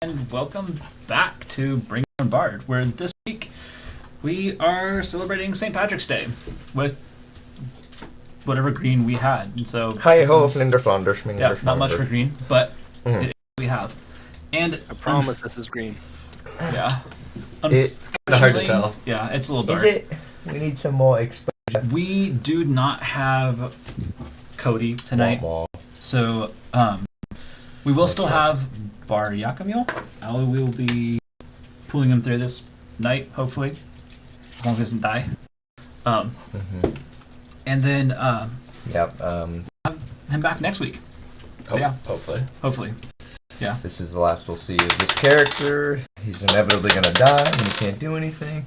and welcome back to Bring On Bard, where this week we are celebrating St. Patrick's Day with whatever green we had. And so Hi ho, Flinder Flounder, Schminger. Yeah, not much for green, but it is what we have. And I promise this is green. Yeah. It's kind of hard to tell. Yeah, it's a little dark. Is it? We need some more exposure. We do not have Cody tonight, so we will still have Baryakamule. We will be pulling him through this night, hopefully, as long as he doesn't die. And then have him back next week. So yeah, hopefully. Yeah. This is the last we'll see of this character. He's inevitably gonna die, and he can't do anything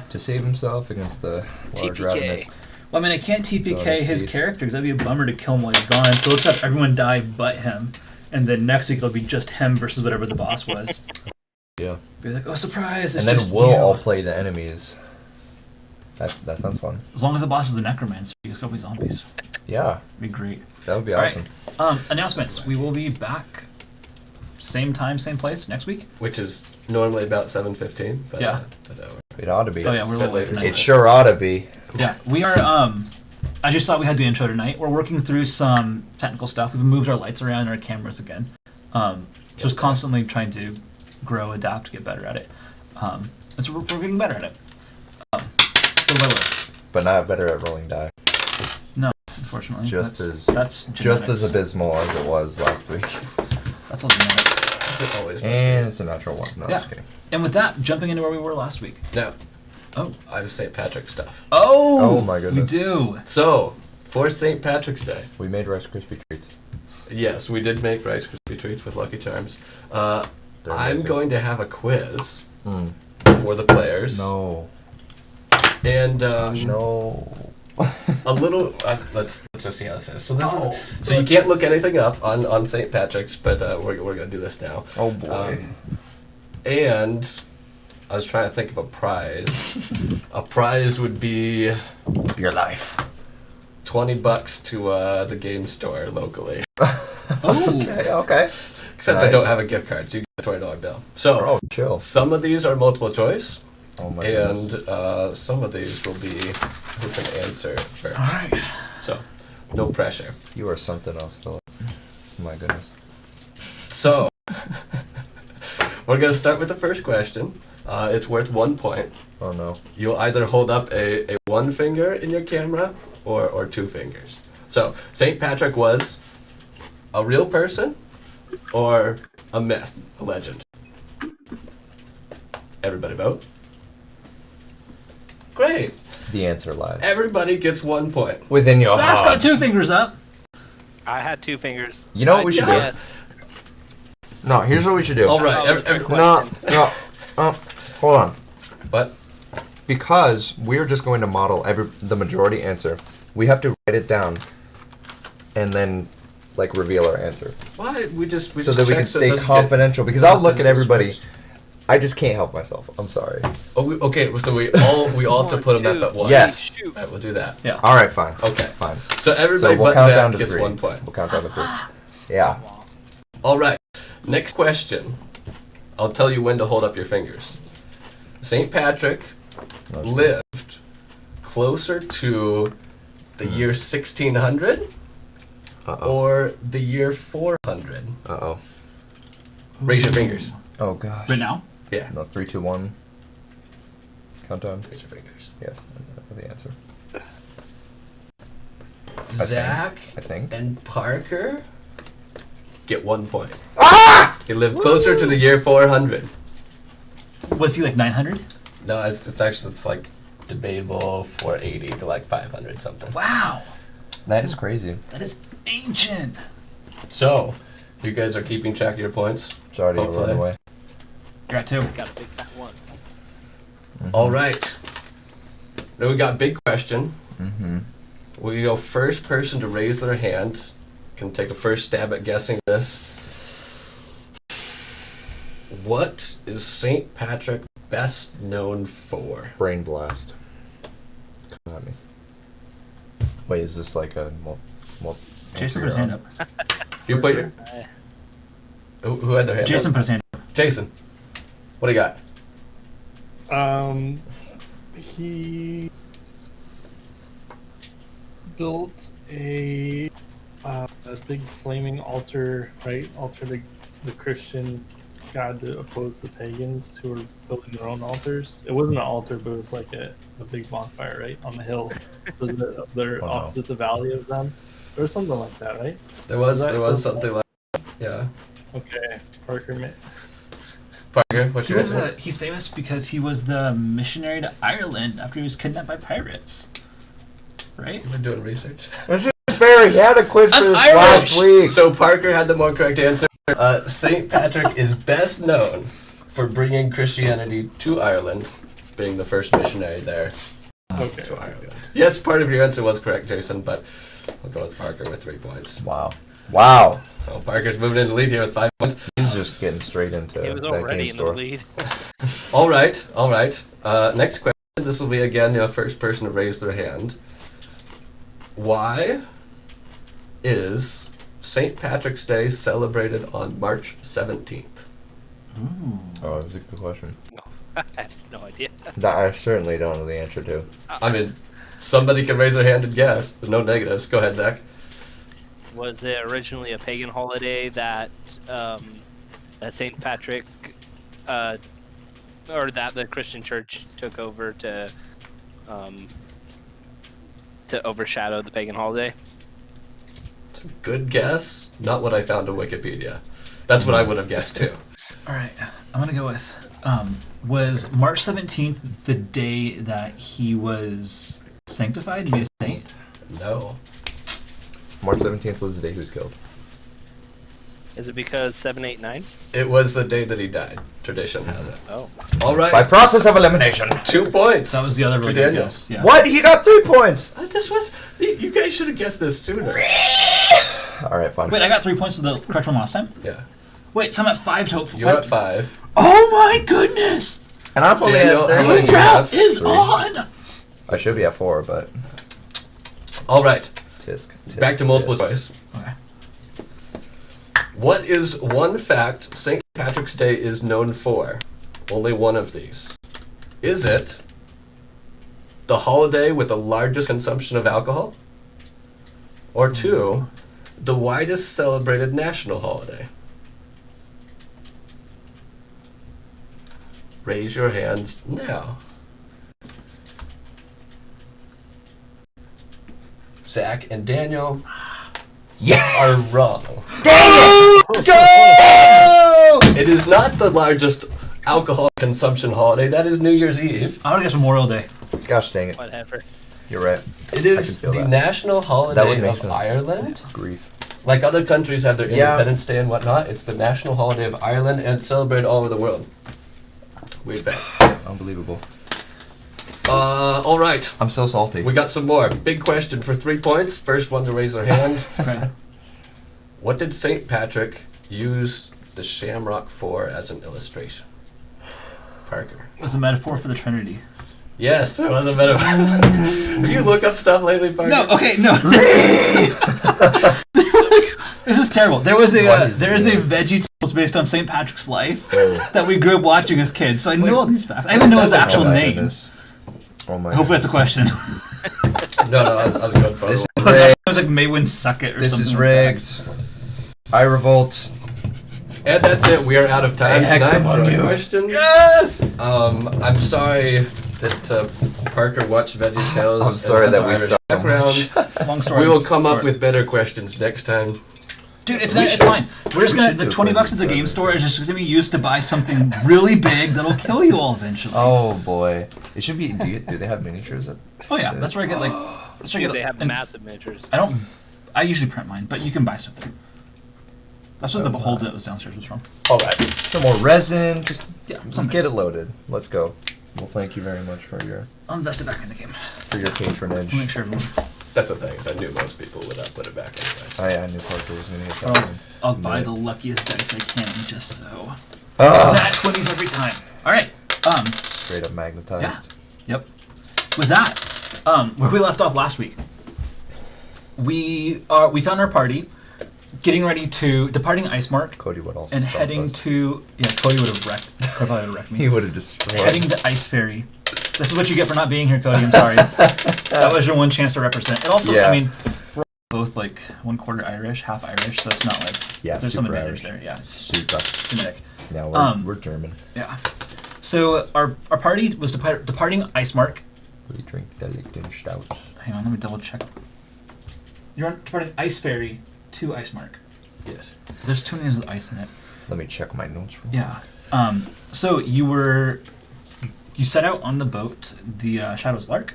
to save himself against the large ravenous. Well, I mean, I can't TPK his character because that'd be a bummer to kill him while he's gone. So let's have everyone die but him. And then next week it'll be just him versus whatever the boss was. Yeah. Be like, oh, surprise! It's and then just we'll you. all play the enemies. That sounds fun. As long as the boss is a necromancer, you just go be zombies. Yeah. Be great. That would be awesome. Right. Announcements. We will be back same time, same place next week. Which is normally about 7:15. But, yeah. It ought to be. Oh yeah, we're a little late tonight. It sure ought to be. Yeah, we are. I just thought we had the intro tonight. We're working through some technical stuff. We've moved our lights around and our cameras again. Just constantly trying to grow, adapt, get better at it. And so we're getting better at it. But not better at rolling die. No, unfortunately. Just that's as abysmal as it was last week. That's all genetics. As it always must And be. it's a natural one. No, yeah. just kidding. And with that, jumping into where we were last week. No. Oh. I have St. Patrick's stuff. Oh! Oh my goodness. We do. So, for St. Patrick's Day. We made Rice Krispie treats. Yes, we did make Rice Krispie treats with Lucky Charms. I'm amazing. going to have a quiz for the players. No. And no. a little. Let's just see how this is. So this is. So you can't look anything up on St. Patrick's, but we're gonna do this now. Oh boy. And I was trying to think of a prize. A prize would be your life. $20 to the game store locally. Okay. Except nice. I don't have a gift card, so you get a $20 bill. So chill. some of these are multiple choice. Oh my and goodness. some of these will be who can answer first. All right. So, no pressure. You are something else, Phillip. Oh my goodness. So, we're going to start with the first question. It's worth 1 point. Oh no. You'll either hold up a one finger in your camera or two fingers. So, St. Patrick was a real person or a myth, a legend? Everybody vote. Great. The answer lies Everybody gets 1 point. within your Zach's got heart. 2 fingers up. I had 2 fingers. You know what we should do? Yes. No, here's what we should do. All right. No. Hold on. What? Because we're just going to model the majority answer, we have to write it down and then reveal our answer. Why? We so that we can stay confidential. Because I'll look at everybody. I just can't help myself. I'm sorry. Okay, so we all have to put them up at once. Yes. All right, we'll do that. Yeah. All right, fine. Okay. Fine. So everybody we'll but count Zach down to gets 3. 1 point. We'll count down to 3. Yeah. All right. Next question. I'll tell you when to hold up your fingers. St. Patrick lived closer to the year 1600 or the year 400. Uh-oh. Raise your fingers. Oh gosh. Right now? Yeah. No, 3, 2, 1. Countdown. Raise your fingers. Yes, I know the answer. Zach I think. and Parker get 1 point. Ah! He lived closer to the year 400. Was he 900? No, it's actually debatable 480 to 500 something. Wow. That is crazy. That is ancient. So, you guys are keeping track of your points? Sorry to Hopefully. run away. Got 2. Got a big fat one. All right. Now we got big question. Mm-hmm. We go first person to raise their hand. Can take a first stab at guessing this. What is St. Patrick best known for? Brain blast. Come at me. Wait, is this a Jason put his hand up. You put your... Who had their hand Jason up? put his hand up. Jason, what do you got? He built a big flaming altar, right? Altar the Christian god to oppose the pagans who were building their own altars. It wasn't an altar, but it was like a big bonfire, right, on the hill. So they're Oh, no. opposite the valley of them. There was something like that, right? There was Was that- something like yeah. Okay, Parker. Parker, what's your answer? He's famous because he was the missionary to Ireland after he was kidnapped by pirates. Right? You've been doing research. This is very adequate for I'm this Irish. last week. So Parker had the more correct answer. St. Patrick is best known for bringing Christianity to Ireland, being the first missionary there Okay. to Ireland. Yes, part of your answer was correct, Jason, but I'll go with Parker with 3 points. Wow. Wow. Oh, Parker's moving into the lead here with 5 points. He's just getting straight into He was that already game in the store. lead. All right. Next question. This will be again the first person to raise their hand. Why is St. Patrick's Day celebrated on March 17th? Ooh. Oh, that's a good question. I have no idea. That I certainly don't know the answer to. I mean, somebody can raise their hand and guess. There's no negatives. Go ahead, Zach. Was it originally a pagan holiday that that Saint Patrick, or that the Christian Church took over to overshadow the pagan holiday? It's a good guess. Not what I found on Wikipedia. That's what I would have guessed too. All right, I'm gonna go with was March 17th the day that he was sanctified, made a saint? No. March 17th was the day he was killed. Is it because 789? It was the day that he died. Tradition has it. Oh, All right. By process of elimination. 2 points. That was the other for really good Daniel. guess. Yeah. What? He got 3 points. This was. You guys should have guessed this sooner. All right, fine. Wait, I got 3 points for the correct one last time. Yeah. Wait, so I'm at 5 total. You're at 5. Oh my goodness! And I'm only Daniel, at how many 3. do you have? Is 3. on. I should be at 4, but All right. tisk. Back to multiple choice. Okay. What is one fact St. Patrick's Day is known for? Only one of these. Is it the holiday with the largest consumption of alcohol? Or 2, the widest celebrated national holiday? Raise your hands now. Zach and Daniel Yes! are wrong. Dang it! Let's go! It is not the largest alcohol consumption holiday. That is New Year's Eve. I want to guess Memorial Day. Gosh dang it. whatever. You're right. It is I can feel the that. national That holiday would make of sense. Ireland. Grief. Like other countries have their Yeah. Independence Day and whatnot, it's the national holiday of Ireland and it's celebrated all over the world. Weird fact. Unbelievable. All right. I'm so salty. We got some more. Big question for 3 points. First one to raise their hand. Okay. What did St. Patrick use the shamrock for as an illustration? Parker. It was a metaphor for the Trinity. Yes, it was a metaphor. Have you looked up stuff lately, Parker? No, okay, no. This is terrible. There was What is there is a this? Veggie Tales based on St. Patrick's life Oh. that we grew up watching as kids, so I know all these facts. I even know his actual Oh my name. goodness. Oh my Hopefully that's a question. No, I was going for This it. is It rigged. was like Maywin Suck It or This something is like rigged. I revolt. And that's it. We are out of time Hey, hex tonight among for you. our questions. Yes. I'm sorry that Parker watched VeggieTales. I'm sorry and that has we Irish suck so background. much. Long story. We will come up short. with better questions next time. Dude, it's fine. We're just we gonna should the do a $20 quiz at the game instead. store is just gonna be used to buy something really big that'll kill you all eventually. Oh boy. It should be. Do they have miniatures? Oh yeah, that's where I get like. That's where I Dude, get. they have and massive miniatures. I usually print mine, but you can buy stuff there. That's what the Behold that was downstairs was from. All right. Some more resin. Just Yeah, let's something. get it loaded. Let's go. Well, thank you very much for your I'll invest it back in the game. patronage. I'll make sure everyone. That's the thing. Is I knew most people would not put it back anyway. I knew Parker was gonna get I'll, that. I'll buy the luckiest dice I can just so. Ah, That 20s every time. All right. straight up magnetized. Yep. With that, where we left off last week, we found our party getting ready to departing Icemark Cody would also and stop heading us. to Cody would have wrecked. Cody probably would have wrecked me. He would have destroyed. Heading to Ice Ferry. This is what you get for not being here, Cody. I'm sorry. That was your one chance to represent. And also, Yeah. I mean, we're both like 1/4 Irish, half Irish, so it's not like Yeah, there's some super advantage Irish. there. Yeah, Super. genetic. Now we're German. Yeah. So our party was departing Icemark. We drink delicate stouts. Hang on, let me double check. You're departing Ice Ferry to Icemark. Yes. There's 2 names with ice in it. Let me check my notes. Yeah. So you set out on the boat, the Shadow's Lark.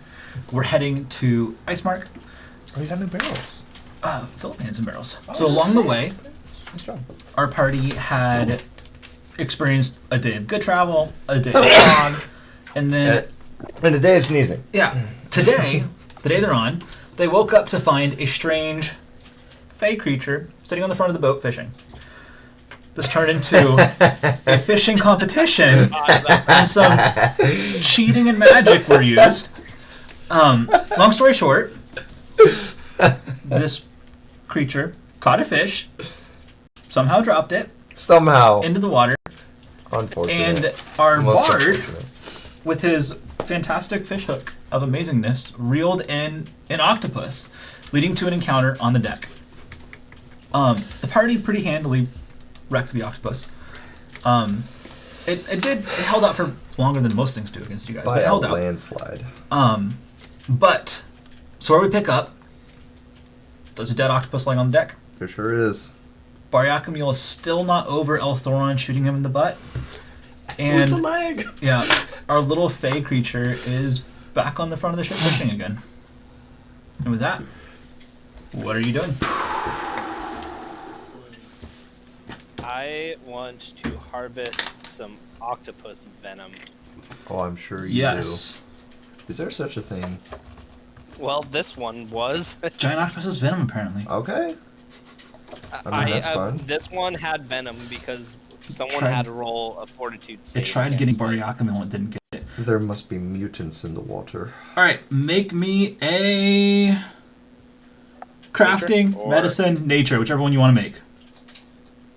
We're heading to Icemark. Oh, you got new barrels. Phillip and some barrels. So along the way, Nice job. our party had experienced a day of good travel, a day of fog, and then And a day of sneezing. today, the day they're on, they woke up to find a strange fey creature sitting on the front of the boat fishing. This turned into a fishing competition, and some cheating and magic were used. Long story short, this creature caught a fish, somehow dropped it Somehow. into the water, Unfortunate. and our Most bard, unfortunate. with his fantastic fish hook of amazingness, reeled in an octopus, leading to an encounter on the deck. The party pretty handily wrecked the octopus. It held out for longer than most things do against you guys, but By it a held out. landslide. But so where we pick up, there's a dead octopus lying on the deck. There sure is. Baryakamule is still not over Elthoron shooting him in the butt. Where's And the leg? yeah, our little fey creature is back on the front of the ship fishing again. And with that, what are you doing? I want to harvest some octopus venom. Oh, I'm sure you Yes. do. Is there such a thing? Well, this one was. Giant octopus's venom, apparently. Okay. I mean, that's fun. This one had venom because someone tried- had to roll a fortitude It save. tried getting against it. Baryakamule and it didn't get it. There must be mutants in the water. Alright, make me a crafting, Nature or- medicine, nature, whichever one you want to make.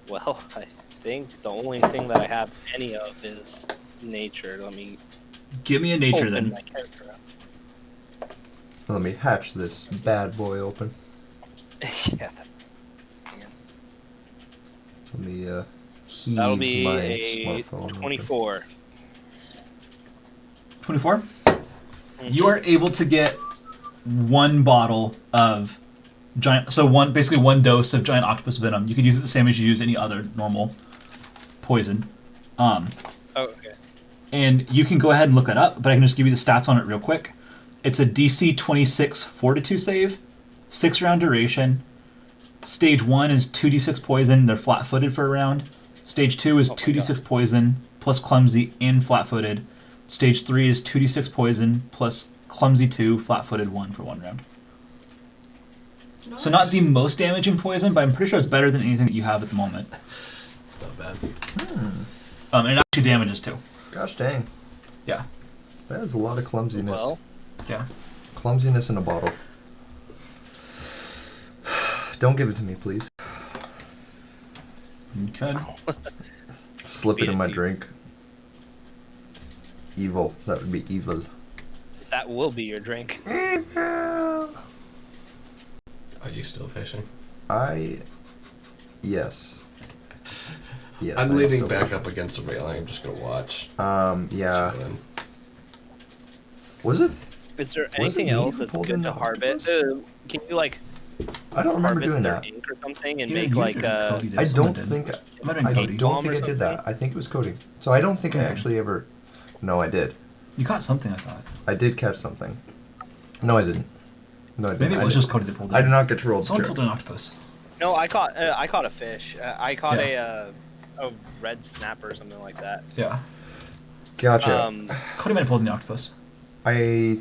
Well, I think the only thing that I have any of is nature. Let me Give me a nature open then. my character up. Let me hatch this bad boy open. Yeah, Let me heave that'll be my a smartphone. open. 24. 24? You are able to get one bottle of giant, so basically one dose of giant octopus venom. You could use it the same as you use any other normal poison. Oh, okay. And you can go ahead and look that up, but I can just give you the stats on it real quick. It's a DC 26 Fortitude save, 6-round duration. Stage 1 is 2d6 poison, they're flat-footed for a round. Stage 2 is Oh my 2d6 poison, plus clumsy and flat-footed. Stage 3 is 2d6 poison, plus clumsy 2, flat-footed 1 for 1 round. So not the most damaging poison, but I'm pretty sure it's better than anything that you have at the moment. It's not bad. And it actually damages too. Gosh dang. Yeah. That is a lot of clumsiness. Well, Yeah. Clumsiness in a bottle. Don't give it to me, please. You could. Slip Feed it in it my to you. drink. Evil. That would be evil. that will be your drink. Are you still fishing? Yes. Yes. I'm I leaning still- back up against the railing. I'm just gonna watch. Yeah. Chilling. Was it? Is there it anything me else who that's pulled in good to the harvest? octopus? Can you like I don't remember harvest doing their that. ink or something and Either make you like or Cody did. I Someone don't did. think. Might have been I Cody. don't Bomb think or I did that. something? I think it was Cody. So I don't think I Okay. actually ever. No, I did. You caught something, I thought. I did catch something. No, I didn't. No, I didn't. Maybe it I was didn't. just Cody that pulled it. I did not get to roll the Someone trip. pulled an octopus. No, I caught a fish. I caught Yeah. a red snapper or something like that. Yeah. Gotcha. Cody might have pulled an octopus. I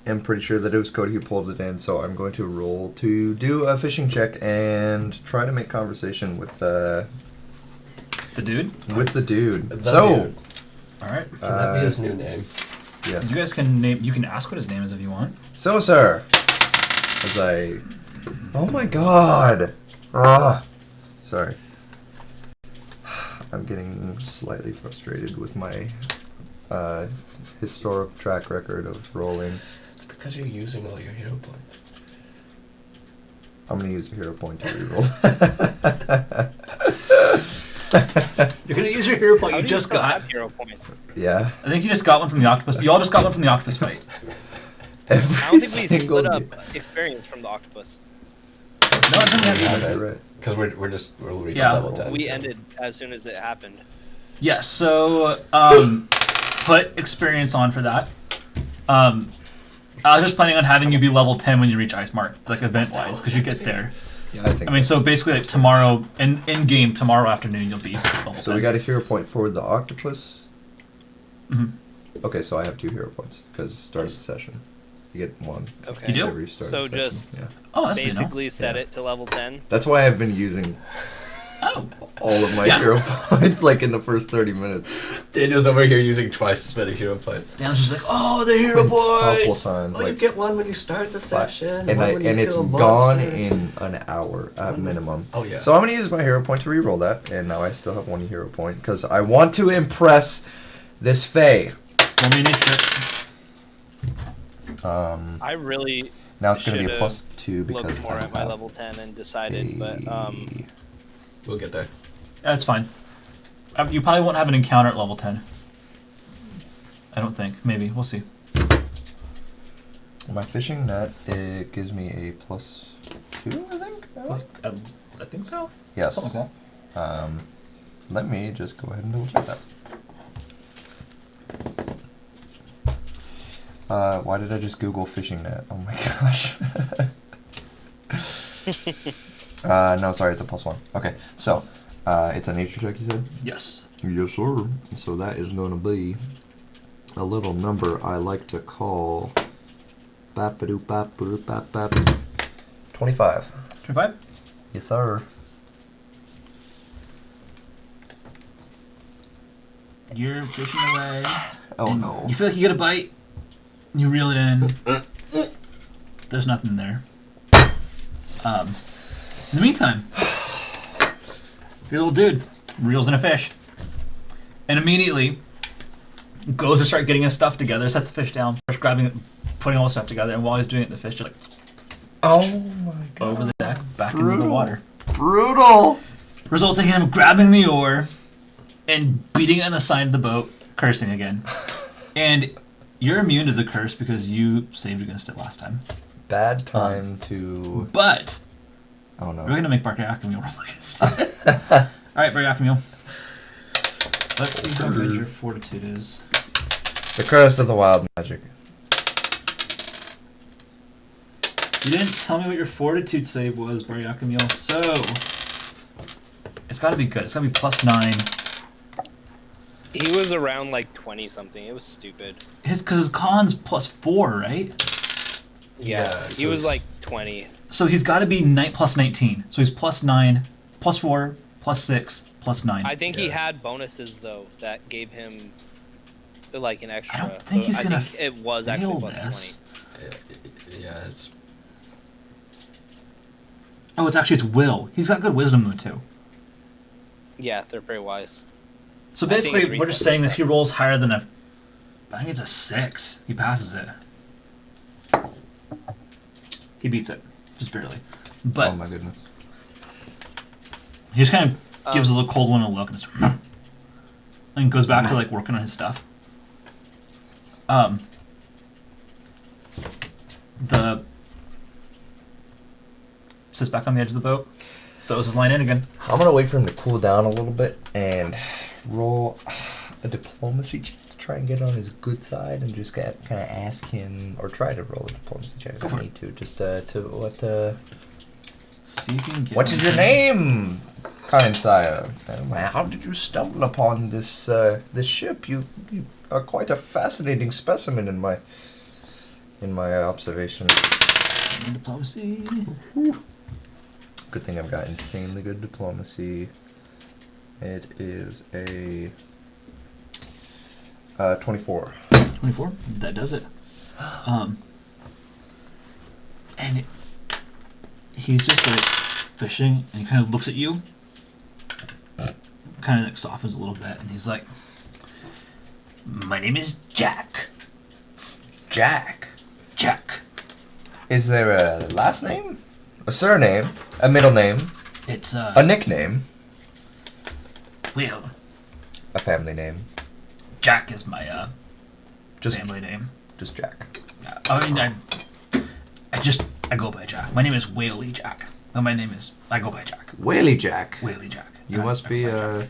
am pretty sure that it was Cody who pulled it in, so I'm going to roll to do a fishing check and try to make conversation with the The dude. The so, dude. Alright. Can that be his new name? yes. You guys can name. You can ask what his name is if you want. So, sir, as I, oh my God, Sorry. I'm getting slightly frustrated with my historic track record of rolling. It's because you're using all your hero points. I'm gonna use a hero point to reroll. You're gonna use your hero point How you do just still got. have hero points? Yeah. I think you just got one from the octopus. You all just got one from the octopus fight. Every I don't think we single split up game. experience from the octopus. No, I think we have Yeah, either. right. Because we're reaching Yeah. level 10. We so. ended as soon as it happened. Yes, so put experience on for that. I was just planning on having you be level 10 when you reach Icemark, like event-wise, because you get there. Yeah, I think. I mean, so basically, like tomorrow, in game tomorrow afternoon, you'll be level 10. So we got a hero point for the octopus. Mhm. Okay, so I have 2 hero points because it starts the session. You get 1. Okay. You do? Every start So of the session. just Yeah. Oh, that's good to know. Basically set Yeah. it to level 10. That's why I've been using Oh, all of my Yeah. hero points like in the first 30 minutes. Daniel's over here using twice as many hero points. Dan's just like, oh, the hero Quintuple point. signs, Oh, you like, get one when you start the session. and one when you it's kill a gone monster. in an hour at minimum. Oh, yeah. So I'm gonna use my hero point to reroll that, and now I still have 1 hero point because I want to impress this Fae. Roll me initiative. I really Now it's gonna be a should've +2 because looked more I at my have level 10 and decided, but We'll get there. That's fine. You probably won't have an encounter at level 10. I don't think. Maybe. We'll see. my fishing net. It gives me a +2, I think. I think so. Yes. Something like that. Let me just go ahead and double check that. Why did I just Google fishing net? Oh my gosh. No, sorry, it's a +1. Okay, so it's a nature check, you said? Yes. Yes, sir. So that is going to be a little number I like to call 25. 25? Yes, sir. You're fishing away. Oh and no. You feel like you get a bite. You reel it in. There's nothing there. In the meantime, your little dude reels in a fish, and immediately goes to start getting his stuff together. Sets the fish down, starts grabbing it, putting all the stuff together, and while he's doing it, the fish just like Oh my god. over the deck, back into the Brutal. water, Brutal. resulting in him grabbing the oar and beating it on the side of the boat, cursing again. And you're immune to the curse because you saved against it last time. Bad time to. But Oh no. we're gonna make Baryakamule roll against it. All right, Baryakamule. Let's see how good your fortitude is. The curse of the wild magic. You didn't tell me what your fortitude save was, Baryakamule. So it's got to be good. It's got to be +9. he was around like 20 something. It was stupid. Because his con's +4, right? Yeah, He so was it's- like 20. So he's got to be +19. So he's +9, +4, +6, +9. I think he Yeah. had bonuses though that gave him like an extra. I don't think he's gonna think it was actually fail +20. this. Yeah, it's Oh, it's will. He's got good wisdom though too. Yeah, they're very wise. So I think basically, it's we're just reflex saying that stuff. if he rolls higher than a, I think it's a 6, he passes it. He beats it, just barely. But Oh my goodness. he just kind of gives a little cold one a look and, just, and goes back to like working on his stuff. The sits back on the edge of the boat, throws his line in again. I'm gonna wait for him to cool down a little bit and roll a diplomacy check to try and get on his good side and just kind of ask him, or try to roll a diplomacy check if Go for I it. need to. Just See if you can get. what is your name, kind sire? How did you stumble upon this this ship? You are quite a fascinating specimen in my observation. Diplomacy. Good thing I've got insanely good diplomacy. It is a 24. 24. That does it. And he's just like fishing, and he kind of looks at you, kind of like softens a little bit, and he's like, "My name is Jack. Jack. Jack. Is there a last name? A surname? A middle name? It's A nickname? well, A family name? Jack is my Just family name. Just Jack. I mean, I go by Jack. My name is Whaley Jack. No, I go by Jack. Whaley Jack. Whaley Jack. You And must I be go by Jack.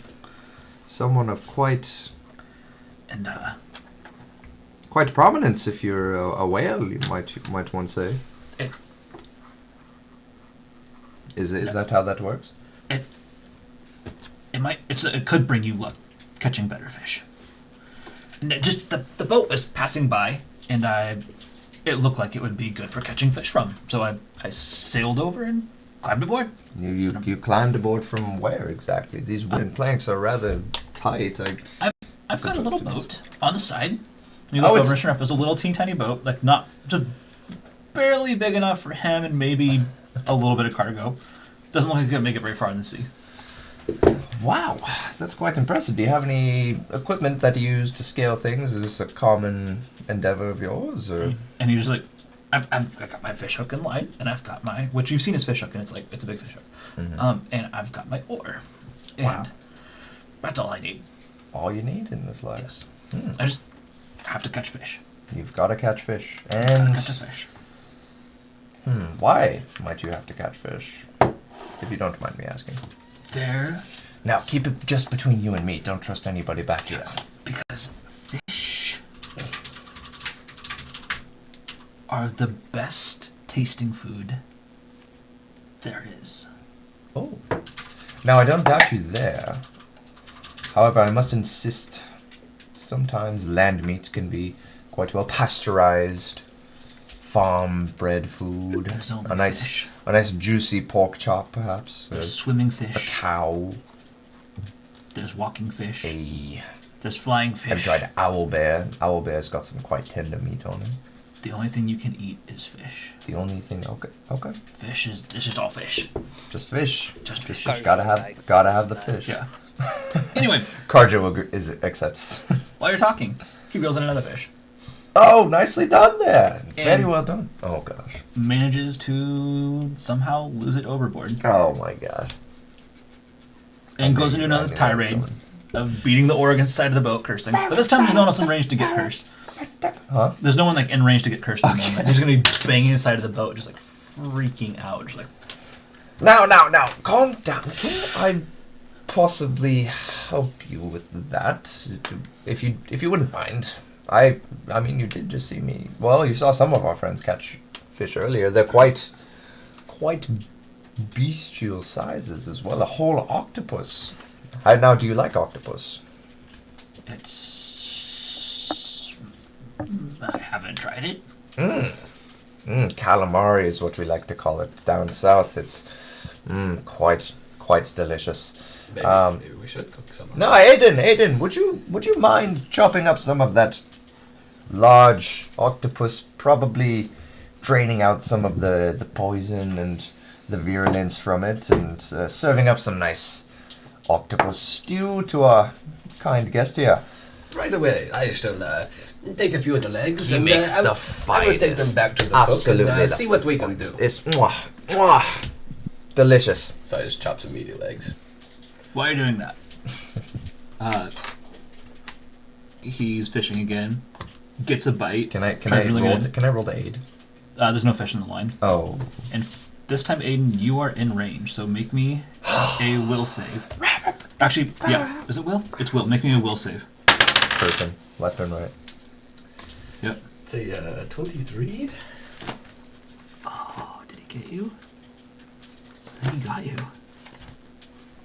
someone of quite And prominence if you're a whale, you might one say. It- Is that how that works? it could bring you luck catching better fish. And the boat was passing by, and it looked like it would be good for catching fish from. So I sailed over and climbed aboard. You climbed aboard from where exactly? These wooden planks are rather tight. I've got a little boat on the side. You Oh, look it's- over and sure enough, there's a little teeny tiny boat, like not just barely big enough for him and maybe a little bit of cargo. Doesn't look like he's gonna make it very far in the sea. Wow, that's quite impressive. Do you have any equipment that you use to scale things? Is this a common endeavor of yours, or? And he's just like, I've got my fish hook and line, and I've got my, which you've seen his fish hook, and it's a big fish hook. Mhm. And I've got my oar, and Wow. that's all I need. All you need in this life? Yes, Hmm. I just have to catch fish. You've got to catch fish. Gotta And catch a fish. why might you have to catch fish? If you don't mind me asking. There, Now, keep it just between you and me. Don't trust anybody back here. because fish are the best tasting food there is. Oh. Now, I don't doubt you there. However, I must insist, sometimes land meat can be quite well pasteurized, farm-bred food. There's only A nice, fish. a nice juicy pork chop, perhaps. There's swimming A fish. cow. There's walking fish. A There's flying I've fish. tried owl bear. Owl bear's got some quite tender meat on him. The only thing you can eat is fish. The only thing, okay, Fish is it's just all fish. just fish. Just fish. Cards Gotta are have, nice. gotta have the fish. Yeah. Anyway, Karzjo accepts. while you're talking, he reels in another fish. Oh, nicely done there. Very And- well done. Oh gosh. Manages to somehow lose it overboard Oh my gosh. and goes into another tirade of beating the oar against the side of the boat, cursing. But this time there's no one else in range to get cursed. Huh? There's no one like in range to get cursed at the moment. He's gonna be banging the side of the boat, just like freaking out, just like Now, calm down. Can I possibly help you with that? If you wouldn't mind. I mean, you did just see me. Well, you saw some of our friends catch fish earlier. They're quite bestial sizes as well. A whole octopus. Now, do you like octopus? it's. I haven't tried it. Calamari is what we like to call it down south. It's quite delicious. Maybe we should cook some. No, Aden, would you mind chopping up some of that large octopus, probably draining out some of the poison and the virulence from it, and serving up some nice octopus stew to our kind guest here? Right away. I shall take a few of the legs He and makes I the will take them finest. back to the Absolutely, cook and the see what we can do. It's mwah, delicious. So I just chop some meaty legs. While you're doing that, he's fishing again. Gets a bite. Can I tries really roll? good. Can I roll to aid? There's no fish in the line. Oh, And this time, Aiden, you are in range, so make me a will save. Actually, yeah. Is it will? It's will. Make me a will save. person, left and right. Yep. Say 23. Oh, did he get you? I think he got you.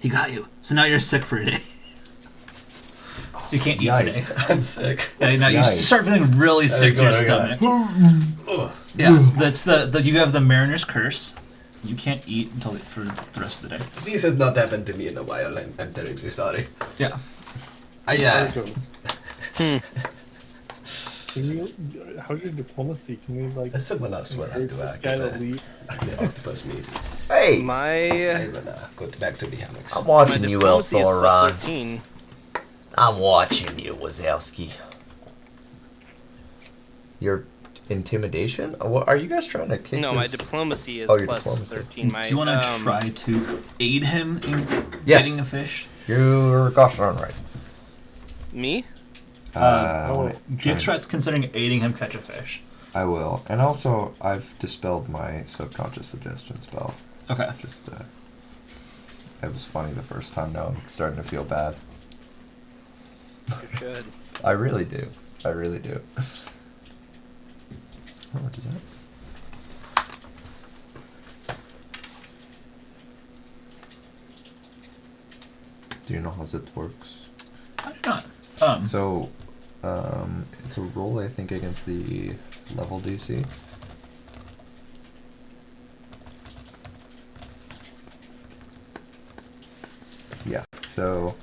He got you. So now you're sick for a day. So you can't eat today. I'm sick. Yeah, now you Yikes. start feeling really sick to your stomach. Ugh. Yeah, that's the you have the Mariner's Curse. You can't eat until for the rest of the day. This has not happened to me in a while. I'm terribly sorry. Yeah. How's your diplomacy? Can we like Someone else will have encourage to this act guy to leave? the octopus meat. Hey! My Go back to the hammocks. I'm watching you, diplomacy is plus Elthoron. 13. I'm watching you, Wazowski. Your intimidation? What, are you guys trying to kick No, this? my diplomacy is Oh, your plus diplomacy. 13. My, Do you want to try to aid him in Yes. getting a fish? You're gosh darn right. Me? Gixrat's considering aiding him catch a fish. I will. And also, I've dispelled my subconscious suggestion spell. Okay. Just, it was funny the first time, now I'm starting to feel bad. You should. I really do. I really do. Oh, what is that? Do you know how it works? I do not. So, it's a roll, I think, against the level DC. Yeah, so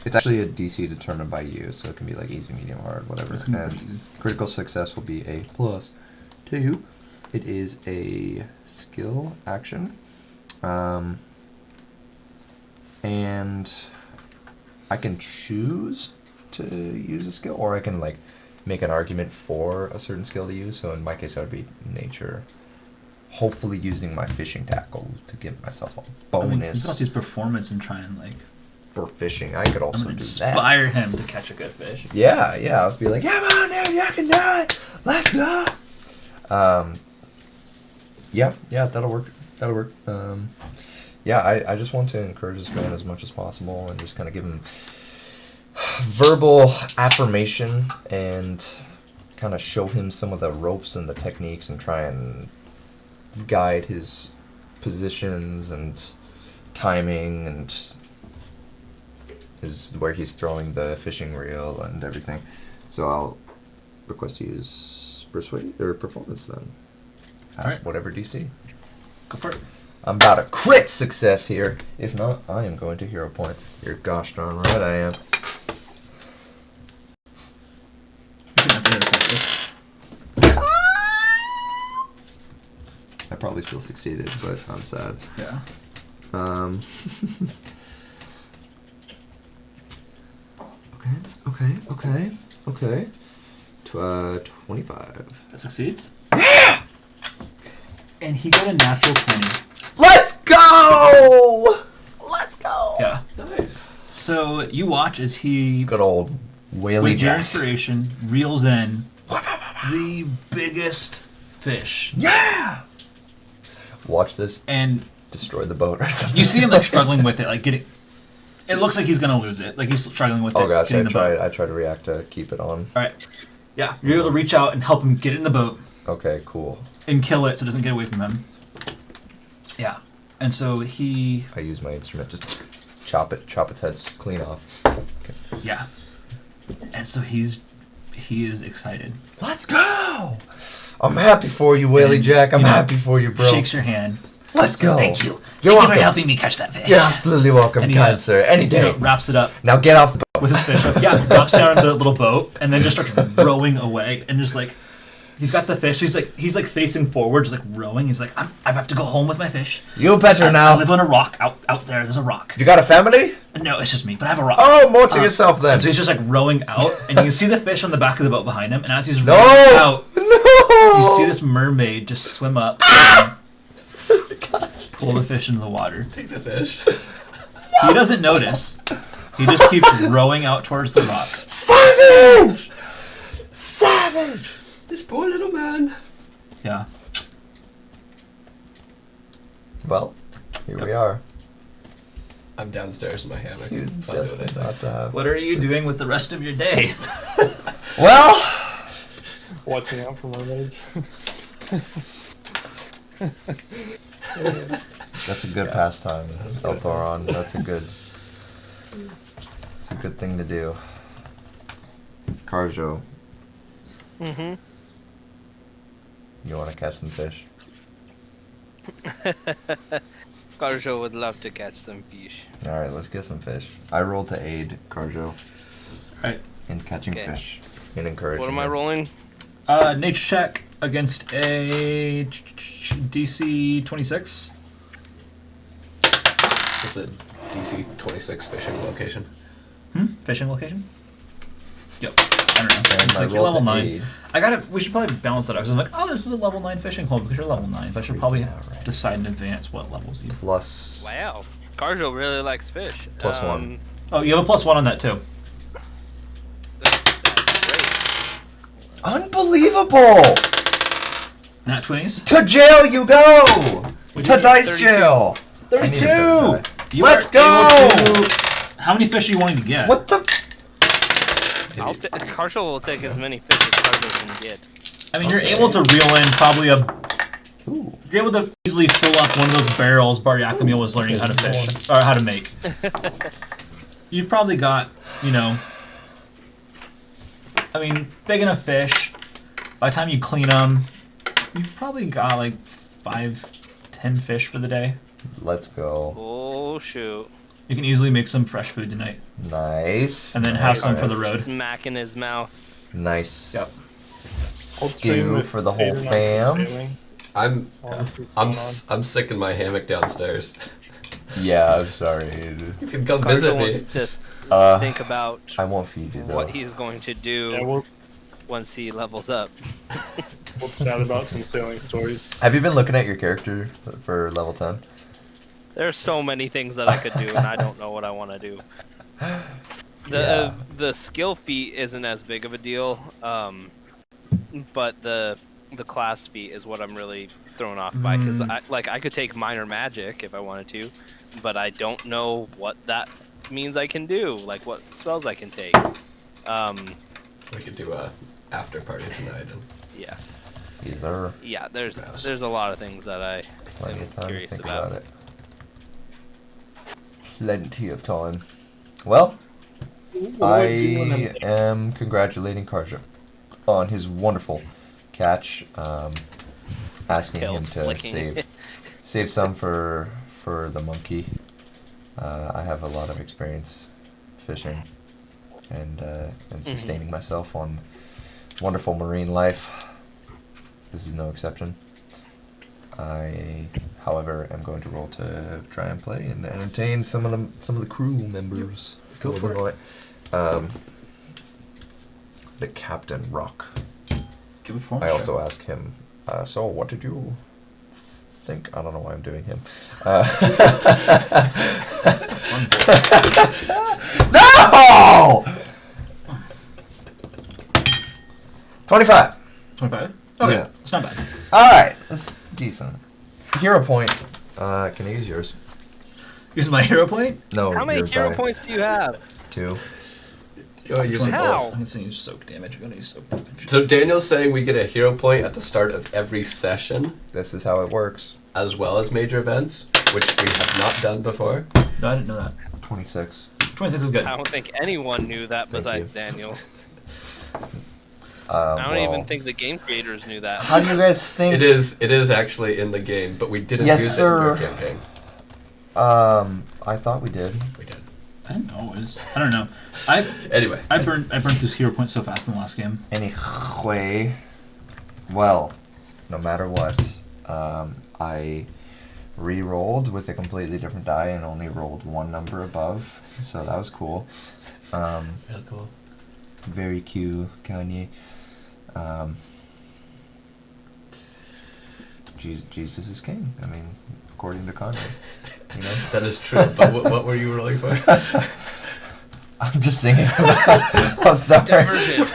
it's actually a DC determined by you, so it can be like easy, medium, hard, whatever. It's gonna be And easy. critical success will be a +2. It is a skill action. And I can choose to use a skill, or I can like make an argument for a certain skill to use. So in my case, that would be nature. Hopefully, using my fishing tackle to give myself a I mean, you bonus can also use performance and try and like. for fishing. I could I'm also gonna do that. inspire him to catch a good fish. Yeah, yeah. I'll be like, come on, dude, you can do it. Let's go. Yeah, that'll work. That'll work. Yeah, I just want to encourage this man as much as possible and just kind of give him verbal affirmation and kind of show him some of the ropes and the techniques and try and guide his positions and timing and where he's throwing the fishing reel and everything. So I'll request to use persuade or performance then. Alright. Whatever DC. Go for it. I'm about a crit success here. If not, I am going to hero point. You're gosh darn right I am. I probably still succeeded, but I'm sad. Yeah. Okay. 25. That succeeds. And he got a natural 20. Let's go! Let's go! Yeah. Nice. So you watch as he, Good old whaley with your jack. inspiration, reels in the biggest fish. Yeah! Watch this And destroy the boat or something. you see him like struggling with it, like getting. It looks like he's gonna lose it. Like he's struggling with it. Oh gosh, getting the boat. I tried to react to keep it on. All right. Yeah, you're able to reach out and help him get in the boat Okay, cool. and kill it so it doesn't get away from him. Yeah. And so he. I use my instrument, just chop its head clean off. Yeah. And so he is excited. Let's go! I'm happy for you, Whaley And, Jack. I'm you know, happy for you, bro. Shakes your hand. Let's go. Thank you. You're Thank you welcome. for helping me catch that fish. You're absolutely welcome, And kind sir. Any You day. know, wraps it up Now get off the boat. with his fish hook. Yeah, drops down in the little boat and then just starts rowing away and just like he's got the fish. He's like facing forward, just like rowing. He's like, I have to go home with my fish. You better I now. live on a rock out there. There's a rock. You got a family? No, it's just me, but I have a rock. Oh, more to yourself then. And so he's just like rowing out, and you can see the fish on the back of the boat behind him. And as he's No! rowing out, No! you see this mermaid just swim up and pull the fish into the water. Take the fish. He doesn't notice. He just keeps rowing out towards the rock. Savage! Savage! This poor little man. Yeah. Well, here we are. I'm downstairs in my hammock. He was Not doing destined anything. not to have. What are you doing with the rest of your day? Well, Watching out for mermaids. that's a good pastime, Elthoron. That's a good thing to do. Karzjo, Mm-hmm. you want to catch some fish? Karzjo would love to catch some fish. All right, let's get some fish. I rolled to aid Karzjo Right. in catching Okay. fish and encouraging. What am I him. rolling? Nature check against a DC 26. This is a DC 26 fishing location. Fishing location? Yep. I don't know. And It's my like you're roll level to 9. aid. We should probably balance that out. Because I'm like, oh, this is a level 9 fishing hole because you're level 9. But I should probably decide in advance what levels you. Plus. Wow. Karzjo really likes fish. Plus 1. Oh, you have a +1 on that too. That's great. Unbelievable! Nat 20s. To jail you go! Would To you- dice 32. jail! 32! You Let's are go! able to- How many fish are you wanting to get? What the? Karzjo will take as many fish as Karzjo can get. I mean, you're able to reel in probably Ooh. You're able to easily fill up one of those barrels Baryakamule was learning how to fish. Or how to make. You've probably got, I mean, big enough fish. By the time you clean them, you've probably got like 5-10 fish for the day. Let's go. Oh, shoot. You can easily make some fresh food tonight. Nice. And then have some for the road. Smack in his mouth. Nice. Yep. Stew for the whole fam. I'm sick in my hammock downstairs. Yeah, I'm sorry. You can come Karzjo visit wants me. to think about I won't feed you though. what he's going to do Yeah, once he levels up. we'll chat about some sailing stories. Have you been looking at your character for level 10? There are so many things that I could do, and I don't know what I want to do. The skill feat isn't as big of a deal, but the class feat is what I'm really thrown off by, because I could take minor magic if I wanted to, but I don't know what that means I can do, like what spells I can take. We could do a after party tonight. And Yeah. These are Yeah, there's a lot of things that I plenty am of time to curious think about. about it. Plenty of time. Well, I am congratulating Karzjo on his wonderful catch. Asking him Tails to flicking. save some for the monkey. I have a lot of experience fishing and sustaining myself on wonderful marine life. This is no exception. I, however, am going to roll to try and play and entertain some of the crew members. Go for it. The Captain Rock. Give it for I also ask him, so what did you think? I don't know why I'm doing him. No! 25. 25? Okay, Yeah. it's not bad. Alright, that's decent. Hero point. Can I use yours? Use my hero point? No, How many yours hero by points do you have? 2. Oh, use them How? both. I'm gonna use soak damage. I'm gonna use soak damage. So Daniel's saying we get a hero point at the start of every session, This is how it works. as well as major events, which we have not done before. No, I didn't know that. 26. 26 is good. I don't think anyone knew that Thank besides you. Daniel. I don't Well, even think the game creators knew that. How do you guys think? It is actually in the game, but we didn't Yes, use sir. it in your campaign. I thought we did. We did. I didn't know it was. I don't know. Anyway, I burnt this hero point so fast in the last game. Anyway, well, no matter what, I re-rolled with a completely different die and only rolled one number above, so that was cool. real cool. Very cute, Kanye. Jesus is king. I mean, according to Kanye. You know? That is true. But what were you rolling for? I'm just singing. I'm sorry. Diversion.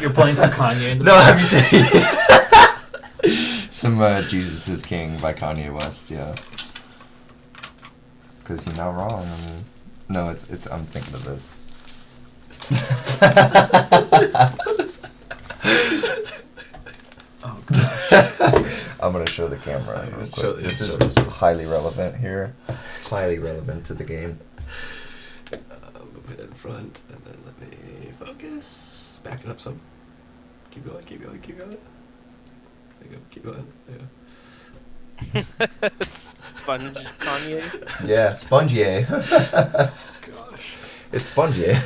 You're playing some Kanye in the No, I'm saying some Jesus is King by Kanye West. Yeah. Because you're not wrong. I mean, no, it's. I'm thinking of this. Oh gosh. I'm gonna show the camera real quick. Show- This show is this. highly relevant here. Highly relevant to the game. Move it in front, and then let me focus. Back it up some. Keep going, keep going, keep going. There you go, keep going. There you go. Sponge Kanye. Yeah, Spongier. Gosh. It's Spongier.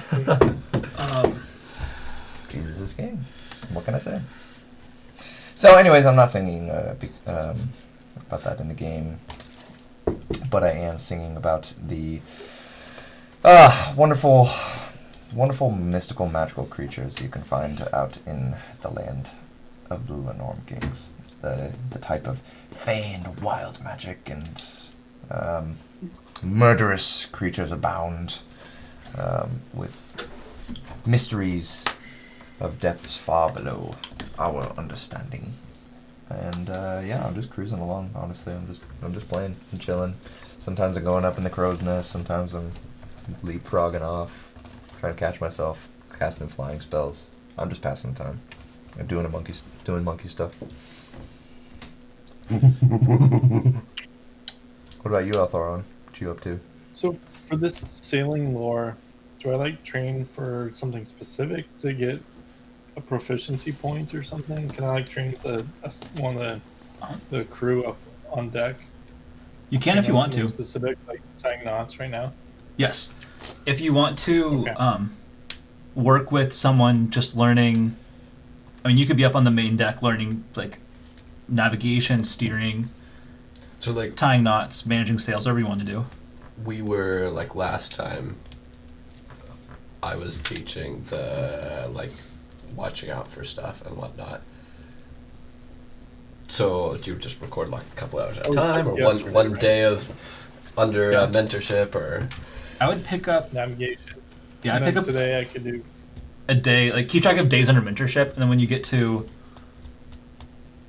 Um, Jesus is King. What can I say? So, anyways, I'm not singing about that in the game. but I am singing about the wonderful, wonderful mystical magical creatures you can find out in the land of the Lenorm Kings. The type of fey and wild magic and murderous creatures abound, with mysteries of depths far below our understanding. And yeah, I'm just cruising along. Honestly, I'm just playing and chilling. Sometimes I'm going up in the crow's nest. Sometimes I'm leapfrogging off, trying to catch myself, casting flying spells. I'm just passing the time. I'm doing monkey stuff. What about you, Elthoron? What you up to? So for this sailing lore, do I like train for something specific to get a proficiency point or something? Can I like train one of the crew up on deck? You can if you want to. Specific, like tying knots right now. Yes, if you want to Okay. work with someone just learning. I mean, you could be up on the main deck learning like navigation, steering, So like tying knots, managing sails, whatever you want to do. we were like last time. I was teaching the like watching out for stuff and whatnot. So do you just record like a couple hours at a time, or one day of under mentorship, or? I would pick up. Navigation. Yeah, And I'd pick then up today I could do. a day. Like keep track of days under mentorship, and then when you get to,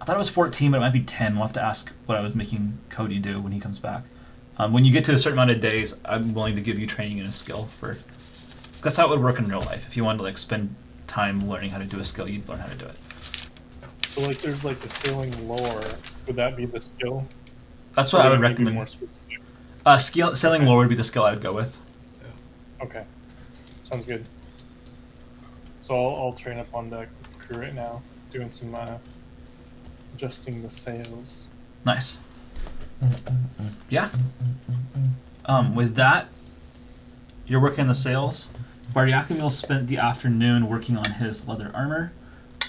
I thought it was 14, but it might be 10. We'll have to ask what I was making Cody do when he comes back. When you get to a certain amount of days, I'm willing to give you training in a skill for. That's how it would work in real life. If you wanted to like spend time learning how to do a skill, you'd learn how to do it. So like there's like the sailing lore. Would that be the skill? That's what I would Or maybe recommend. More specific. Sailing lore would be the skill I would go with. Okay. Sounds good. So I'll train up on deck with the crew right now, doing some adjusting the sails. Nice. Yeah. With that, you're working on the sails. Baryakamule spent the afternoon working on his leather armor.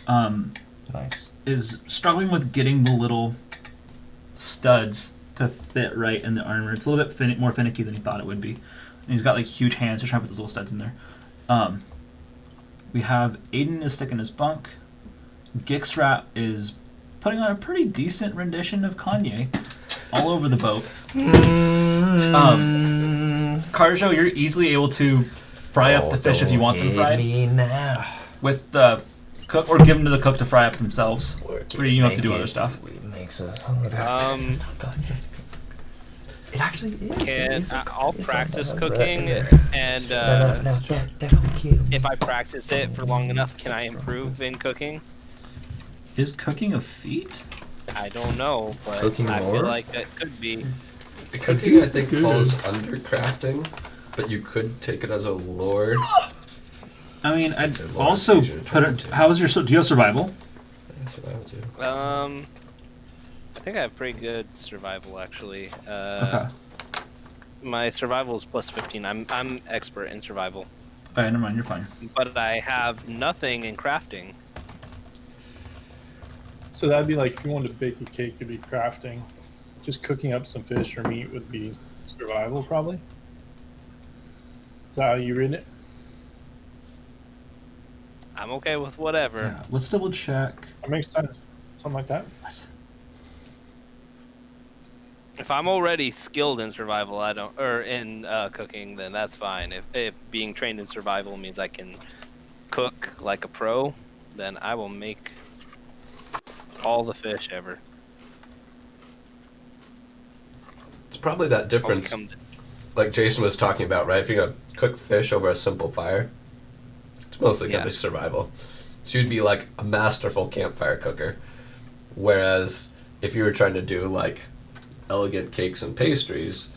Nice. Is struggling with getting the little studs to fit right in the armor. It's a little bit more finicky than he thought it would be. And he's got like huge hands to try and put those little studs in there. We have Aden is sick in his bunk. Gixrat is putting on a pretty decent rendition of Kanye all over the boat. Karzjo, you're easily able to fry up the fish if you want them fried. Me now. With the cook, or give them to the cook to fry up themselves. Or you don't have to do other stuff. It makes us hungry. It actually is. I'll practice cooking, and if I practice it for long enough, can I improve in cooking? Is cooking a feat? I don't know, but Cooking I lore? feel like that could be. The cooking, I think, falls under crafting, but you could take it as a lore. I mean, I'd Okay, lore also feature to put try it. to- How is your? Do you have survival? That's what I would do. I think I have pretty good survival actually. Okay. My survival is plus 15. I'm expert in survival, Okay, never mind. You're fine. but I have nothing in crafting. So that'd be like if you wanted to bake a cake, it'd be crafting. Just cooking up some fish or meat would be survival, probably. Is that how you read it? I'm okay with whatever. Yeah. Let's double check. That makes sense. Something like that. If I'm already skilled in survival, or in cooking, then that's fine. If being trained in survival means I can cook like a pro, then I will make all the fish ever. It's probably that I'll difference, become like Jason was talking about, right? If you're gonna cook fish over a simple fire, it's mostly gonna Yeah. be survival. So you'd be like a masterful campfire cooker. Whereas if you were trying to do like elegant cakes and pastries,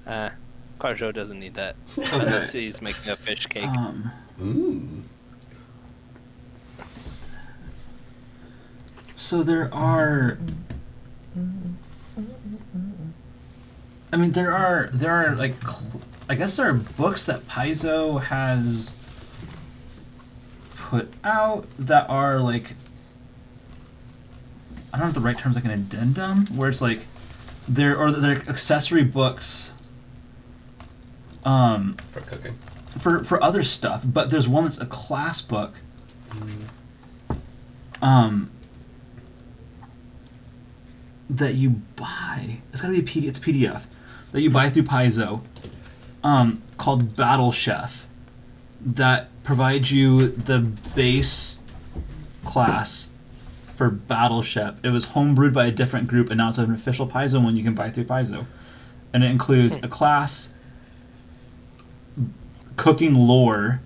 Karzjo doesn't need that unless he's making a fish cake. So there are. I mean, there are like, I guess there are books that Paizo has put out that are like, I don't know if the right term's like an addendum, where it's like they're accessory books. For cooking. For other stuff, but there's one that's a class book. That you buy. It's gotta be a PDF. It's a PDF that you buy through Paizo. Called Battle Chef. That provides you the base class for Battle Chef. It was homebrewed by a different group, and now it's an official Paizo one you can buy through Paizo, and it includes a class, cooking lore,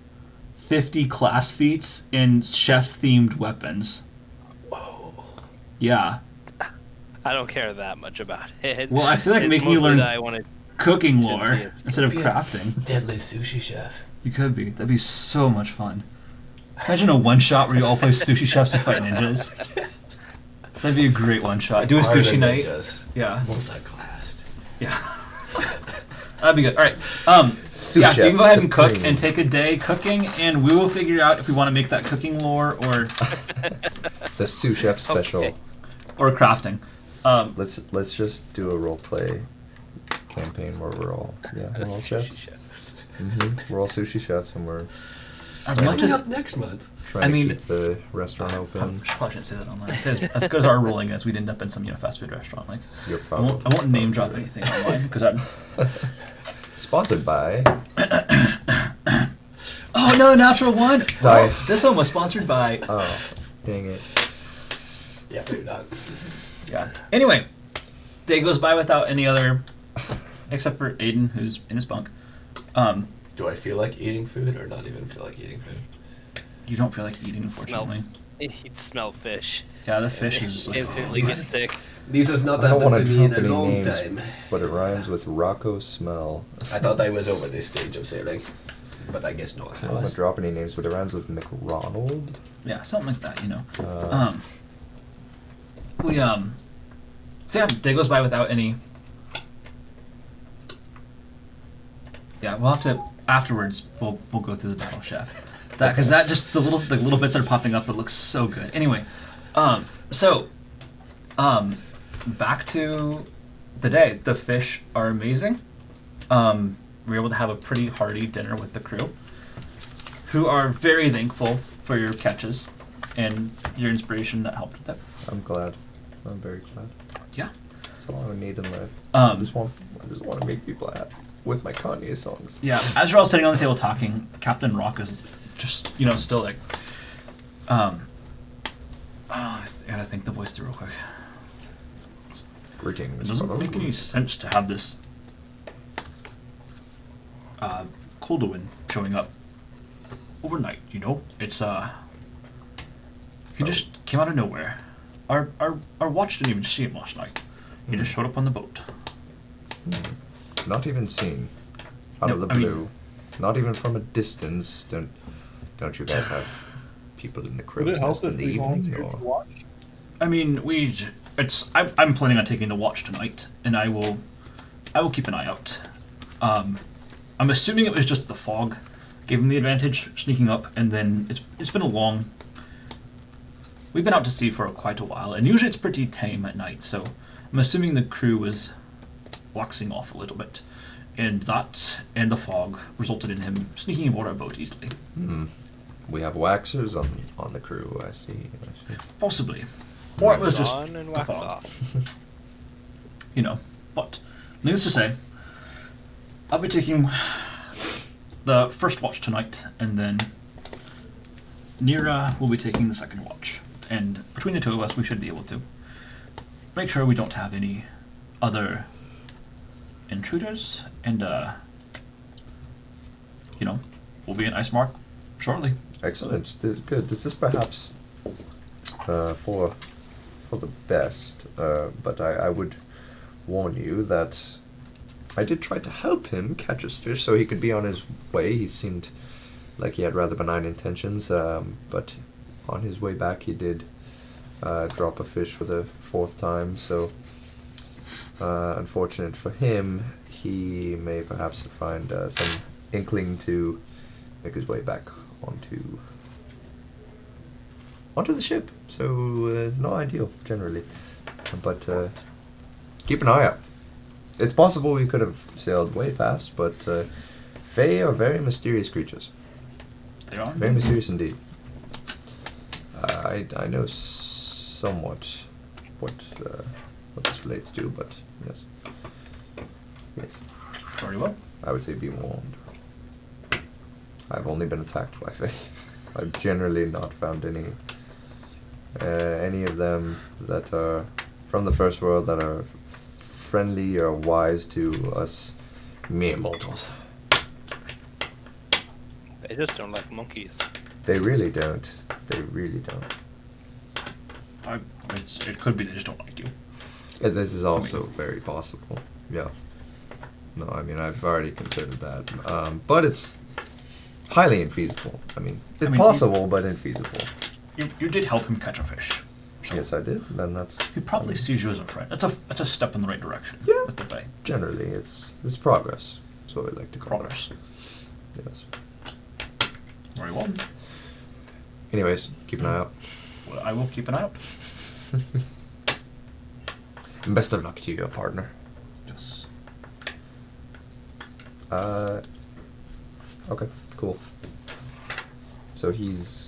50 class feats, and chef-themed weapons. Whoa. Yeah. I don't care that much about it. Well, I feel like It's making you mostly learn that I wanted cooking to lore be a- instead of be a- crafting. Deadly sushi chef. You could be. That'd be so much fun. Imagine a one-shot where you all play sushi chefs and fight ninjas. That'd be a great one-shot. Do a Harder sushi night. ninjas. Yeah. Multi-classed. Yeah. That'd be good. All right. Sous Yeah, you can chef go ahead and cook supreme. and take a day cooking, and we will figure out if we want to make that cooking lore The sous chef special. Okay. or crafting. Let's just do a role play campaign where we're all we're all Sushi chefs. chef. We're all sushi chefs and we're As Right. much Coming as up next month. trying I mean- to keep the restaurant I open. probably shouldn't say that online. As good as our rolling is, we'd end up in some fast food restaurant. Like You're I won't name drop probably- anything online because I'm. Sponsored by Oh no, natural one. Die. Well, this one was sponsored by. Oh, dang it. Yeah, maybe not. Yeah. Anyway, day goes by without any other, except for Aden, who's in his bunk. Do I feel like eating food or not even feel like eating food? You don't feel like eating, Smell. unfortunately. He'd smell fish. Yeah, the fish is just like. Instantly get sick. This has not I don't want happened to to me in drop a any long names, time. but it rhymes with Rocco Smell. I thought I was over this stage of sailing, but I guess not. I don't want to drop any names, but it rhymes with McRonald. Yeah, something like that, you know. Uh, So yeah, day goes by without any. Yeah, we'll have to afterwards. We'll go through the battle chef. That because that just the little bits that are popping up. It looks so good. Anyway, back to the day. The fish are amazing. We were able to have a pretty hearty dinner with the crew, who are very thankful for your catches and your inspiration that helped with it. I'm glad. I'm very glad. Yeah. That's all I need in life. I Um, just want to make people happy with my Kanye songs. Yeah, as you're all sitting on the table talking, Captain Rock is just, still like, I gotta think the voice through real quick. Greetings. It doesn't make any sense to have this Coldwin showing up overnight, It's, he just came out of nowhere. Our watch didn't even see him last night. He just showed up on the boat. Not even seen. Out No, of the I mean- blue. Not even from a distance. Don't you guys have people in the Would crow's it help nest in if the we evening? volunteered Or? to watch? I mean, I'm planning on taking the watch tonight, and I will keep an eye out. I'm assuming it was just the fog gave him the advantage, sneaking up, and then it's been a long. We've been out to sea for quite a while, and usually it's pretty tame at night. So I'm assuming the crew was waxing off a little bit, and that and the fog resulted in him sneaking aboard our boat easily. We have waxers on the crew. I see. Possibly, or it was Wax just on and the wax fog. off. But needless to say, I'll be taking the first watch tonight, and then Nira will be taking the second watch. And between the two of us, we should be able to make sure we don't have any other intruders, and we'll be in Icemark shortly. Excellent. Good. This is perhaps for the best, but I would warn you that I did try to help him catch his fish so he could be on his way. He seemed like he had rather benign intentions, but on his way back he did drop a fish for the 4th time, so unfortunate for him, he may perhaps find some inkling to make his way back onto the ship. So not ideal generally, but keep an eye out. It's possible we could have sailed way past, but Fae are very mysterious creatures. They are. Very mysterious indeed. I know somewhat what this relates to, but yes. Yes. Very well. I would say be warned. I've only been attacked by Fae. I've generally not found any of them that are from the first world that are friendly or wise to us mere mortals. They just don't like monkeys. They really don't. They really don't. It could be they just don't like you. And this is also very possible. Yeah. No, I mean, I've already considered that. But it's highly infeasible. I mean, it's possible, but infeasible. You did help him catch a fish. So Yes, I did. Then that's... he probably sees you as a friend. That's a step in the right direction. Yeah. With the Fae. Generally, it's progress. That's what we like to call Progress. it. Yes. Very well. Anyways, keep an eye out. Well, I will keep an eye out. And best of luck to you, partner. Yes. Okay, cool. So he's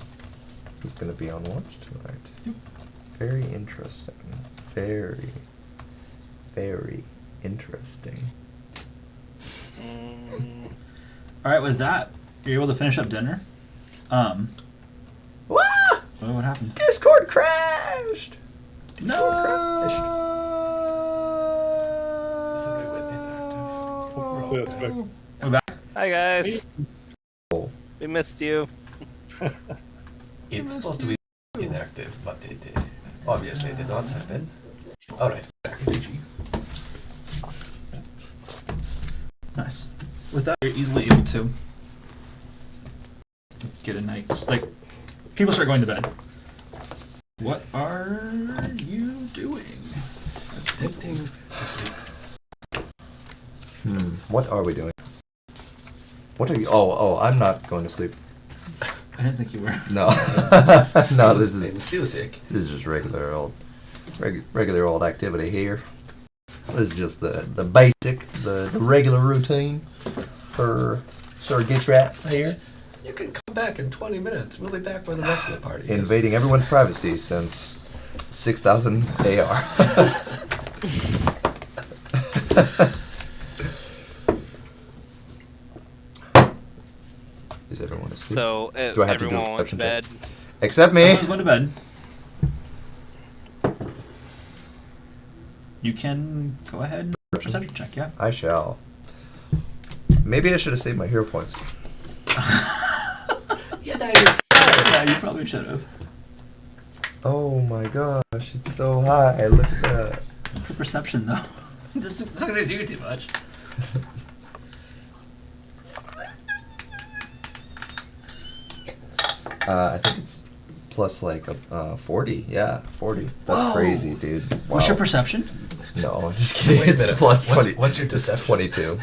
gonna be on watch tonight. Yep. Very interesting. Very, very interesting. All right. With that, you're able to finish up dinner. Wah! What happened? Discord crashed. Discord crashed. Somebody went inactive. Hopefully that's quick. We're back. Hi guys. Oh. We missed you. It's supposed to be inactive, but it obviously did not happen. Alright, back. Nice. With that, you're easily able to get a night's people start going to bed. What are you doing? Attempting to sleep. What are we doing? What are you? Oh, I'm not going to sleep. I didn't think you were. No. No, this I'm is still sick. just regular old activity here. This is just the basic, the regular routine for Sir Gixrat here. You can come back in 20 minutes. We'll be back with the rest of the party. Invading everyone's privacy since 6,000 AR. Is everyone asleep? So Do I have to do a everyone went to perception bed. check? Except me. Everyone's going to bed. You can go ahead and perception check, yeah. I shall. Maybe I should have saved my hero points. Yeah, you probably should have. Oh my gosh, it's so high. Look at that. For perception, though. This is not going to do too much. I think it's plus 40. Yeah, 40. That's Whoa. crazy, dude. Wow. What's your perception? No, I'm just kidding. Wait a It's minute. plus What's- 20. what's your It's deception? 22.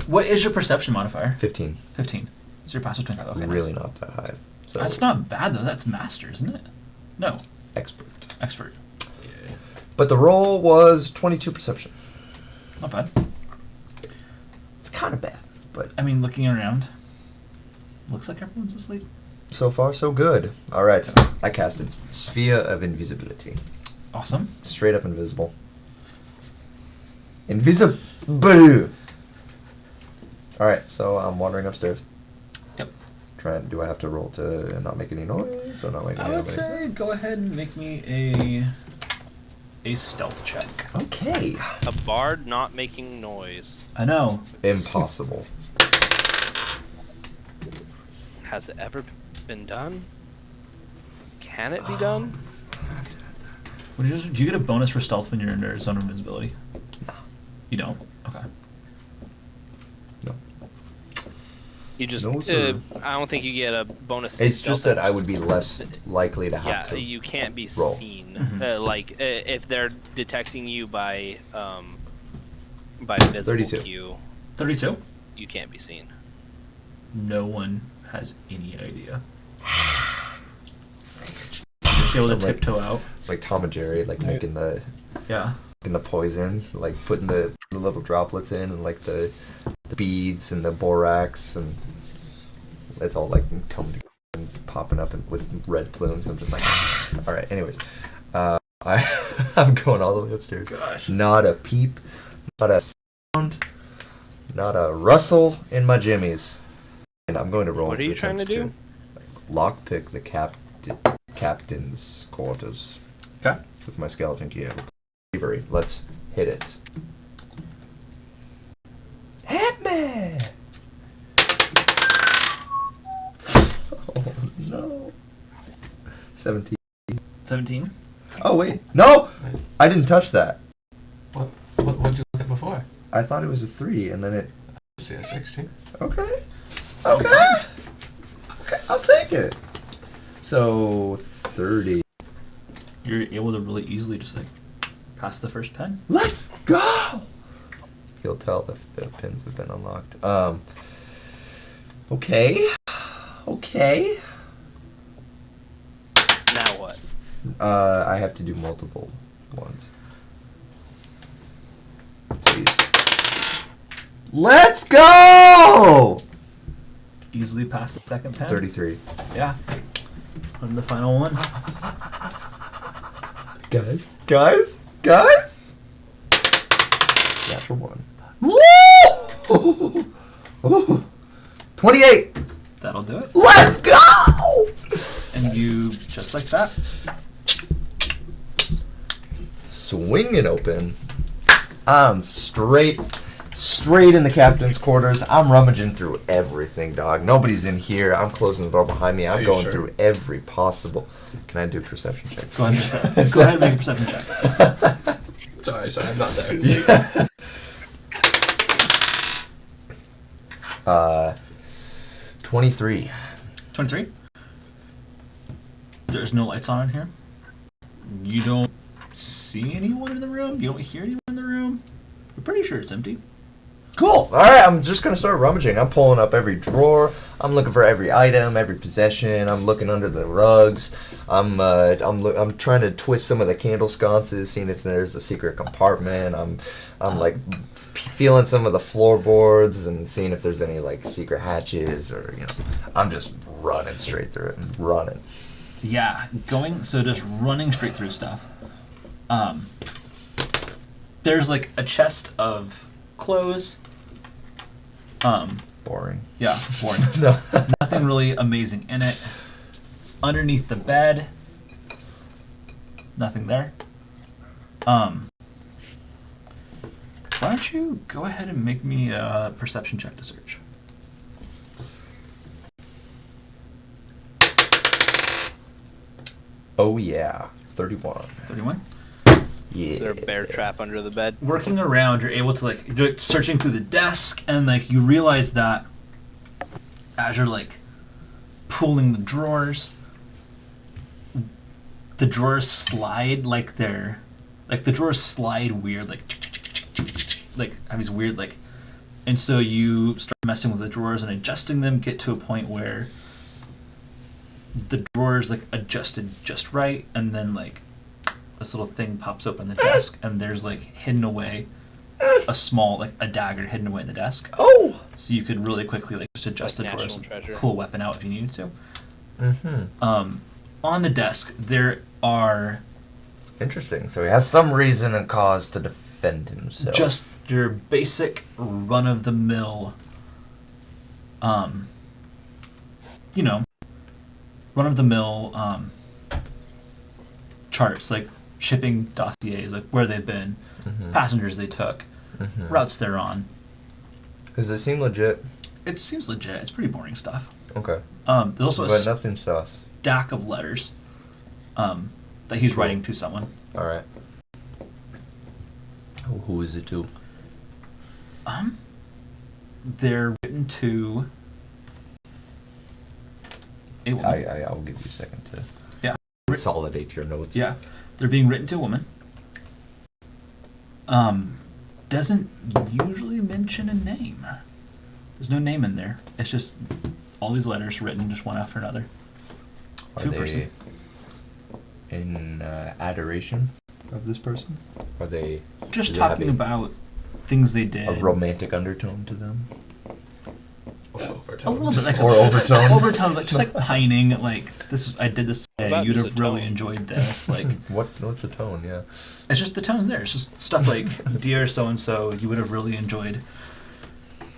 What is your perception modifier? 15. 15. So your passive 25. Okay, Really nice. not that high. So That's not bad, though. That's master, isn't it? No. expert. Expert. Yeah. But the roll was 22 perception. Not bad. It's kind of bad, but I mean, looking around, looks like everyone's asleep. so far so good. All right, I casted Sphere of Invisibility. Awesome. Straight up invisible. Invisible. All right, so I'm wandering upstairs. Yep. Do I have to roll to not make any noise or not make any I would noise? say go ahead and make me a stealth check. Okay. A bard not making noise. I know. Impossible. Has it ever been done? Can it be done? Do you get a bonus for stealth when you're in your zone of invisibility? No. You don't? Okay. No. You just. No, sir. I don't think you get a bonus. to It's stealth. just that I would be less likely to have Yeah, to. you can't be roll. seen. Mhm. If they're detecting you by visible 32. cue, 32? you can't be seen. No one has any idea. Just be able to So, like- tiptoe out. Like Tom and Jerry, like making the. Yeah. in the poison, like putting the little droplets in, and like the beads and the borax, and it's all like coming together and popping up with red plumes. I'm just like, all right. Anyways, I'm going all the way upstairs. Gosh. Not a peep, not a sound, not a rustle in my jimmies. And I'm going to roll. What are you trying to do? Lockpick the captain's quarters. Okay. With my skeleton key. Bravery. Let's hit it. Hit me! Oh no. 17. 17. Oh wait. No! I didn't touch that. What did you look at before? I thought it was a 3 and then it... See a 16. Okay. Okay. I'll take it. So 30. You're able to really easily just like pass the first pen. Let's go! You'll tell if the pins have been unlocked. Okay. Okay. Now what? I have to do multiple ones. Please. Let's go! Easily pass the second pen. 33. Yeah. And the final one. Guys! Natural 1. Woo! 28! That'll do it. Let's go! And you, just like that. Swinging open. I'm straight in the captain's quarters. I'm rummaging through everything, dog. Nobody's in here. I'm closing the door behind me. I'm going through every possible. Can I do a perception check? Go ahead. Go ahead and make a perception check. Sorry, I'm not there. Yeah. 23. 23. There's no lights on in here. You don't see anyone in the room. You don't hear anyone in the room. You're pretty sure it's empty. Cool. All right, I'm just gonna start rummaging. I'm pulling up every drawer. I'm looking for every item, every possession. I'm looking under the rugs. I'm trying to twist some of the candle sconces, seeing if there's a secret compartment. I'm like feeling some of the floorboards and seeing if there's any like secret hatches or I'm just running straight through it and running. Yeah, just running straight through stuff. There's like a chest of clothes. Boring. Yeah, boring. No. Nothing really amazing in it. Underneath the bed, nothing there. Why don't you go ahead and make me a perception check to search? Oh yeah, 31. 31. Yeah. Is there a bear trap under the bed? Working around, you're able to you're searching through the desk, and you realize that as you're pulling the drawers slide the drawers slide weird, have these weird and so you start messing with the drawers and adjusting them, get to a point where the drawers adjusted just right, and then this little thing pops up on the desk, and there's hidden away a small a dagger hidden away in the desk. Oh! So you could really quickly just adjust the drawers and treasure. pull a weapon out if you needed to. Mm-hmm. On the desk there are Interesting. So he has some reason and cause to defend himself. just your basic run-of-the-mill, run-of-the-mill charts, shipping dossiers, where they've been, passengers they took, routes they're on. Does it seem legit? It seems legit. It's pretty boring stuff. Okay. There's also But nothing sus. stack of letters that he's writing to someone. Alright. Who is it to? They're written to a woman. I'll give you a second to consolidate your notes. Yeah, they're being written to a woman. Doesn't usually mention a name. There's no name in there. It's just all these letters written just one after another. Are To a they person. in adoration? of this person? Are they Just do they have talking a- about things they did. a romantic undertone to them? A little bit like Or overtone? overtone, like just like pining, like this. I did this today. about You'd just have a really tone? enjoyed this. Like What's the tone? Yeah. it's just the tone's there. It's just stuff like, dear so and so, you would have really enjoyed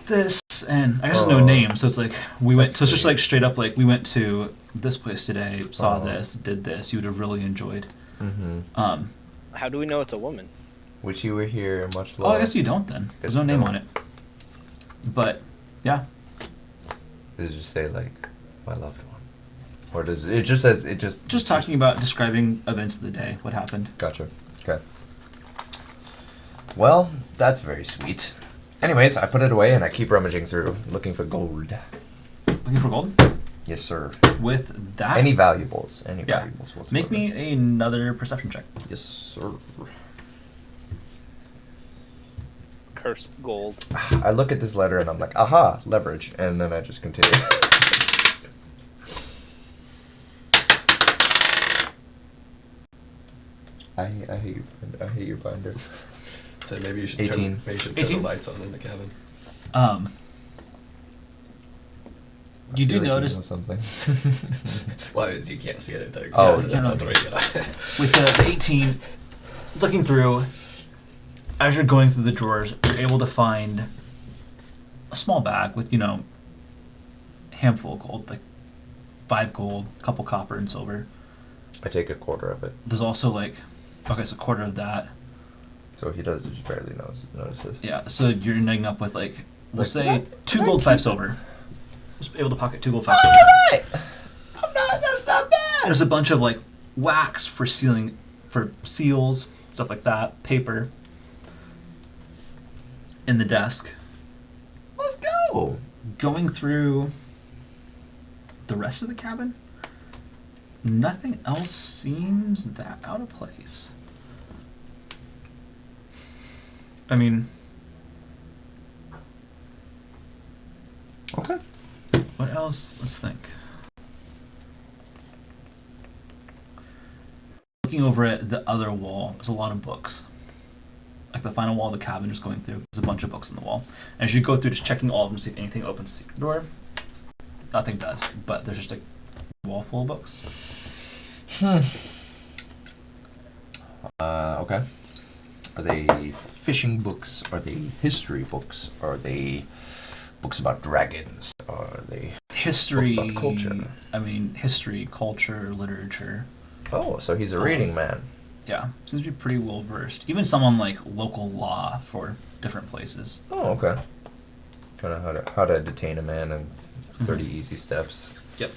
this, and I guess there's no Oh. name, so it's like we went. That's So it's just sweet. like straight up like we went to this place today, saw Oh. this, did this. You would have really enjoyed. Mm-hmm. How do we know it's a woman? Wish you were here. Much Oh, love. I guess you don't then. There's Guess no you name don't. on it. But yeah, Does it just say like my loved one, or does it just says it just? just talking about describing events of the day, what happened. Gotcha. Okay. Well, that's very sweet. Anyways, I put it away and I keep rummaging through, looking for gold. Looking for gold Yes, sir. with that. Any valuables? Any Yeah. valuables? Whatsoever. Make me another perception check. Yes, sir. Cursed gold. I look at this letter and I'm like, aha, leverage, and then I just continue. I hate your binder. So maybe you should 18. turn 18? the lights on in the cabin. You I do feel like notice know something. Well, you can't see anything. Oh, that's you not cannot. the radio. with the 18, looking through, as you're going through the drawers, you're able to find a small bag with, handful of gold, like 5 gold, couple copper and silver. I take a quarter of it, There's also like, okay, so a quarter of that. so he does just barely notices. Yeah, so you're ending up with like, we'll Like, say what? 2 gold, 5 silver. Just able to pocket 2 gold, 5 Oh, silver. alright! That's not bad! There's a bunch of like wax for sealing, for seals, stuff like that, paper in the desk. Let's go! Going through the rest of the cabin, nothing else seems that out of place. I mean, Okay. what else? Let's think. Looking over at the other wall, there's a lot of books. Like the final wall of the cabin, just going through, there's a bunch of books on the wall. As you go through, just checking all of them to see if anything opens the secret door. Nothing does, but there's just a wall full of books. Okay. Are they fishing books? Are they history books? Are they books about dragons? Are they... History, Books about culture. I mean, history, culture, literature. Oh, so he's a reading man. Yeah, seems to be pretty well versed. Even someone like local law for different places. Oh, okay. Kind of how to detain a man in 30 easy steps. Yep.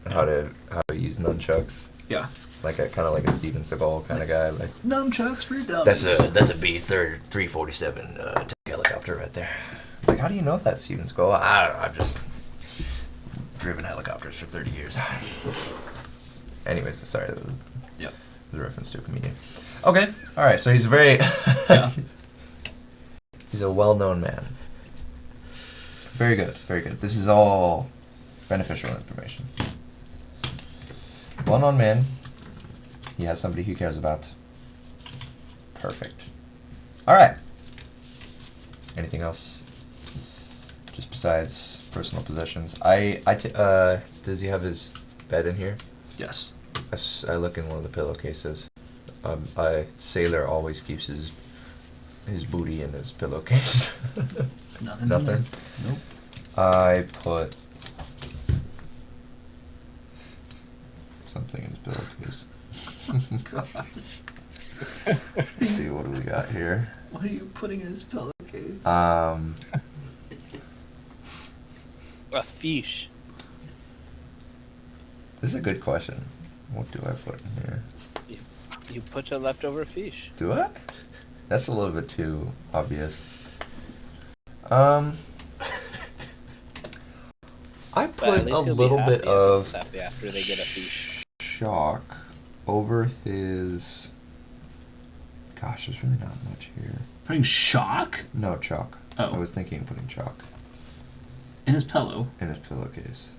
And how to use nunchucks. Yeah. Like a kind of like a Steven Seagal kind of guy. Like Nunchucks for dummies. that's a B-347 tank helicopter right there. It's like, how do you know that, Steven Seagal? I don't know. I've just driven helicopters for 30 years. Anyways, sorry. That was Yep. a reference to a comedian. Okay. All right. So he's a very Yeah. he's a well-known man. Very good. Very good. This is all beneficial information. Well-known man. He has somebody he cares about. Perfect. All right. Anything else? Just besides personal possessions. Does he have his bed in here? Yes. I look in one of the pillowcases. Sailor always keeps his booty in his pillowcase. Nothing. Nothing? Nope. I put something in his pillowcase. Gosh. Let's see, what do we got here? What are you putting in his pillowcase? A fish. This is a good question. What do I put in here? You put a leftover fish. Do I? That's a little bit too obvious. I But at put least a he'll be little happy bit if of he's happy after they get a fish. chalk over his... Gosh, there's really not much here. Putting shock No, chalk. Oh. I was thinking of putting chalk in his pillow. in his pillowcase.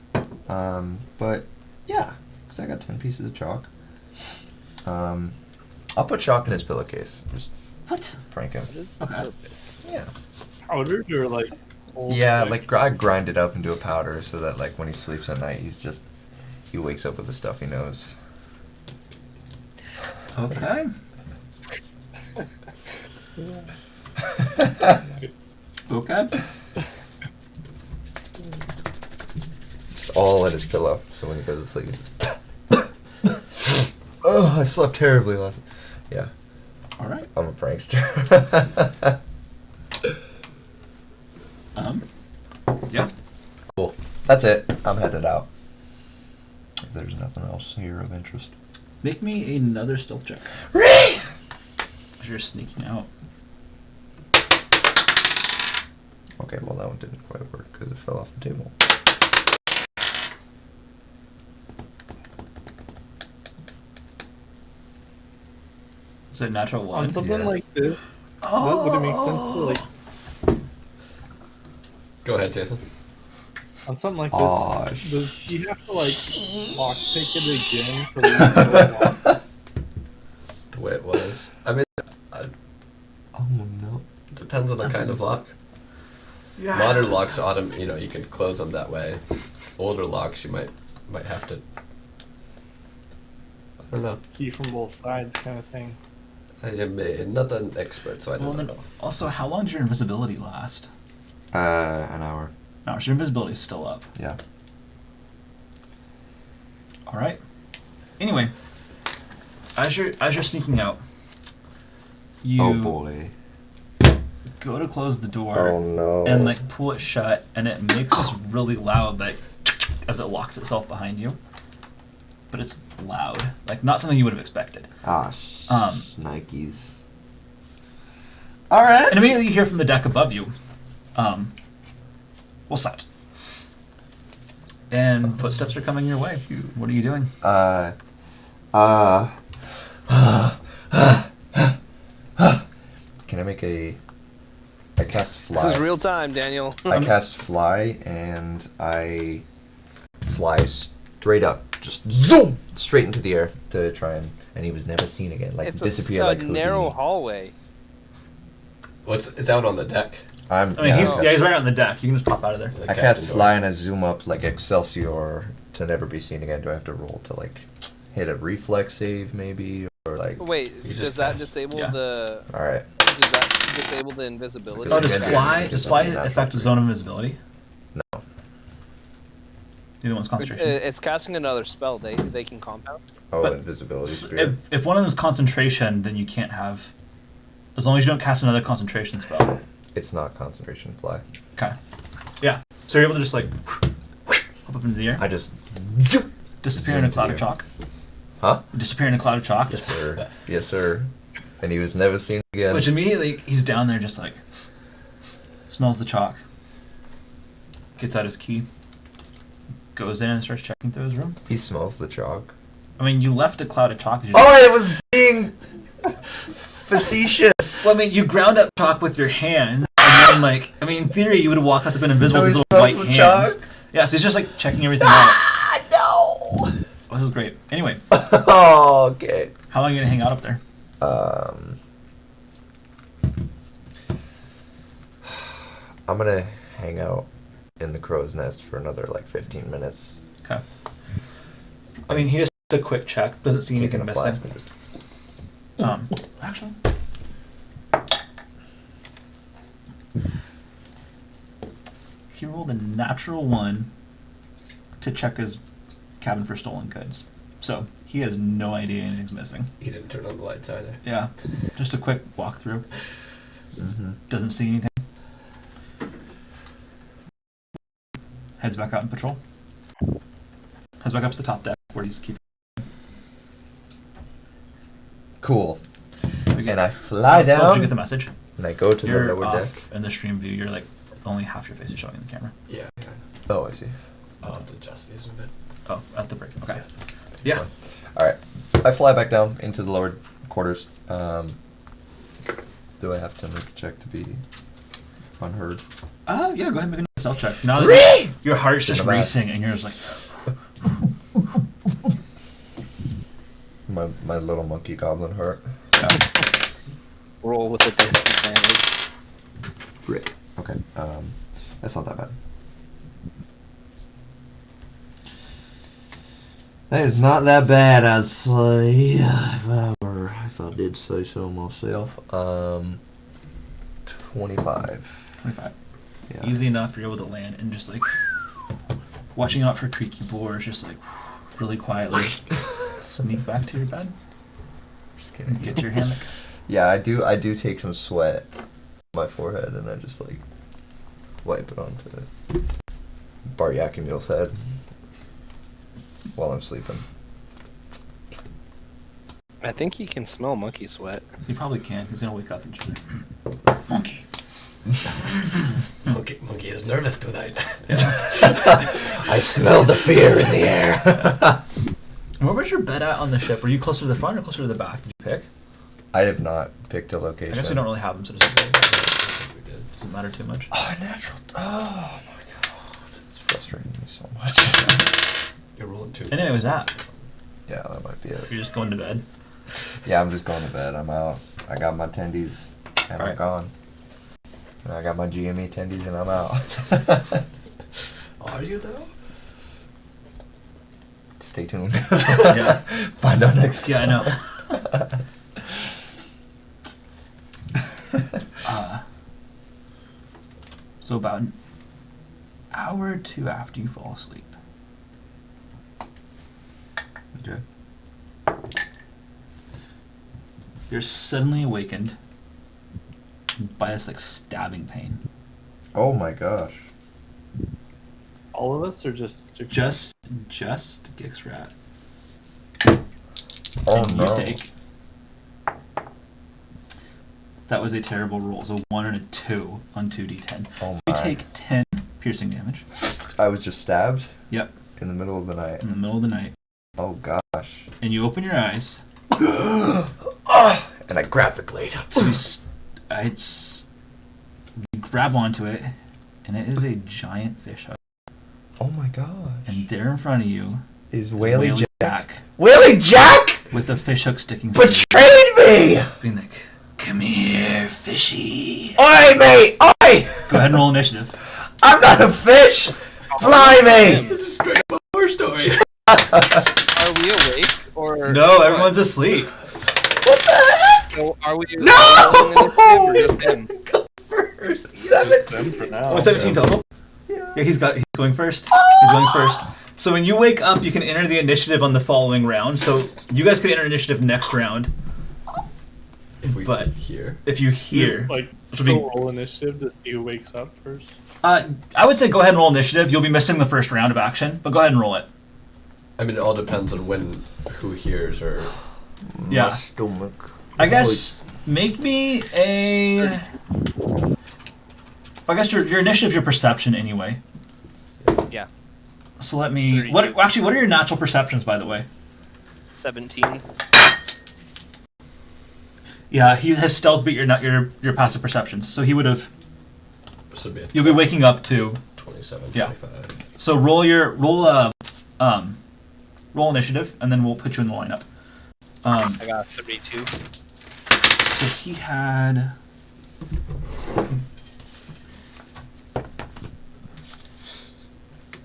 But, yeah, because I got 10 pieces of chalk. I'll put chalk in his pillowcase. Just What? prank him. What is the Okay. purpose? Yeah. Powdered or like? Old Yeah, stick? like I grind it up into a powder so that like when he sleeps at night, he wakes up with the stuffy nose. Okay. Okay. Just all in his pillow. So when he goes to sleep, he's oh, I slept terribly last. Yeah, All right. I'm a prankster. Yeah. Cool. That's it. I'm headed out. If there's nothing else here of interest. Make me another stealth check. As you're sneaking out. Okay, well that one didn't quite work because it fell off the table. Is it natural one? On something Yes. like this, would it make sense to like Go ahead, Jason. on something like Aw, this? Does he have to like lockpick it again so that you can go The way it was. I mean, Oh no. it depends on the kind of lock. Modern locks, you can close them that way. Older locks, you might have to. I don't know. key from both sides kind of thing? I am not an expert, so I Well, don't then know. also, how long does your invisibility last? An hour. No, so your invisibility is still up. Yeah. All right. Anyway, as you're sneaking out, you Oh boy. go to close the door Oh no. and like pull it shut, and it makes this really loud like as it locks itself behind you. But it's loud, like not something you would have expected. Nikes. All right. And immediately you hear from the deck above you, well, set. And footsteps are coming your way. What are you doing? Can I make I cast fly. This is real time, Daniel. I cast fly and I fly straight up, just zoom straight into the air to try and he was never seen again. Like It's disappear a like narrow Houdini. hallway. It's out on the deck. I mean, he's right out on the deck. You can just pop out of there. The I cast captain door. fly and I zoom up like Excelsior to never be seen again. Do I have to roll to like hit a reflex save maybe or like? Wait, You does just that cast. disable Yeah. the? All right. Does that disable the invisibility? Oh, does Yeah, fly yeah, does fly yeah. affect the zone of invisibility? No. The other one's concentration. It's casting another spell. They can compound. Oh, But invisibility S- sphere. if one of them is concentration, then you can't have. As long as you don't cast another concentration spell. It's not concentration fly. Okay. Yeah. So you're able to just like hop up into the air, I just zoom. disappear in a zoom cloud to of the air. chalk. Huh? Disappear in a cloud of chalk. Yes, sir. Yes, sir. And he was never seen again. Which immediately he's down there, just like smells the chalk. Gets out his key. Goes in and starts checking through his room. He smells the chalk. I mean, you left a cloud of chalk. As you Oh, it was being facetious. Well, I mean, you ground up chalk with your hands, and then, like, I mean, in theory, you would have walked up and been invisible So with he his little white smells the hands. chalk? Yeah, so he's just, like, checking everything out. Ah, no. Oh, this is great. Anyway, Oh, okay. how long are you going to hang out up there? I'm gonna hang out in the crow's nest for another like 15 minutes. Okay. I mean, he just did a quick check. Doesn't see anything Taking a flask missing. and just Actually. He rolled a natural 1 to check his cabin for stolen goods. So, he has no idea anything's missing. He didn't turn on the lights either. Yeah. Just a quick walkthrough. Mm-hmm. Doesn't see anything. Heads back out in patrol. Heads back up to the top deck where he's keeping. Cool. Again, And I fly did you down get the message? and I go to You're the lower off deck. in the stream view. You're like only half your face is showing in the camera. Yeah. Oh, I see. I'll have to adjust these a bit. Oh, at the break. Okay. Yeah. All right. I fly back down into the lower quarters. Do I have to make a check to be unheard? Yeah, go ahead and make a stealth check. Now that your heart's just Shouldn't have racing and you're just like, My little monkey goblin heart. Roll with a disadvantage. Frick. Okay. That's not that bad. That is not that bad, I'd say. If I did say so myself. 25. 25. Yeah. Easy enough. You're able to land and just like watching out for creaky boars, just like really quietly sneak back to your bed. Just kidding. Get to your hammock. Yeah, I do take some sweat on my forehead and I just like wipe it onto Baryakamule's head while I'm sleeping. I think he can smell monkey sweat. You probably can. He's gonna wake up and just be like, monkey. Monkey is nervous tonight. I smell the fear in the air. Where was your bed at on the ship? Were you closer to the front or closer to the back? Did you pick? I have not picked a location. I guess we don't really have them, so it doesn't, We did. doesn't matter too much. Oh, natural. Oh my god. It's frustrating me so much. You're rolling 2. Anyway, was that? Yeah, that might be it. You're just going to bed. Yeah, I'm just going to bed. I'm out. I got my tendies and I'm Alright. gone. And I got my GME tendies and I'm out. Are you though? Stay tuned. Yeah. Find out next Yeah, I time. know. So about an hour or two after you fall asleep, Okay. you're suddenly awakened by this like stabbing pain. Oh my gosh. All of us, or just Just Gixrat. Oh And no. you take. That was a terrible roll. It was a 1 and a 2 on 2d10. Oh So you my. take 10 piercing damage. I was just stabbed Yep, in the middle of the night. in the middle of the night. Oh gosh. And you open your eyes. And I grabbed the blade. So you grab onto it, and it is a giant fish hook. Oh my gosh. And there in front of you Is is Whaley Whaley Jack? Whaley Jack with the fish hook sticking through, betrayed me! being like, "Come here, fishy." Oi, mate! Oi! Go ahead and roll initiative. I'm not a fish! Fly me! This is straight up a horror story. Are we awake or No, everyone's asleep. What the heck? So are we No! rolling initiative or just him? Go first. them 17. for now. Oh, 17 total? Yeah. Yeah, he's going first. He's going first. So when you wake up, you can enter the initiative on the following round. So you guys could enter initiative next round If we But- hear. if you hear. Like, Which would be- go roll initiative to see who wakes up first. I would say go ahead and roll initiative. You'll be missing the first round of action, but go ahead and roll it. I mean, it all depends on who hears or. Yeah. My stomach. I guess make me a. I guess your initiative, your perception anyway. Yeah, So let me. 30. What are your natural perceptions, by the way? 17. Yeah, he has stealth beat your passive perceptions, so he would have. This would be a You'll be waking up to. 27, Yeah. 25. So roll initiative, and then we'll put you in the lineup. I got 32. So he had.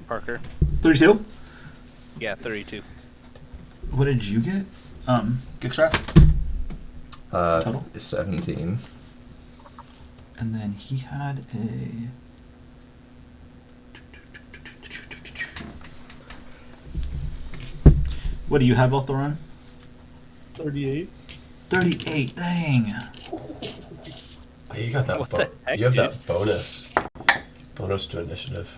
Parker. 32. Yeah, 32. What did you get? Gixrat? Total? 17. And then he had a. What do you have, Elthoron? 38. 38. Dang. Oh, you got that. What the heck, you have dude? that bonus. Bonus to initiative.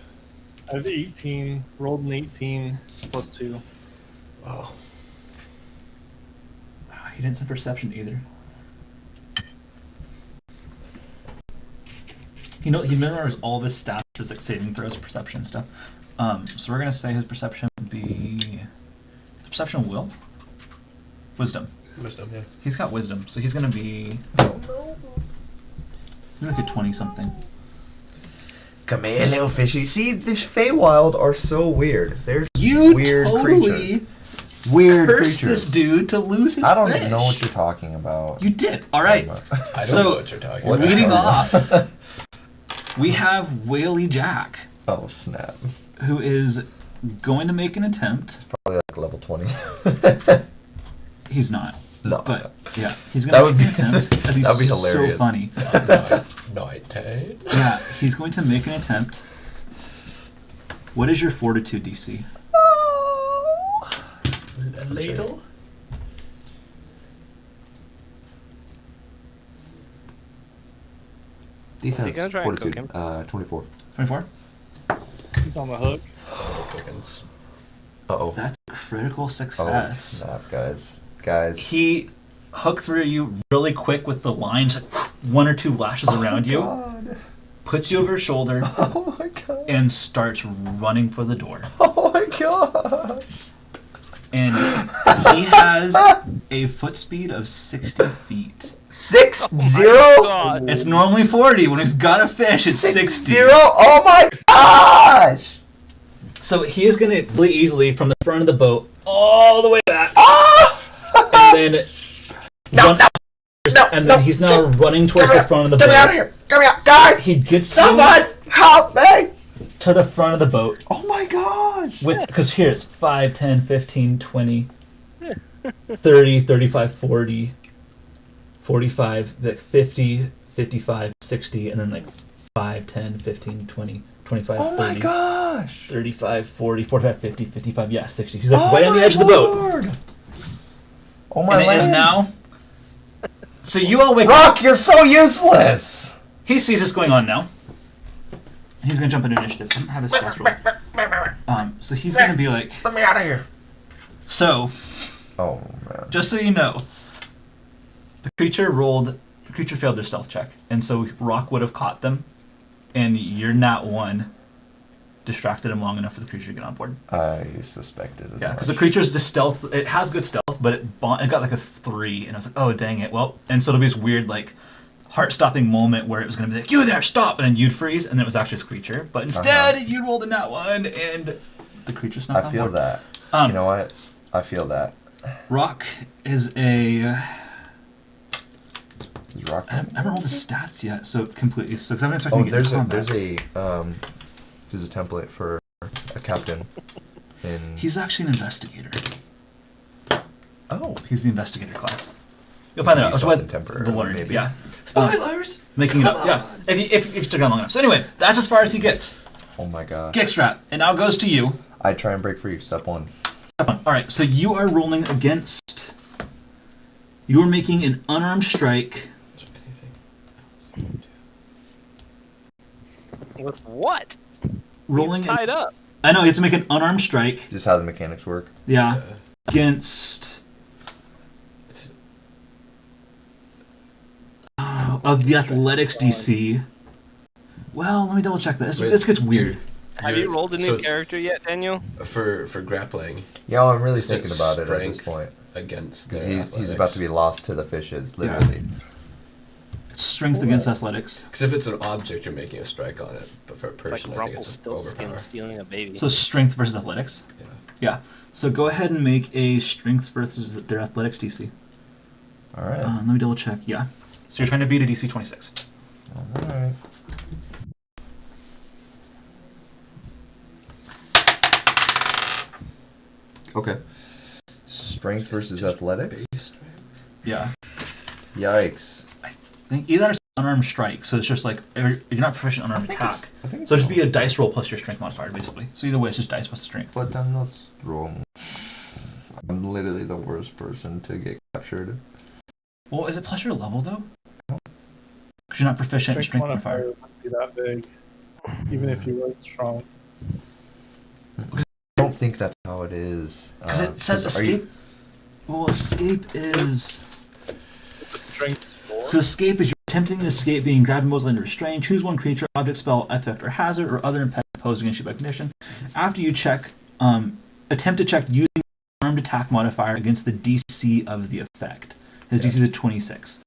I have 18. Rolled an 18 plus 2. Wow. He didn't say perception either. He remembers all of his stats, just like saving throws, perception and stuff. So we're gonna say his perception would be perception, will, wisdom. Wisdom, yeah. He's got wisdom, so he's gonna be like a 20 something. Come here, little fishy. See, these Feywild are so weird. They're You weird totally creatures. weird cursed creatures. this dude to lose his I don't fish. know what you're talking about. You did. All right. I don't So, know what you're talking What's about. leading going on? off, we have Whaley Jack, Oh snap! who is going to make an attempt. Probably like level 20. He's not. No. But yeah, he's That gonna would make be- an attempt. that'd be hilarious. So funny. 19. Yeah, he's going to make an attempt. What is your fortitude DC? A ladle? Defense. gonna try and cook him? 24. 24. He's on the hook. Uh oh. That's a critical Oh success. snap, guys. Guys. He hooked through you really quick with the lines, like, one or two lashes around you, God. puts you over his shoulder, Oh my god. and starts running for the door. Oh my god. And he has a foot speed of 60 feet. 6-0. God. It's normally 40. When he's got a fish, it's 60. 6-0. Oh my gosh. So he is going to really easily from the front of the boat all the way back, Ah! and then No, and then he's now running towards the front of the Get boat. me out of here. Get me out. Guys. He gets Someone help me. to the front of the boat Oh my gosh. because here it's 5, 10, 15, 20, 30, 35, 40, 45, like 50, 55, 60, and then like 5, 10, 15, 20, 25, Oh my 30, gosh. 35, 40, 45, 50, 55, yeah, 60. He's like Oh right on the my edge of the boat. Lord. Oh my And it is land. now. So you all wake up. Rock, you're so useless. He sees this going on now. He's gonna jump into initiative. I don't have his stats roll. So he's gonna be like. Let me out of here. So, Oh man. just so you know, the creature failed their stealth check, and so Rock would have caught them, and you're not one. Distracted him long enough for the creature to get on board. I suspected as Yeah, much. because the creature's just stealth. It has good stealth, but it got like a 3, and I was like, oh dang it. Well, and so it'll be this weird like heart-stopping moment where it was gonna be like, you there, stop, and then you'd freeze, and then it was actually this creature. But instead, you rolled a nat 1, and the creature's not. I feel that. Um, You know what? I feel that. Rock is a. Is Rock. I haven't rolled the stats yet, so completely. So, because I'm expecting Oh, to get into there's a template for a captain. In. He's actually an investigator. Oh. He's the investigator class. You'll find that out. He's That's what something temporary, the learning. maybe. Yeah. Spoilers! Making it up. Yeah. If you stick around long enough. So anyway, that's as far as he gets. Oh my gosh. Gixrat. It now goes to you. I try and break free. Step 1. All right. So you are rolling against. You are making an unarmed strike. With what? Rolling. He's tied up. I know you have to make an unarmed strike. Just how the mechanics work. Yeah. Against. Of the athletics DC. Well, let me double check that. Wait, This gets weird. Have you rolled a So new it's- character yet, Daniel? For grappling Yeah, I'm really It's thinking about it at this strength. point. against Because their he's about to be lost to the fishes, literally. It's strength against athletics. Because if it's an object, you're making a strike on it. But for a It's person, like I think it's Rumpelstiltskin overpower. stealing a baby. So strength versus athletics. Yeah. Yeah. So go ahead and make a strength versus their athletics DC. Alright. Let me double check. Yeah. So you're trying to beat a DC 26. Alright. Okay. Strength versus athletics? Yeah. Yikes. I think either it's unarmed strike, so it's just like you're not proficient unarmed attack. I think So it'll just be a dice roll plus your strength modifier, basically. So either way, it's just dice plus strength. But I'm not strong. I'm literally the worst person to get captured. Well, is it plus your level though? Because you're not proficient in strength modifier. wouldn't be that big, even if he was strong. I don't think that's how it is. Because it says are you- escape. Well, escape is. Strength 4. So escape is you're attempting to escape being grabbed, muzzled, and restrained. Choose one creature, object, spell, effect, or hazard, or other impediment posed against you by condition. After you check, attempt to check using the armed attack modifier against the DC of the effect. His DC is a 26.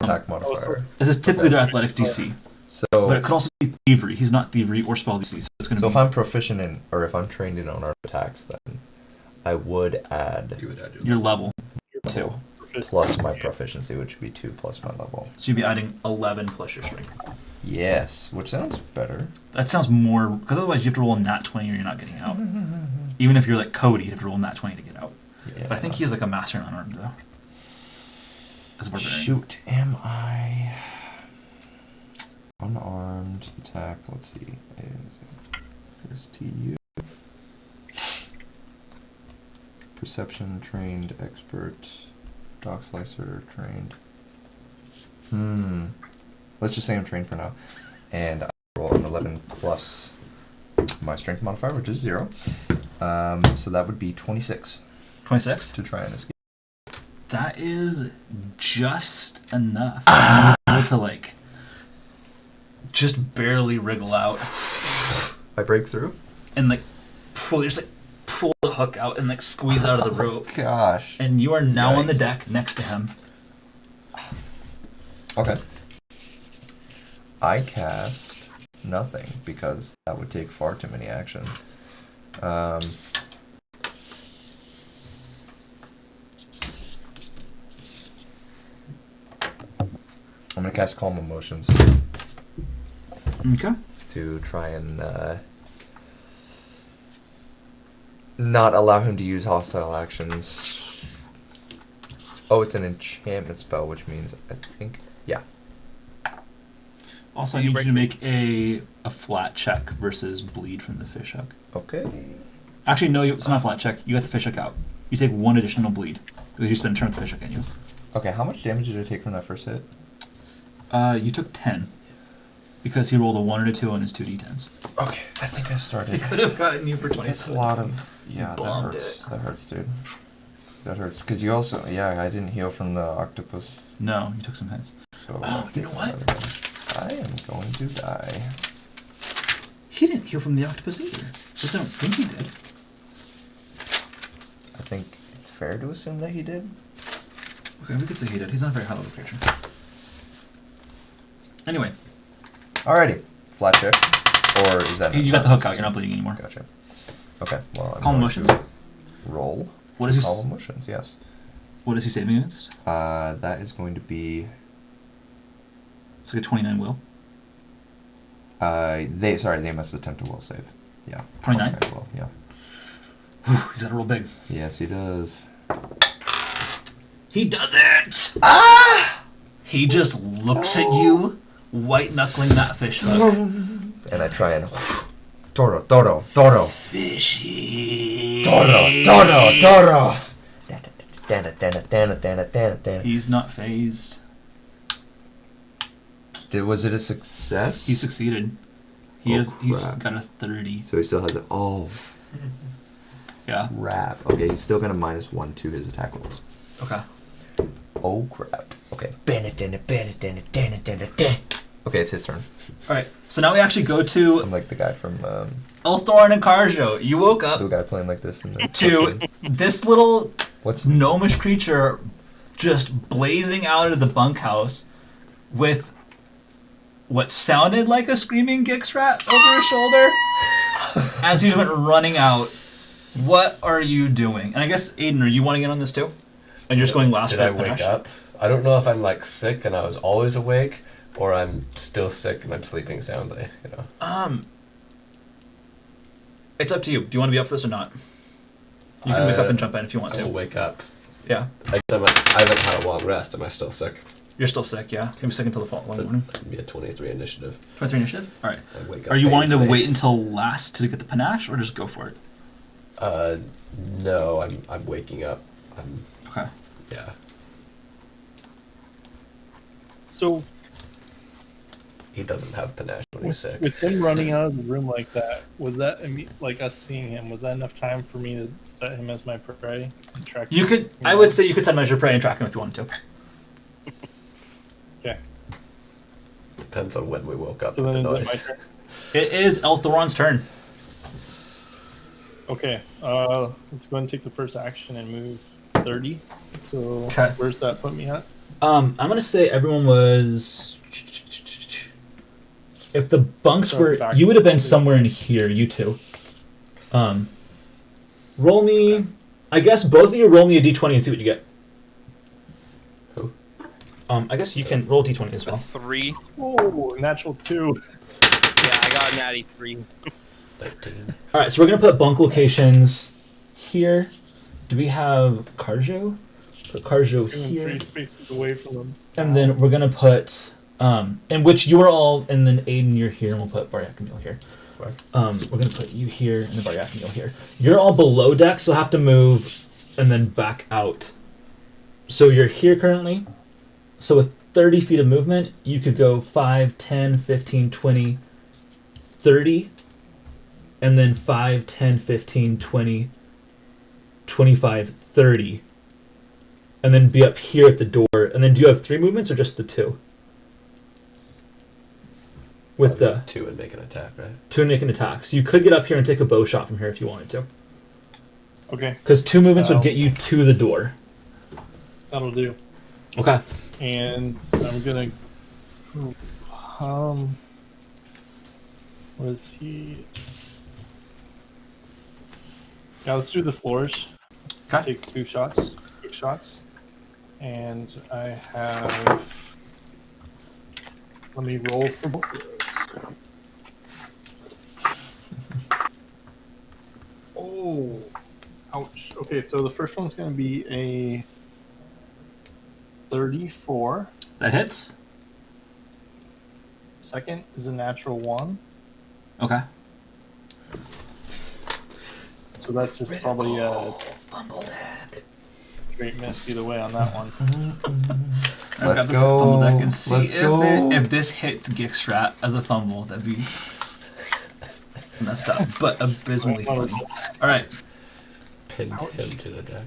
attack modifier. This is typically their athletics DC, So, but it could also be thievery. He's not thievery or spell DC, so it's going to so be. if I'm proficient in, or if I'm trained in unarmed attacks, then I would add You would add Your level. Your 2. proficiency. plus my proficiency, which would be 2 plus my level. So you'd be adding 11 plus your strength. Yes, which sounds better. That sounds more, because otherwise you have to roll a nat 20 or you're not getting out. Even if you're like Cody, you have to roll a nat 20 to get out. Yeah. But I think he has like a master in unarmed though. As a barbarian. Shoot, am I unarmed attack? Let's see. Here's TU. Perception trained expert. Dog slicer trained. Let's just say I'm trained for now. And I roll an 11 plus my strength modifier, which is 0. So that would be 26 26? to try and escape. That is just enough. You're able to like just barely wriggle out I break through? and like pull the hook out and like squeeze out of the rope. Gosh. And you are now on the Yikes. deck next to him. Okay. I cast nothing because that would take far too many actions. I'm gonna cast Calm Emotions Okay. to try and not allow him to use hostile actions. Oh, it's an enchantment spell, which means I think Also, I You need you break to make a flat check versus bleed from the fish hook. okay. Actually, no, it's not a flat check. You got the fish hook out. You take 1 additional bleed because you spend a turn with the fish hook in you. Okay, how much damage did I take from that first hit? You took 10 because he rolled a 1 and a 2 on his 2d10s. Okay, I think I started. could have gotten you for That's a lot of. Yeah, that bombed hurts. it. That hurts, dude. That hurts. Because you also. Yeah, I didn't heal from the octopus. No, you took some hits. So. Oh, you know what? I am going to die. He didn't heal from the octopus either. So I don't think he did. I think it's fair to assume that he did. Okay, we could say he did. He's not a very high level creature. Anyway, Alrighty. Flat check. Or is that. you got the hook out. You're not bleeding anymore. Gotcha. Okay, well. I'm Calm going emotions. to Roll. What is he? Calm emotions, yes. What is he saving against? That is going to be. It's like a 29 will. They must attempt a will save. Yeah. 29? Will, yeah. He's got to roll big. Yes, he does. He does it! Ah! He just looks at you, white knuckling that fish hook. And I try and. Toro. Fishy. Toro. He's not phased. Was it a success? He succeeded. He's got a 30. So he still has it. Oh, Yeah. crap. Okay, he's still gonna -1 to his attack rolls. Okay. Oh, crap. Okay. Okay, it's his turn. Alright, so now we actually go to I'm like the guy from Elthoron and Karzjo. You woke up the guy playing like this in the to this little What's gnomish creature just blazing out of the bunkhouse with what sounded like a screaming Gixrat over his shoulder as he went running out. What are you doing? And I guess, Aden, are you wanting in on this too? And you're just going last Did for I the wake panache? up? I don't know if I'm like sick and I was always awake, or I'm still sick and I'm sleeping soundly. You know. It's up to you. Do you want to be up for this or not? You can wake up and jump in if you want I'll to. wake up. Yeah. I haven't had a long rest. Am I still sick? You're still sick, yeah? You're gonna be sick until the following morning. It'd be a 23 initiative. 23 initiative? Alright. I wake up Are you wanting to painfully. wait until last to get the panache or just go for it? No, I'm waking up. Okay. Yeah. So He doesn't have panache when he's sick. with him running out of the room like that, was that like us seeing him? Was that enough time for me to set him as my prey? And track You him? could, I would say you could set measure prey and track him if you wanted to. Okay. Depends on when we woke up. So with then the is it noise. my turn? It is Elthoron's turn. Okay. Let's go ahead and take the first action and move 30. So Okay. where's that put me at? I'm gonna say everyone was. If the bunks So were, back- you would have been somewhere in here. You two. Roll me I guess both of you roll me a d20 and see what you get. Who? I guess you can roll d20 as A well. 3. Oh, natural 2. Yeah, I got a natty 3. 13. All right, so we're gonna put bunk locations here. Do we have Karzjo? Put Karzjo 2 and here, 3 spaces away from them. and then we're gonna put in which you are all, and then Aden, you're here, and we'll put Baryakamule here. Where? We're gonna put you here and the Baryakamule here. You're all below deck, so have to move and then back out. So you're here currently. So with 30 feet of movement, you could go 5, 10, 15, 20, 30, and then 5, 10, 15, 20, 25, 30, and then be up here at the door. And then do you have 3 movements or just the 2? With the 2 and make an attack, right? 2 and make an attack. So you could get up here and take a bow shot from here if you wanted to. Okay, Because 2 movements would get you to the door. that'll do. Okay. And I'm gonna. What is he? Yeah, let's do the floors. Okay. Take 2 shots, quick shots, and I have. Let me roll for both of those. Oh, ouch. Okay, so the first one's going to be a 34. That hits. Second is a natural 1. Okay. So that's just probably a Fumble deck. straight miss either way on that one. Let's go. And see Let's go. if this hits Gixrat as a fumble, that'd be messed up, but abysmally funny. All right. Pins him to the deck.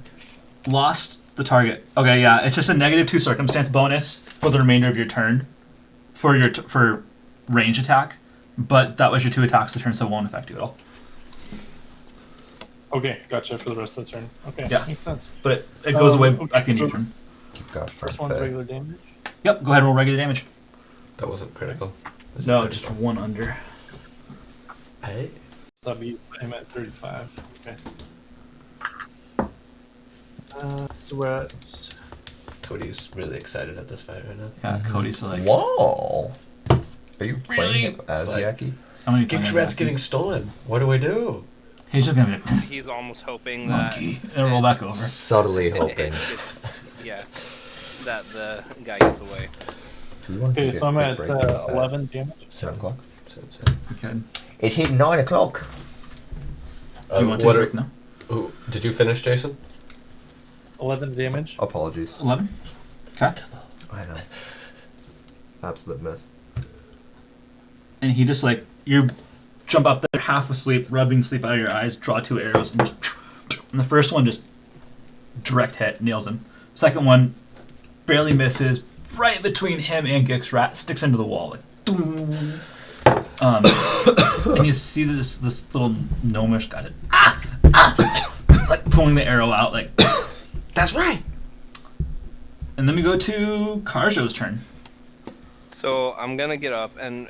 Lost the target. Okay, yeah, it's just a -2 circumstance bonus for the remainder of your turn for your for range attack, but that was your 2 attacks to turn, so it won't affect you at all. Okay, gotcha for the rest of the turn. Okay, Yeah. makes sense. But it goes away okay, at the end of your so- turn. Gosh, First one's regular damage. Yep, go ahead and roll regular damage. That wasn't critical. Was it No, 35? just 1 under. Hey. So that'd be I'm at 35. Okay. So we're at Cody's really excited at this fight right now. Yeah, Cody's like, Whoa. Are you playing Really? him as Like- Yaki? I'm gonna be Gixrat's getting stolen. What do we do? He's just gonna be like, He's almost hoping monkey, and roll back over. Subtly that hoping. it's, yeah, that the guy gets away. Do you want to okay. take So a I'm quick at break real fast? 11 damage. 7 o'clock. Okay. It hit 9 o'clock. Do you want to take a break now? Ooh, did you finish, Jason? 11 damage. Apologies. 11? Okay. I know. Absolute mess. And he just like, you jump up there half asleep, rubbing sleep out of your eyes, draw 2 arrows, and just, and the first one just direct hit, nails him. Second one barely misses, right between him and Gixrat, sticks into the wall, like, doom. And you see this little gnomish guy, like pulling the arrow out, like, that's right. And then we go to Karzjo's turn. So I'm gonna get up and.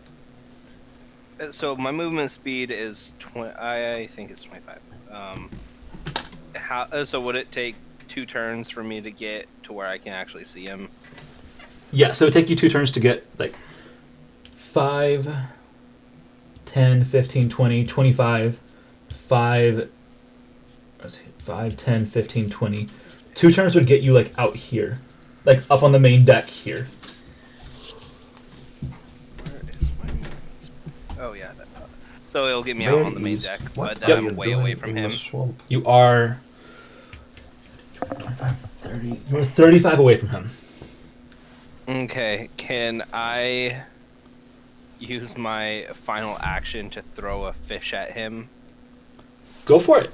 So my movement speed is I think it's 25. So would it take 2 turns for me to get to where I can actually see him? Yeah, so it take you 2 turns to get like 5, 10, 15, 20, 25, 5, 10, 15, 20. 2 turns would get you like out here, like up on the main deck here. Where is my movement speed? Oh yeah. So it'll get me out on the main deck, but then I'm way away from him. You are 25, 30. You're 35 away from him. Okay, can I use my final action to throw a fish at him? Go for it.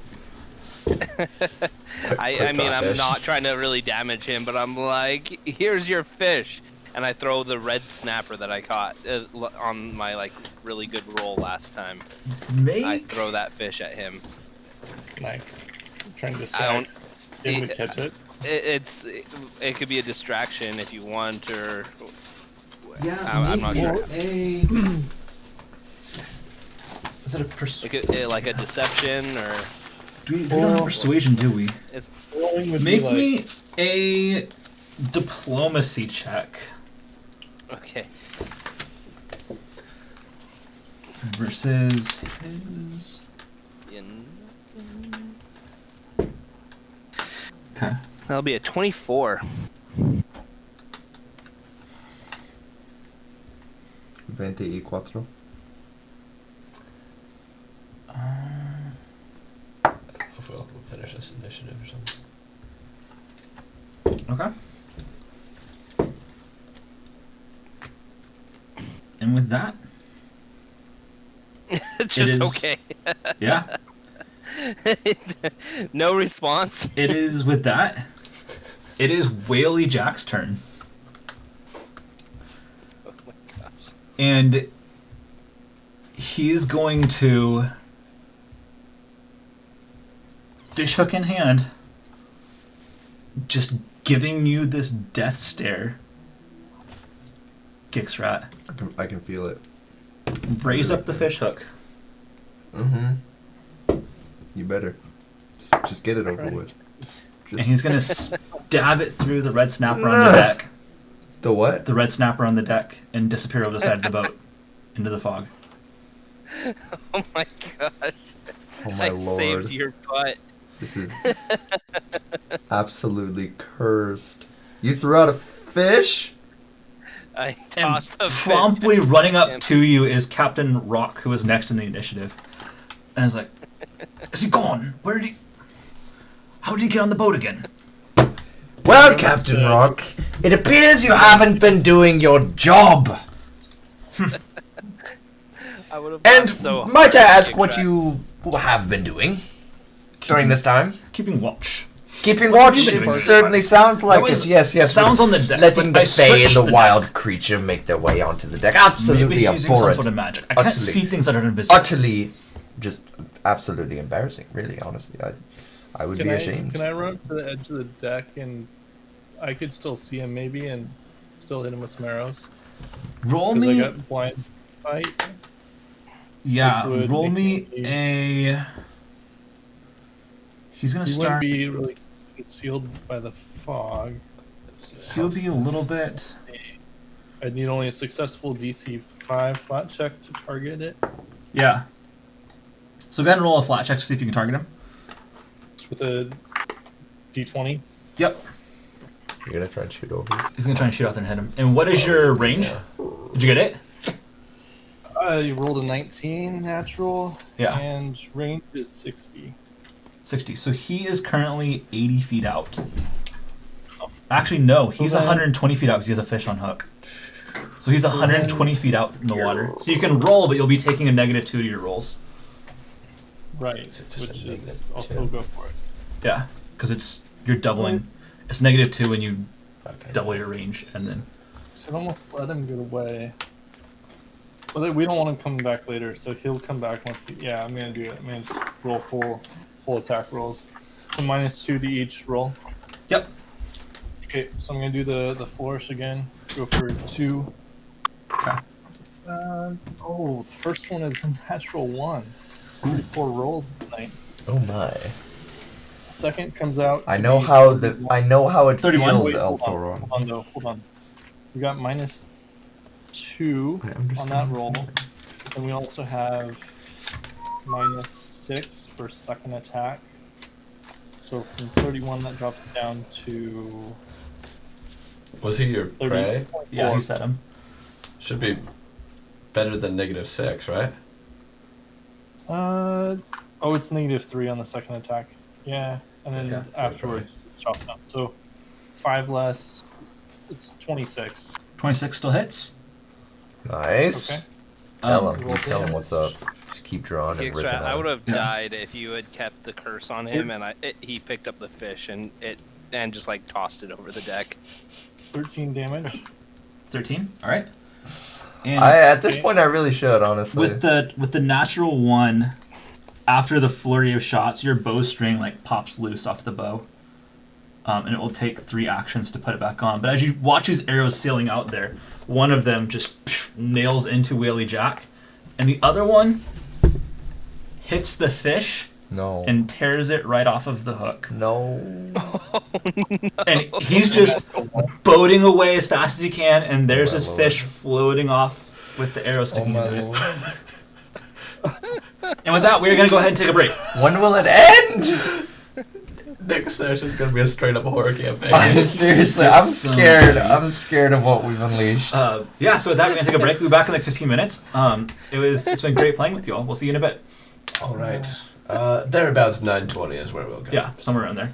I mean, I'm fish. not trying to really damage him, but I'm like, here's your fish. And I throw the red snapper that I caught on my like really good roll last time. I throw that fish at him. Nice. Trying to I distract. Get him to it- catch it. It could be a distraction if you want, or Yeah, I'm not sure. Is it a Like a deception or We don't have persuasion, do we? It's Rolling would Make be like, me a diplomacy check okay. versus his. Okay. That'll be a 24. 24. Hopefully we'll finish this initiative or something. Okay. And with that, Just is- okay. yeah, No response. it is with that. It is Whaley Jack's turn. Oh my gosh. And he is going to, dish hook in hand, just giving you this death stare. Gixrat, I can feel it. raise up the fish hook. Mm-hmm. You better. Just get it over with. And Just he's going to stab it through the red snapper on the deck. the what? The red snapper on the deck, and disappear over the side of the boat into the fog. Oh my gosh. Oh my I lord. saved your butt. This is absolutely cursed. You threw out a fish? I And tossed a fish. promptly running up to you is Captain Rock, who is next in the initiative. And is like, is he gone? Where did he... How did he get on the boat again? Well, Captain Rock, it appears you haven't been doing your job. I would have And so might I hard, ask what Gixrat. you have been doing during this time? Keeping watch. Keeping What have watch you been doing? certainly sounds like That was- it. Yes. Sounds on the deck. Letting but the I Fae and switched the deck. wild creature make their way onto the deck. Maybe Absolutely he's using some abhorrent. sort of magic. I can't Utterly. see things that are invisible. Utterly, just absolutely embarrassing. Really, honestly, I would be ashamed. Can I run up to the edge of the deck and I could still see him maybe and still hit him with some arrows? Roll Because I me... got blind fight. Yeah, It would roll make me me- a... He's going to He wouldn't start... be really concealed by the fog. He'll be a little bit... I'd need only a successful DC 5 flat check to target it. Yeah. So go ahead and roll a flat check to see if you can target him. With a D20. Yep. You're gonna try and shoot over. He's going to try and shoot out there and hit him. And what is your range? Yeah. Did you get it? I rolled a 19 natural. Yeah. And range is 60. 60. So he is currently 80 feet out. Actually, no. He's then- 120 feet out because he has a fish on hook. So he's 120 feet out in the water. So you can roll, but you'll be taking a -2 to your rolls. Right. Just a Which negative is also two. go for it. Yeah, because you're doubling. It's -2 when you Okay. double your range, and then Should almost let him get away. But we don't want him coming back later, so he'll come back once he... Yeah, I'm gonna do it. I'm gonna just roll full attack rolls. So -2 to each roll. Yep. Okay, so I'm gonna do the flourish again. Go for 2. Okay. The first one is a natural 1. 4 rolls tonight. Oh my! Second comes out. I to know be how 31. I know how it 31? feels, Wait, hold on. Elthoron. Hold on. We got -2 I on understand. that roll. And we also have -6 for second attack. So from 31, that drops down to Was he your 30. prey? Yeah, he set him. Should be better than -6, right? it's -3 on the second attack. Yeah, and then Yeah, afterwards it drops down. So 5 less, it's 26. 26 still hits. Nice. Okay. Tell Um, him. roll You tell him damage. what's up. Just keep drawing and ripping Gixrat, I would out. have Yeah. died if you had kept the curse on him, and he picked up the fish and just like tossed it over the deck. 13 damage. 13. All right. And At this Okay. point, I really should, honestly. with the natural 1, after the flurry of shots, your bowstring like pops loose off the bow, and it will take 3 actions to put it back on. But as you watch these arrows sailing out there, one of them just nails into Whaley Jack, and the other one hits the fish No. and tears it right off of the hook. No. And he's just boating away as fast as he can, and there's my this lord. fish floating off with the arrow Oh sticking my into it. lord. And with that, we're going to go ahead and take a break. When will it end? Next session's gonna be a straight up horror campaign. Seriously, It's I'm so scared. funny. I'm scared of what we've unleashed. Yeah, so with that, we're going to take a break. We'll be back in like 15 minutes. It's been great playing with you all. We'll see you in a bit. All right. Thereabouts 9:20 is where we'll go. Yeah, somewhere around there.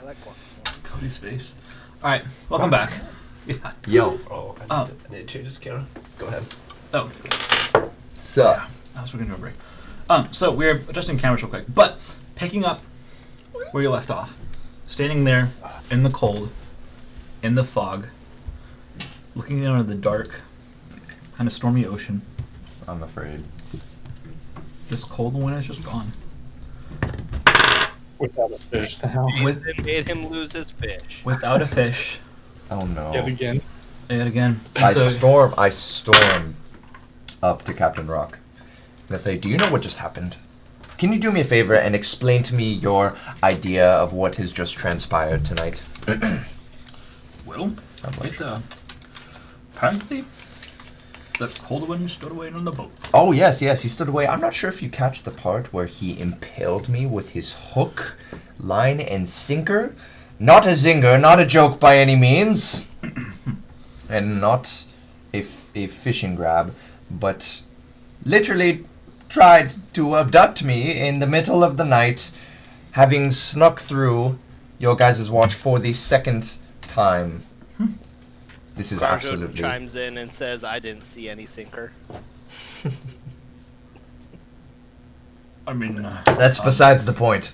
I like one. Cody's face. All right, welcome back. Yeah. Yo. Oh, Oh. I need to change this camera. Go ahead. Oh, So, I was looking to a break. So we're adjusting cameras real quick, but picking up where you left off, standing there in the cold, in the fog, looking out into the dark, kind of stormy ocean. I'm afraid. This cold one is just gone. Without a fish to help. It made him lose his fish. Without a fish, Oh no. Yet again. yet again. I So- storm up to Captain Rock. And I say, do you know what just happened? Can you do me a favor and explain to me your idea of what has just transpired tonight? Well, apparently, the cold one stood away on the boat. Oh, yes, he stood away. I'm not sure if you catch the part where he impaled me with his hook, line, and sinker. Not a zinger, not a joke by any means. And not a fishing grab, but literally tried to abduct me in the middle of the night, having snuck through your guys' watch for the second time. This is Karzjo absolutely... chimes in and says, "I didn't see any sinker." I mean, That's besides the point.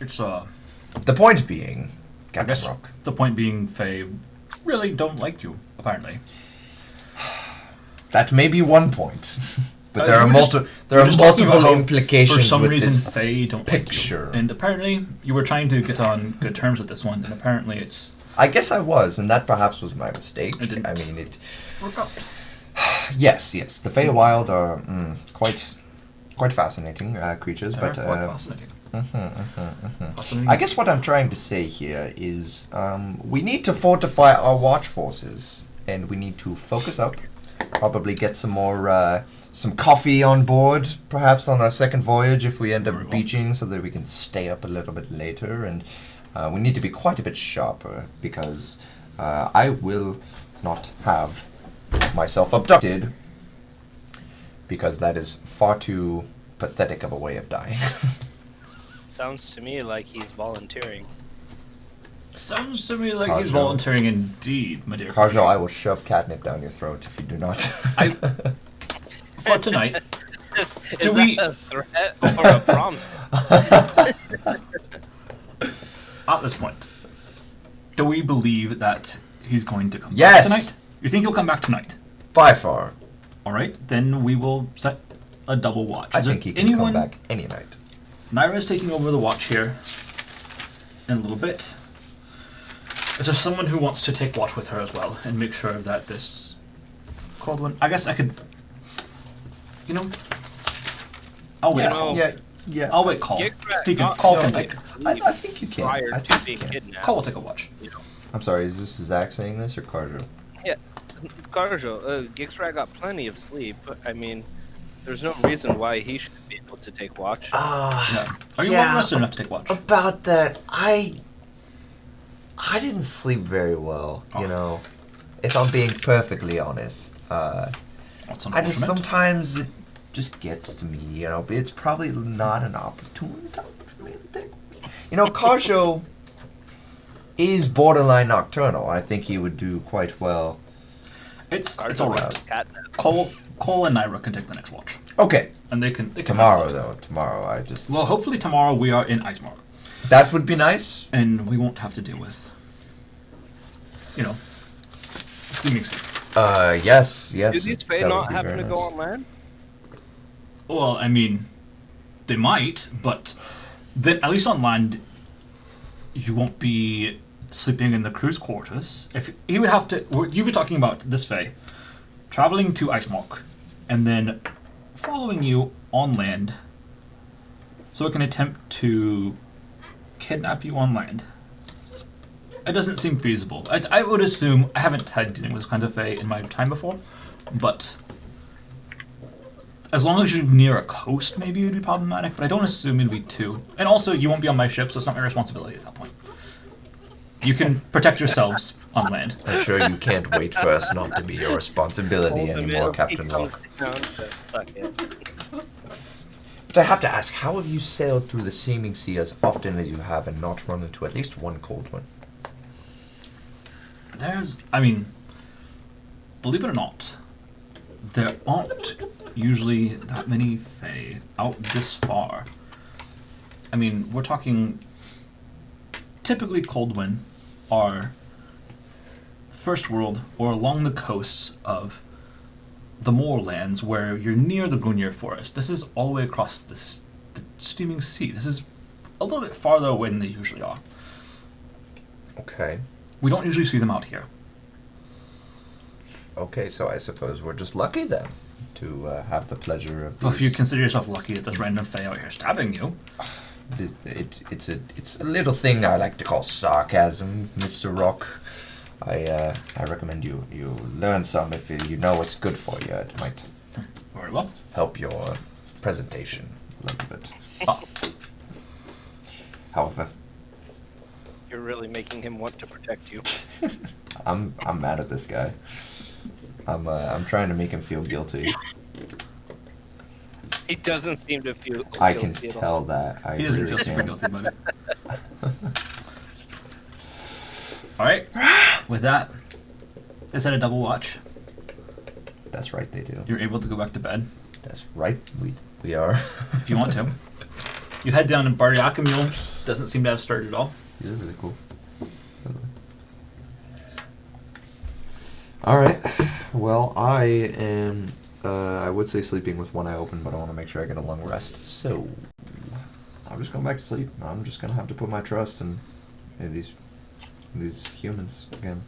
it's The point being, I Captain guess Rock. the point being, Faye really don't like you. Apparently, That may be one point, but Uh, there are we were just- there we're are just talking about multiple how, implications for some with reason, this Faye don't picture. like you. And apparently, you were trying to get on good terms with this one, and apparently, it's I guess I was, and that perhaps was my mistake. It didn't. I mean, it. work out. Yes. The Feywild are quite fascinating creatures, They're but. quite fascinating. Fascinating. I guess what I'm trying to say here is we need to fortify our watch forces, and we need to focus up. Probably get some more some coffee on board, perhaps on our second voyage if we end Very up well. beaching, so that we can stay up a little bit later. And we need to be quite a bit sharper because I will not have myself abducted because that is far too pathetic of a way of dying. Sounds to me like he's volunteering. Sounds to me like he's Karzjo. volunteering indeed, my dear. Karzjo, I will shove catnip down your throat if you do not. For tonight, Is Do that we- a threat or a promise? at this point, do we believe that he's going to come Yes. back tonight? You think he'll come back tonight? By far. All right, then we will set a double watch. I Is there think he can anyone? come back any night. Naira's taking over the watch here in a little bit. Is there someone who wants to take watch with her as well and make sure that this cold one? I guess I could. You know, I'll wait. Yeah, know, yeah. I'll wait. Call. Gixrat He can got call. no Can right take. to sleep I think you can. prior I to think being you can. kidnapped. Call will take a watch. I'm sorry, is this Zach saying this or Carter? Karzjo, Gixrat got plenty of sleep. I mean, there's no reason why he should be able to take watch. Yeah. Are you Yeah. well rested enough to take watch? About that, I didn't sleep very well, you Oh. know. If I'm being perfectly honest. That's I just unfortunate. sometimes it just gets to me, you know. But it's probably not an opportune time for me to take. You know, Karzjo is borderline nocturnal. I think he would do quite well. It's Karzjo all likes right. to catnap. Cole and Naira can take the next watch, Okay, and they can tomorrow though. Tomorrow, I just Well, hopefully tomorrow we are in Icemark, that would be nice. and we won't have to deal with, you know, cleaning sleep. Yes. Do these Fae that would not be happen very to go nice. on land? Well, I mean, they might, but then at least on land, you won't be sleeping in the crew's quarters. If he would have to, you were talking about this Fae traveling to Icemark, and then following you on land, so it can attempt to kidnap you on land. It doesn't seem feasible. I would assume, I haven't had dealing with this kind of Fae in my time before, but as long as you're near a coast, maybe it would be problematic, but I don't assume it'd be too. And also, you won't be on my ship, so it's not my responsibility at that point. You can protect yourselves on land. I'm sure you can't wait for us not to be your responsibility anymore, Ultimately, Captain he comes Rock. down to suck it. But I have to ask, how have you sailed through the seeming sea as often as you have and not run into at least one cold one? Believe it or not, there aren't usually that many Fae out this far. I mean, we're talking typically Coldwind are First World or along the coasts of the moorlands where you're near the Gungnir Forest. This is all the way across the steaming sea. This is a little bit farther away than they usually are. Okay. We don't usually see them out here. Okay, so I suppose we're just lucky then to have the pleasure of. Well, if you consider yourself lucky that there's random Fae out here stabbing you. It's a little thing I like to call sarcasm, Mr. Rock. I recommend you learn some if you know what's good for you. It might Very well. help your presentation a little bit. Oh, However, You're really making him want to protect you. I'm mad at this guy. I'm trying to make him feel guilty. He doesn't seem to feel. I can guilty at all. tell that. I he doesn't really feel super can. guilty about it. Alright. With that, they set a double watch. That's right, they do. You're able to go back to bed That's right, we are. if you want to. You head down to Baryakamule. Doesn't seem to have started at all. These are really cool. All right. Well, I am. I would say sleeping with one eye open, but I want to make sure I get a long rest. So I'm just going back to sleep. I'm just gonna have to put my trust in these humans again.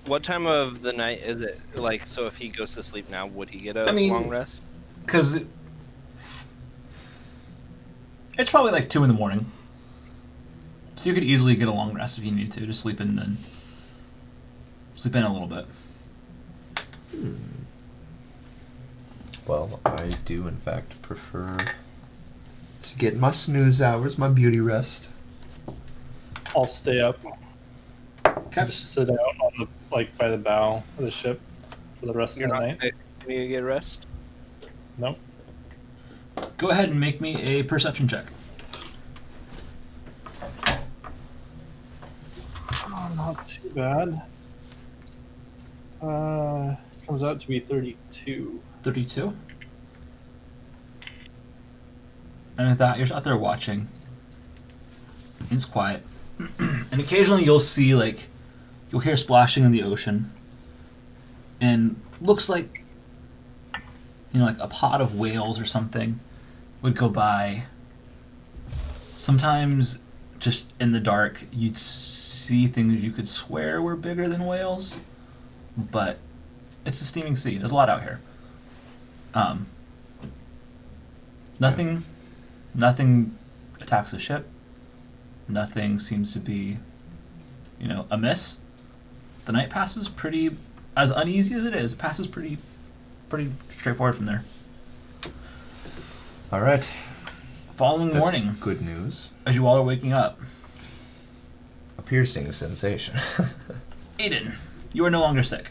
What time of the night is it? Like, so if he goes to sleep now, would he get a I mean- long rest? Because it's probably like 2 in the morning. So you could easily get a long rest if you need to. Just sleep in then. Sleep in a little bit. Well, I do in fact prefer to get my snooze hours, my beauty rest. I'll stay up. Okay. Just sit out on the by the bow of the ship for the rest You're of the not night. going to get rest? Nope. Go ahead and make me a perception check. Oh, not too bad. Comes out to be 32. 32. And with that, you're just out there watching. It's quiet. And occasionally you'll see, you'll hear splashing in the ocean. And looks like, like a pod of whales or something would go by. Sometimes, just in the dark, you'd see things you could swear were bigger than whales. But it's a steaming sea. There's a lot out here. Nothing attacks the ship. Nothing seems to be, amiss. The night passes pretty, as uneasy as it is, it passes pretty straightforward from there. All right. Following That's morning, good news. as you all are waking up, A piercing sensation. Aden, you are no longer sick.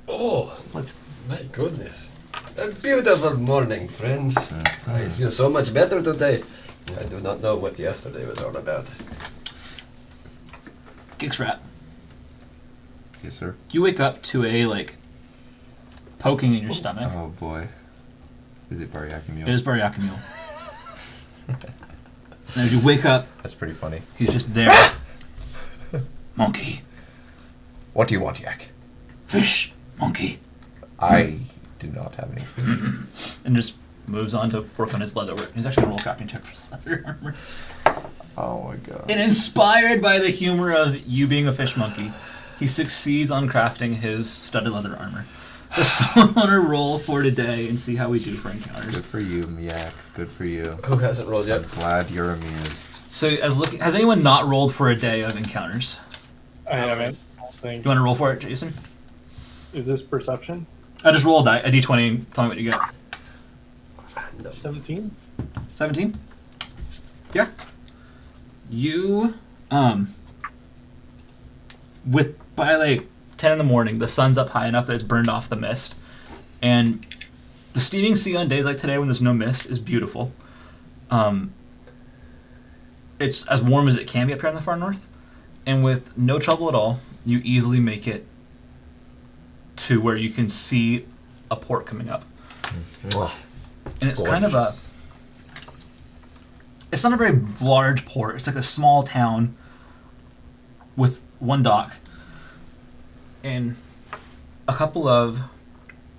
Oh, my goodness. A beautiful morning, friends. I feel so much better today. I do not know what yesterday was all about. Gixrat, Yes, sir. you wake up to a, poking in your stomach. Oh boy. Is it Baryakamule? It is Baryakamule. And as you wake up, That's pretty funny. he's just there. Monkey. What do you want, Yak? Fish. Monkey. I do not have any food. And just moves on to work on his leather work. He's actually going to roll a crafting check for his leather armor. Oh my god. And inspired by the humor of you being a fish monkey, he succeeds on crafting his studded leather armor. Just someone want to roll for today and see how we do for encounters. Good for you, Yak. Good for you. Who hasn't rolled yet? I'm glad you're amused. So, has anyone not rolled for a day of encounters? I haven't. I don't think. You want to roll for it, Jason? Is this perception? I just rolled a d20 and tell me what you get. No. 17? 17? Yeah. You, by 10 in the morning, the sun's up high enough that it's burned off the mist, and The steaming sea on days like today when there's no mist is beautiful. It's as warm as it can be up here in the far north, and with no trouble at all, you easily make it to where you can see a port coming up. Mwah. And it's kind of a... It's not a very large port. It's like a small town with one dock and a couple of,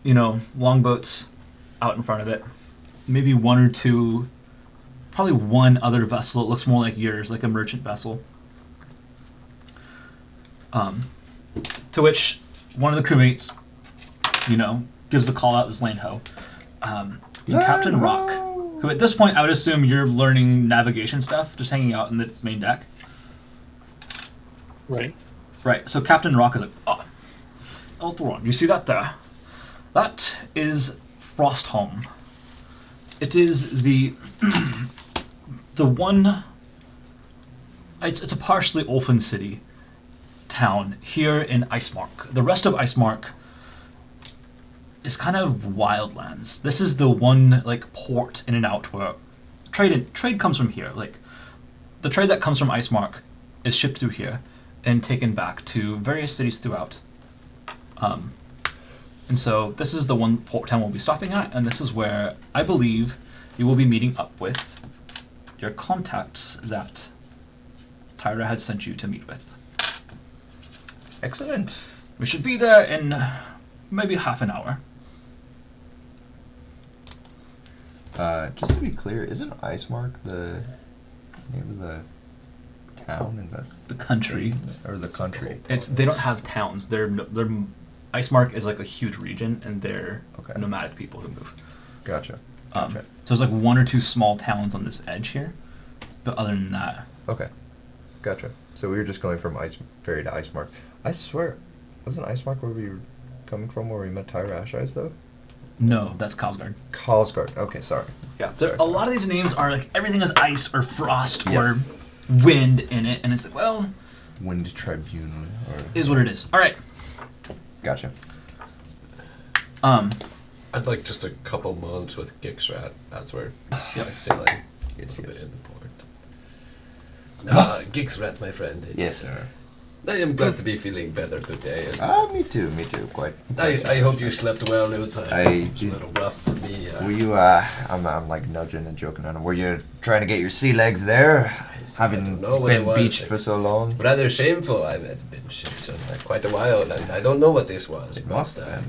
longboats out in front of it. Maybe one or two, probably one other vessel. It looks more like yours, like a merchant vessel. To which one of the crewmates, gives the call out as land ho. Captain Rock, who at this point I would assume you're learning navigation stuff, just hanging out in the main deck. Right. Right, so Captain Rock is like, Elthoron, you see that there? That is Frostholm. It is the one... It's a partially open city town here in Icemark. The rest of Icemark is kind of wildlands. This is the one port in and out where trade comes from here. The trade that comes from Icemark is shipped through here and taken back to various cities throughout. And so this is the one port town we'll be stopping at, and this is where I believe you will be meeting up with your contacts that Tyra had sent you to meet with. Excellent. We should be there in maybe half an hour. Just to be clear, isn't Icemark the name of the town in The country. or the country? They don't have towns. They're Icemark is like a huge region, and they're Okay. nomadic people who move. Gotcha. So there's one or two small towns on this edge here, but other than that, Okay. Gotcha. So we were just going from Ice Ferry to Icemark. I swear, wasn't Icemark where we were coming from, where we met Tyra Ash Eyes, though? no, that's Cosgard. Karlsgard. Okay, sorry. Yeah, Sorry, a lot of these names are everything has ice or frost Yes. or wind in it, and it's Wind Tribune. Or... is what it is. All right. Gotcha. I'd like just a couple months with Gixrat. That's where Yep. my sailing Yes, will be yes. in the port. Gixrat, my friend. Yes, sir. I am glad to be feeling better today. Me too. Quite. I hope you slept well. It was a little rough for me. Were you, I'm nudging and joking on him. Were you trying to get your sea legs there? Having know what it been was. beached for so long? Rather shameful. I've been shipped quite a while, and I don't know what this was. It must have been.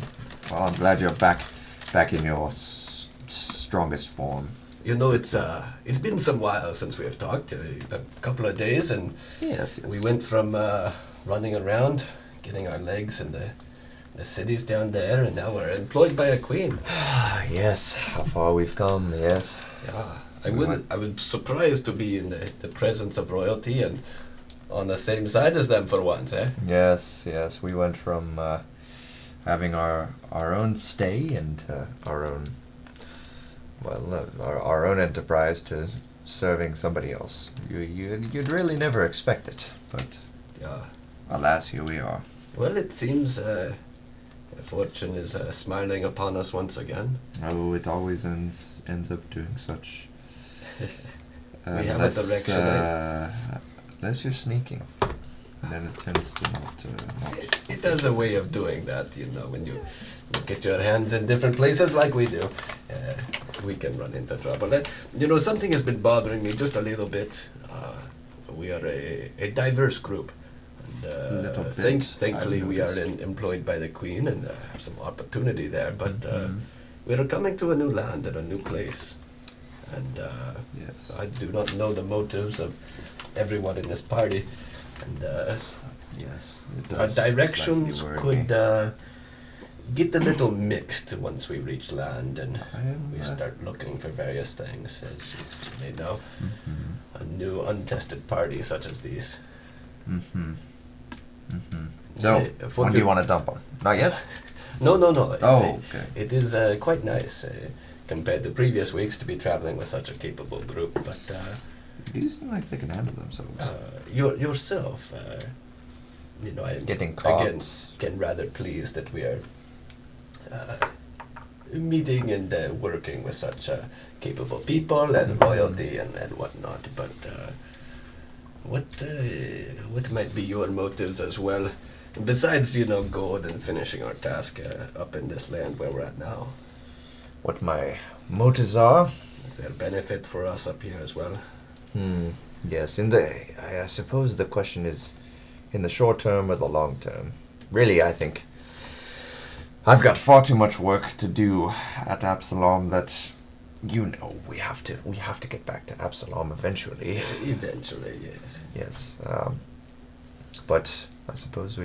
Well, I'm glad you're back in your strongest form. It's been some while since we have talked, a couple of days, and Yes. we went from running around, getting our legs in the cities down there, and now we're employed by a queen. Yes. How far we've come. Yes. Yeah, I was surprised to be in the presence of royalty and on the same side as them for once, eh? Yes. We went from having our own stay and our own our own enterprise to serving somebody else. You'd really never expect it, but Yeah. alas, here we are. Well, it seems fortune is smiling upon us once again. Oh, it always ends up doing such. We have a direction, Unless you're sneaking, then it tends to not. It has a way of doing that, when you get your hands in different places like we do. We can run into trouble. Something has been bothering me just a little bit. We are a diverse group. And, Little bit, thankfully, I've we are noticed. employed by the Queen and have some opportunity there. But we are coming to a new land and a new place. And Yes. I do not know the motives of everyone in this party. And Yes. It our does directions slightly could worry me. get a little mixed once we reach land and I am, we start looking for various things, as you may know. Mhm. A new untested party such as these. Mhm. Mhm. So, If when do you want to dump them? Not yet. No. Oh, okay. It is quite nice compared to previous weeks to be traveling with such a capable group. But You do seem like they can handle themselves. yourself, I am Getting caught. again rather pleased that we are meeting and working with such capable people and royalty and whatnot. But what might be your motives as well? Besides, gold and finishing our task up in this land where we're at now. What my motives are? Is there a benefit for us up here as well? Yes, I suppose the question is in the short term or the long term. Really, I think I've got far too much work to do at Absalom that, we have to get back to Absalom eventually. Eventually, yes. Yes. But I suppose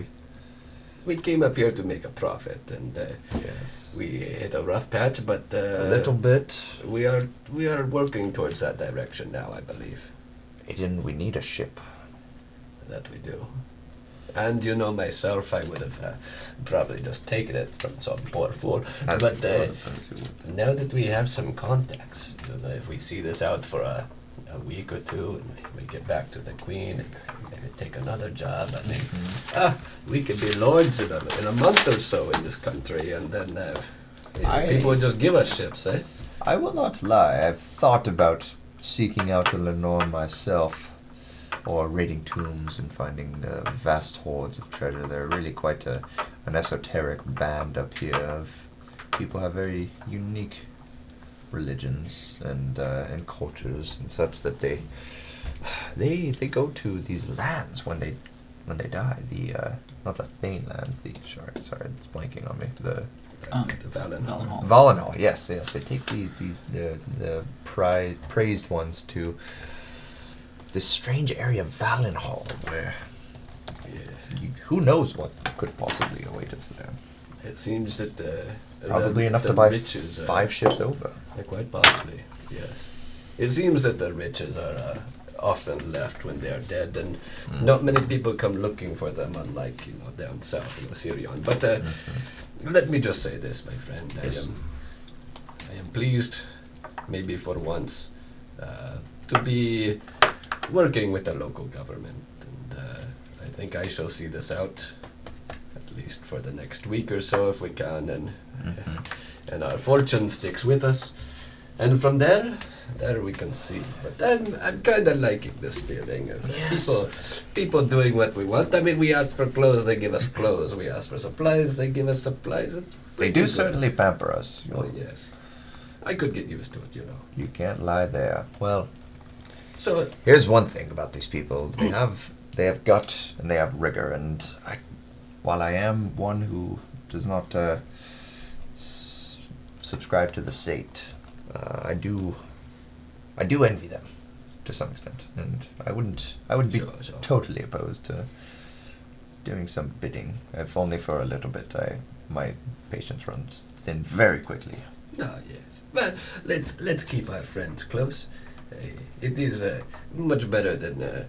We came up here to make a profit, and yes. we hit a rough patch, but A little bit. we are working towards that direction now, I believe. Aden, we need a ship. That we do. And myself, I would have probably just taken it from some poor fool. But now that we have some contacts, if we see this out for a week or two, and we get back to the Queen, and maybe take another job, I think we could be lords in a month or so in this country, and then people would just give us ships, eh? I will not lie. I've thought about seeking out Eleanor myself, or raiding tombs and finding vast hoards of treasure. They're really quite an esoteric band up here of people who have very unique religions and cultures and such that they go to these lands when they die. Not the Thane lands. Sorry, it's blanking on me. The Valenhall. Valenhall. Yes. They take the praised ones to this strange area of Valenhall, where who knows what could possibly await us there. It seems that Probably enough the to buy riches, 5 ships over. Quite possibly, yes. It seems that the riches are often left when they are dead, and not many people come looking for them, unlike down south in Osirion. But let me just say this, my friend. Yes. I am pleased, maybe for once, to be working with the local government, and I think I shall see this out, at least for the next week or so, if we can, and our fortune sticks with us, and from there we can see. But I'm kind of liking this feeling of people doing what we want. I mean, we ask for clothes, they give us clothes. We ask for supplies, they give us supplies. They do certainly pamper us. Oh yes, I could get used to it, You can't lie there. Well, So here's one thing about these people. They have gut and they have rigor, and while I am one who does not subscribe to the Sate, I do envy them to some extent, and I would be Sure. totally opposed to doing some bidding, if only for a little bit. My patience runs thin very quickly. yes. Well, let's keep our friends close. It is much better than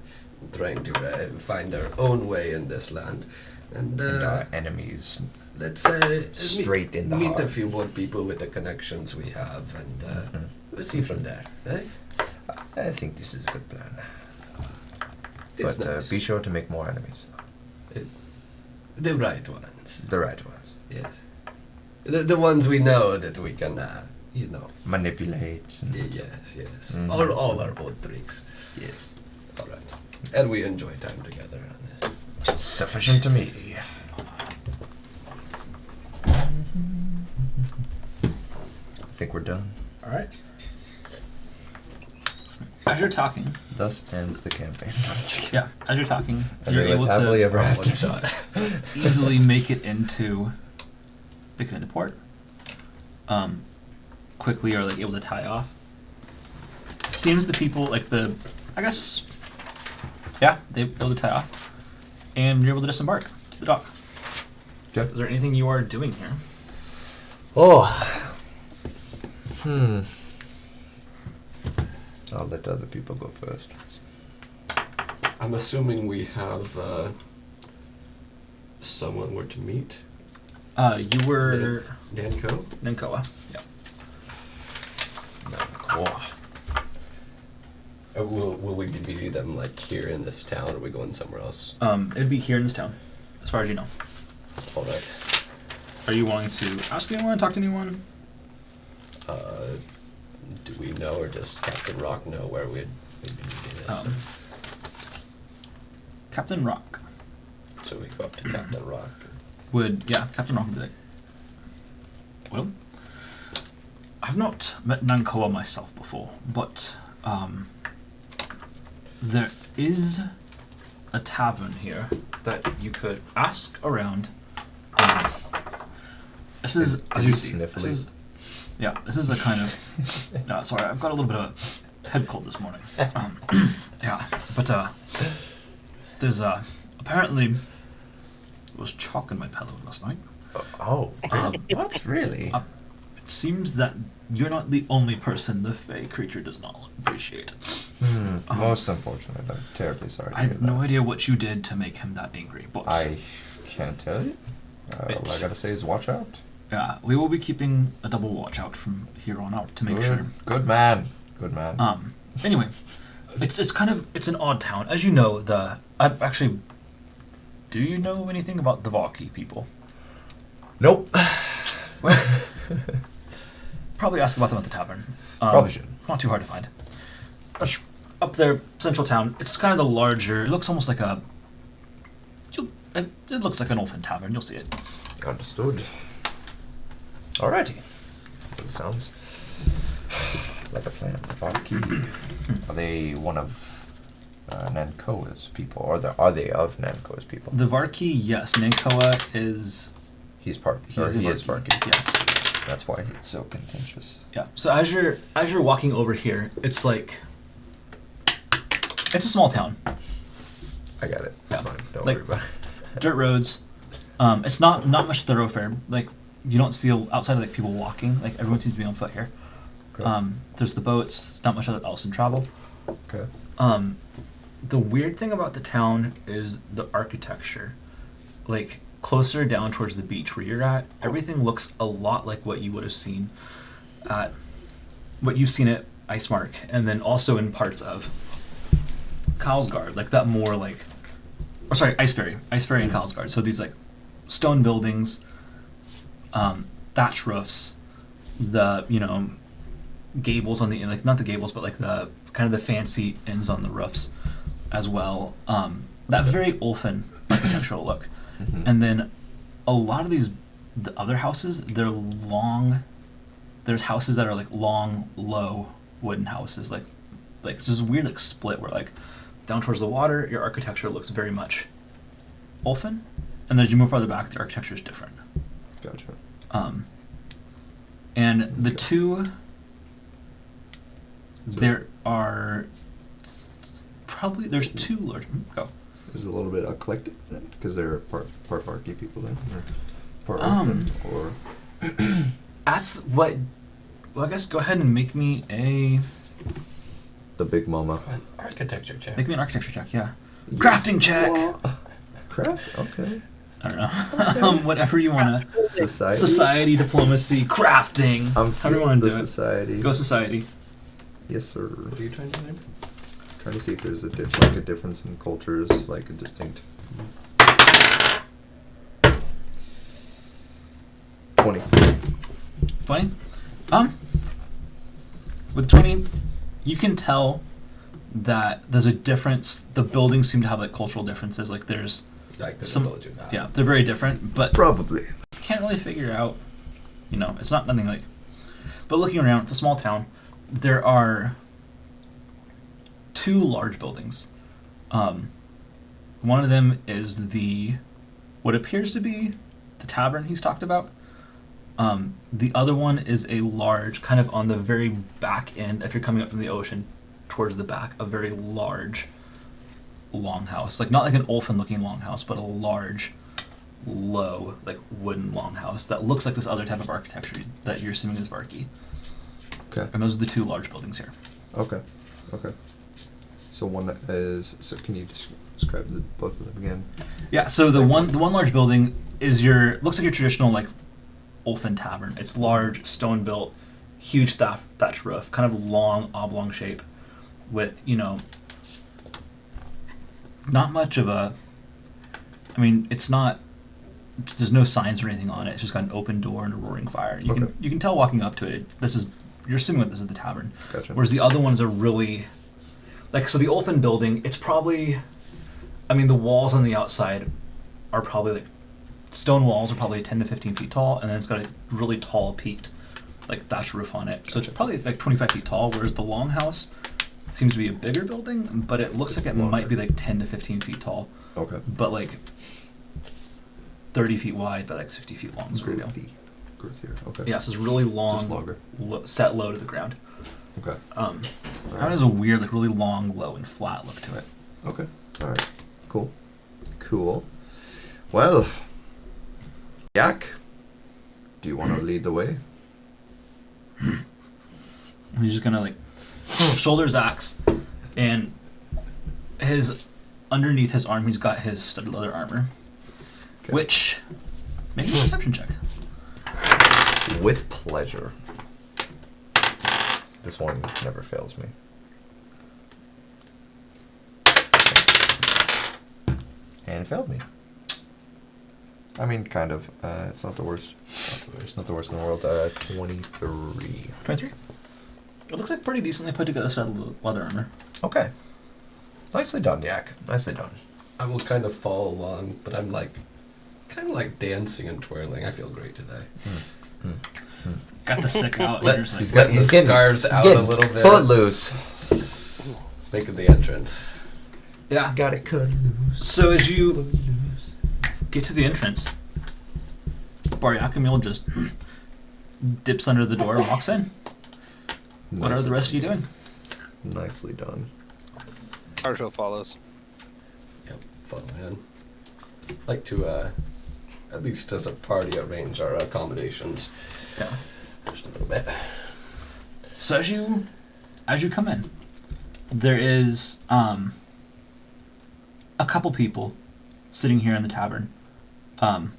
trying to find our own way in this land. And our enemies let's straight in the meet a heart. few more people with the connections we have, and we'll see from there. Eh? I think this is a good plan. It's But nice. be sure to make more enemies. The right ones. The right ones. Yes. The ones we know that we can, Manipulate. Yes. Mhm. All our old tricks. Yes. All right. And we enjoy time together. Sufficient to me. I think we're done. All right. As you're talking, Thus ends the campaign. yeah, as you're talking, you're Everyone able happily to ever One after. shot. easily make it into port. Quickly are able to tie off. Seems the people they're able to tie off, and you're able to disembark to the dock. Okay. Is there anything you are doing here? I'll let other people go first. I'm assuming we have someone we're to meet. You were Danko? Nankoa. Yeah. Cool. Will we be meeting them here in this town, or are we going somewhere else? It'd be here in this town, as far as you know. All right. Are you wanting to ask anyone, talk to anyone? Do we know, or does Captain Rock know where we'd be meeting this? Captain Rock So we go up to Captain Rock. Captain Rock would be like, well, I've not met Nankoa myself before, but there is a tavern here that you could ask around. This is, as you see, this is a kind of. Sorry, I've got a little bit of a head cold this morning. But there's apparently there was chalk in my pillow last night. Oh, what? Really? It seems that you're not the only person the fey creature does not appreciate. Most unfortunate. I'm terribly sorry to I hear have that. no idea what you did to make him that angry, but I can't tell you. All I gotta say is watch out. yeah, we will be keeping a double watch out from here on out to make sure. Good man. Good man. Anyway, it's an odd town, as you know. Do you know anything about the Valky people? Nope. Well, probably ask about them at the tavern. Probably should. Not too hard to find. Up there, central town. It's kind of the larger. It looks almost like a. It looks like an Elven tavern. You'll see it. Understood. Alrighty. That sounds like a plan. The Valky. Are they one of Nankoa's people? Or are they of Nankoa's people? The Varki, yes. Nankoa is. He is Valky. Yes. That's why it's so contentious. Yeah. So as you're walking over here, it's like. It's a small town. I got it. It's Yeah. fine. Don't Like, worry about it. Dirt roads. It's not much thoroughfare. Like you don't see outside of like people walking. Like everyone seems to be on foot here. Okay. There's the boats. Not much else in travel. Okay. The weird thing about the town is the architecture. Like closer down towards the beach where you're at, everything looks a lot like what you would have seen at what you've seen at Icemark, and then also in parts of Karlsgard, like that more like, or sorry, Iceferry and Karlsgard. So these like stone buildings, thatch roofs, the gables on the like not the gables but like the kind of the fancy ends on the roofs as well. That very Elven architectural look. Mhm. And then a lot of the other houses, they're long. There's houses that are like long, low wooden houses, like it's this weird like split where like down towards the water, your architecture looks very much Elven, and as you move farther back, the architecture is different. Gotcha. And the two, there's two large. Go. Is it a little bit eclectic then? Because they're part Valky people then? Or part Elven? Or Ask what. Well, I guess go ahead and make me the Big Mama? An architecture check. Make me an architecture check. Yeah. Crafting check. Craft? Okay. I don't know. Whatever you wanna. Society? Diplomacy, crafting. I'm How do you want to the do it? society. Go society. Yes, sir. What are you trying to do? Trying to see if there's a difference in cultures, like a distinct. 20. 20? With 20, you can tell that there's a difference. The buildings seem to have like cultural differences. Like there's I could have some. told you that. Yeah, they're very different, but Probably. can't really figure out. It's not nothing like. But looking around, it's a small town. There are two large buildings. One of them is what appears to be the tavern he's talked about. The other one is a large, kind of on the very back end, if you're coming up from the ocean, towards the back, a very large longhouse. Like, not like an Elfin-looking longhouse, but a large, low, like, wooden longhouse that looks like this other type of architecture that you're assuming is Varki. Okay. And those are the two large buildings here. Okay. So can you describe both of them again? Yeah, so the one large building is looks like your traditional, like, Elfin tavern. It's large, stone built, huge thatch roof, kind of long, oblong shape, with not much of a. I mean, it's not there's no signs or anything on it. It's just got an open door and a roaring fire. You Okay. can tell walking up to it. You're assuming that this is the tavern. Gotcha. Whereas the other ones are really so the Olfen building. It's probably, I mean, the walls on the outside are probably like stone walls are probably 10 to 15 feet tall, and then it's got a really tall peaked thatch roof on it. So it's probably like 25 feet tall. Whereas the longhouse seems to be a bigger building, but it looks like it might be like 10 to 15 feet tall. Okay. But like 30 feet wide, but like 60 feet long. Sort of deal. Girthier. Okay. Yeah, so it's really Just long, longer. set low to the ground. Okay. It has a weird, really long, low, and flat look to it. Okay. All right. Cool. Cool. Well, Yak, do you want to lead the way? He's just gonna shoulders axe, and underneath his arm, he's got his studded leather armor, Okay. which make a perception check. With pleasure. This one never fails me. And it failed me. I mean, kind of. It's not the worst. It's not the worst in the world. 23. 23. It looks like pretty decently put together studded leather armor. Okay. Nicely done, Yak. Nicely done. I will kind of follow along, but I'm kind of like dancing and twirling. I feel great today. Got the stick out. And you're just He's like, Letting the scarves out a little bit. Footloose. Making the entrance. yeah. Got it cut loose. So as you get to the entrance, Baryakamule just dips under the door and walks in. What are the rest of you doing? Nicely done. Karzjo follows. Yep, follow in. Like to, at least as a party, arrange our accommodations. Yeah. Just a little bit. So as you come in, there is a couple people sitting here in the tavern. Most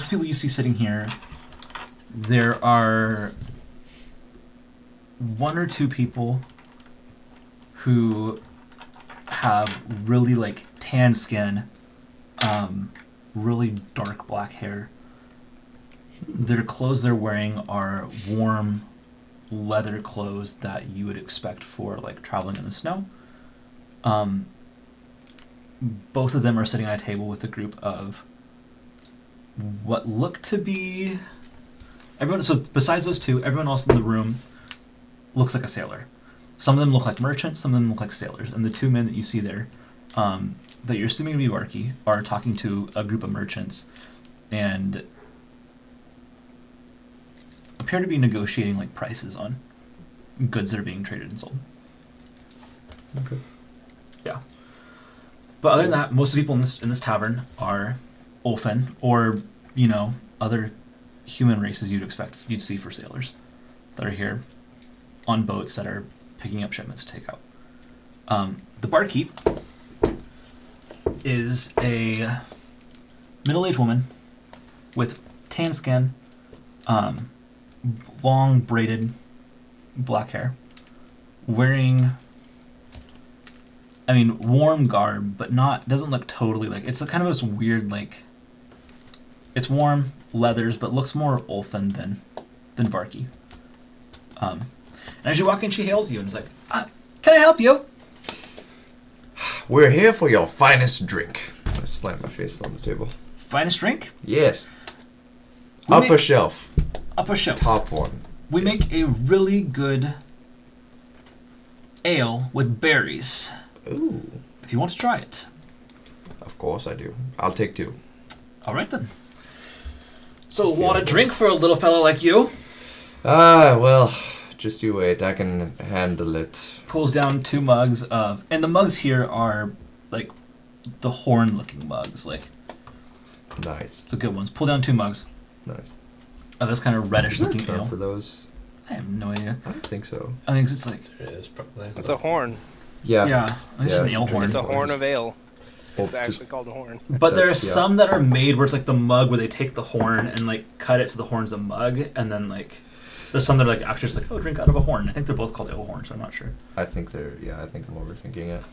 of the people you see sitting here, there are one or two people who have really tan skin, really dark black hair. Their clothes they're wearing are warm leather clothes that you would expect for traveling in the snow. Both of them are sitting at a table with a group of what look to be everyone. So besides those two, everyone else in the room looks like a sailor. Some of them look like merchants, some of them look like sailors. And the two men that you see there, that you're assuming to be Varki, are talking to a group of merchants and appear to be negotiating prices on goods that are being traded and sold. Okay. Yeah. But other than that, most of the people in this tavern are Olfen, or other human races you'd see for sailors that are here on boats that are picking up shipments to take out. The barkeep is a middle-aged woman with tan skin, long braided black hair, wearing warm garb, but doesn't look totally it's a kind of this weird it's warm leathers, but looks more Olfen than Varki. And as you walk in, she hails you and is like, "Can I help you?" We're here for your finest drink. I slam my face on the table. Finest drink? Yes. We Upper make- shelf. Upper shelf. Top one. We make a really good ale with berries. Ooh. If you want to try it. Of course I do. I'll take two. All right then. So, want a drink for a little fellow like you? Well, just you wait. I can handle it. Pulls down 2 mugs of, and the mugs here are the horn-looking mugs, Nice. the good ones. Pull down 2 mugs Nice. of this kind of Is there a reddish-looking term ale. for those? I have no idea. I don't think so. I think it's There it is, probably. It's a horn. Yeah. yeah, I think it's just an ale horn. It's a horn of ale. Well, It's actually called a horn. But there are That's- yeah. some that are made where it's the mug where they take the horn and cut it so the horn's a mug, and then there's some that are actually just drink out of a horn. I think they're both called ale horns, so I'm not sure. I think they're. Yeah, I think I'm overthinking it.